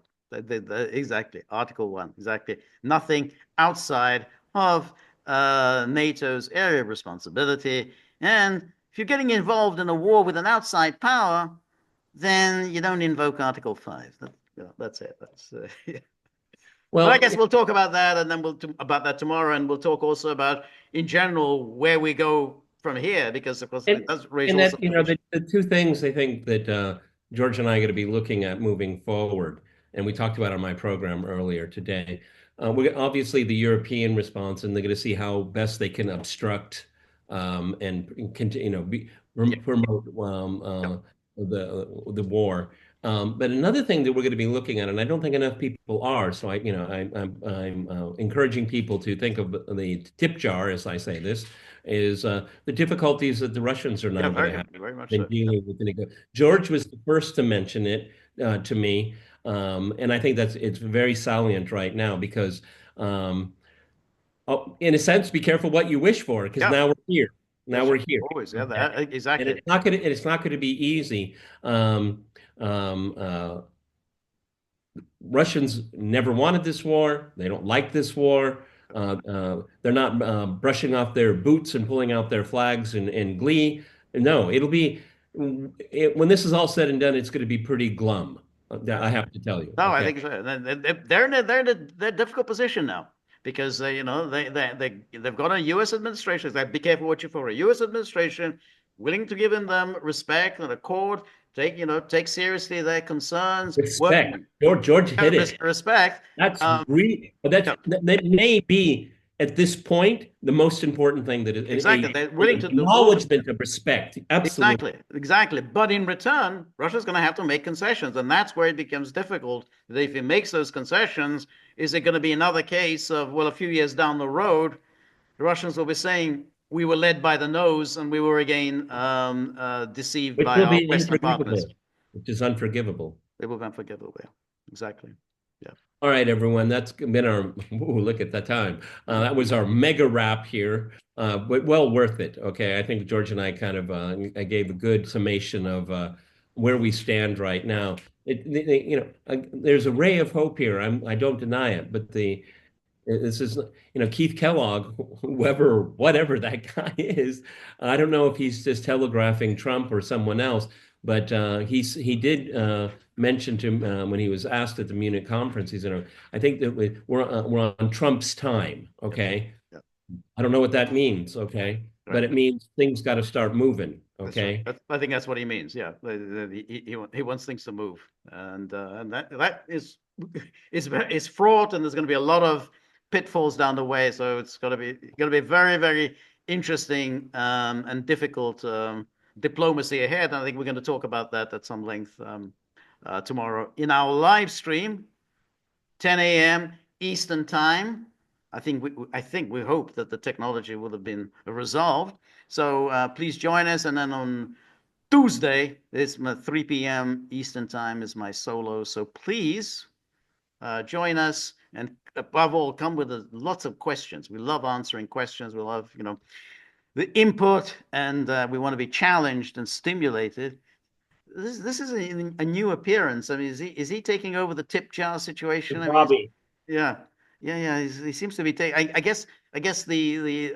S1: Exactly. Article 1. Exactly. Nothing outside of NATO's area of responsibility. And if you're getting involved in a war with an outside power, then you don't invoke Article 5. That's it. Yeah. But I
S2: Well,
S1: guess we'll talk about that, and then about that tomorrow, and we'll talk also about, in general, where we go from here, because of course
S2: and
S1: it does raise
S2: and
S1: all
S2: that
S1: sorts of issues.
S2: the two things I think that George and I are going to be looking at moving forward, and we talked about on my program earlier today. We obviously the European response, and they're going to see how best they can obstruct and continue,
S1: Yeah,
S2: promote
S1: yeah,
S2: the war. But another thing that we're going to be looking at, and I don't think enough people are, so I'm encouraging people to think of the tip jar, as I say this, is the difficulties that the Russians are
S1: yeah,
S2: now going to have
S1: very much
S2: in
S1: so. Yeah,
S2: dealing with it. George was the first to mention it to me, and I think it's very salient right now because, in a sense, be careful what you wish for because
S1: yeah,
S2: now we're here. Now
S1: that's
S2: we're
S1: right.
S2: here.
S1: Always, yeah,
S2: Okay, and
S1: exactly.
S2: it's not going to be easy. Um, um, uh, Russians never wanted this war. They don't like this war. They're not brushing off their boots and pulling out their flags in glee. No, when this is all said and done, it's going to be pretty glum.
S1: Yeah.
S2: I have to tell you.
S1: No, I
S2: Okay.
S1: think so. They're in a difficult position now because they've got a U.S. administration. It's like, be careful what you for. A U.S. administration willing to give them respect and accord, take seriously their concerns, work
S2: Respect. George hit it.
S1: respect.
S2: That's
S1: Um,
S2: really, but
S1: yeah,
S2: that may be at this point the most important thing that
S1: exactly. They're
S2: an
S1: willing to do all the
S2: acknowledgement of respect. Absolutely.
S1: exactly, exactly. But in return, Russia's going to have to make concessions, and that's where it becomes difficult. If it makes those concessions, is it going to be another case of, well, a few years down the road, the Russians will be saying we were led by the nose and we were again deceived
S2: Which
S1: by
S2: will
S1: our
S2: be
S1: Western partners.
S2: unforgivable, which is unforgivable.
S1: They will be unforgivable there. Exactly. Yeah.
S2: All right, everyone, that's been our, ooh, look at that time. That was our mega wrap here, but well worth it. Okay, I think George and I kind of I gave a good summation of where we stand right now. There's a ray of hope here. I don't deny it, but this is, Keith Kellogg, whoever, whatever that guy is. I don't know if he's just telegraphing Trump or someone else, but he did mention to when he was asked at the Munich conference, I think that we're on Trump's time.
S1: Yep.
S2: Okay,
S1: Yep.
S2: I don't know what that means. Okay,
S1: Right.
S2: but it means things got to start moving.
S1: That's right.
S2: Okay.
S1: I think that's what he means. Yeah, he wants things to move, and that is fraught, and there's going to be a lot of pitfalls down the way. So it's going to be very very interesting and difficult diplomacy ahead. And I think we're going to talk about that at some length tomorrow in our live stream, 10 a.m. Eastern time. I think we hope that the technology will have been resolved. So please join us, and then on Tuesday, it's my 3 p.m. Eastern time is my solo. So please join us, and above all, come with lots of questions. We love answering questions. We love the input, and we want to be challenged and stimulated. This is a new appearance. I mean, is he taking over the tip jar situation? I mean,
S2: Bobby.
S1: yeah, yeah. He seems to be taking. I guess the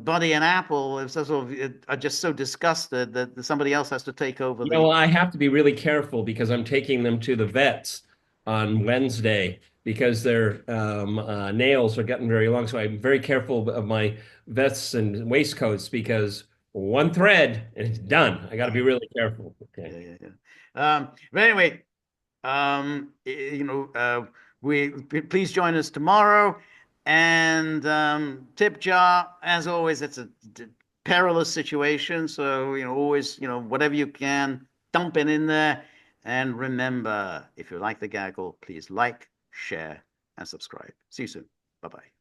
S1: Buddy and Apple are just so disgusted that somebody else has to take over the.
S2: I have to be really careful because I'm taking them to the vets on Wednesday because their nails are getting very long. So I'm very careful of my vests and waistcoats because one thread and it's done. I got to be really careful. Okay.
S1: Yeah. But anyway, we please join us tomorrow. And tip jar, as always, it's a perilous situation. So always, whatever you can, dump it in there. And remember, if you like the gaggle, please like, share, and subscribe. See you soon. Bye bye.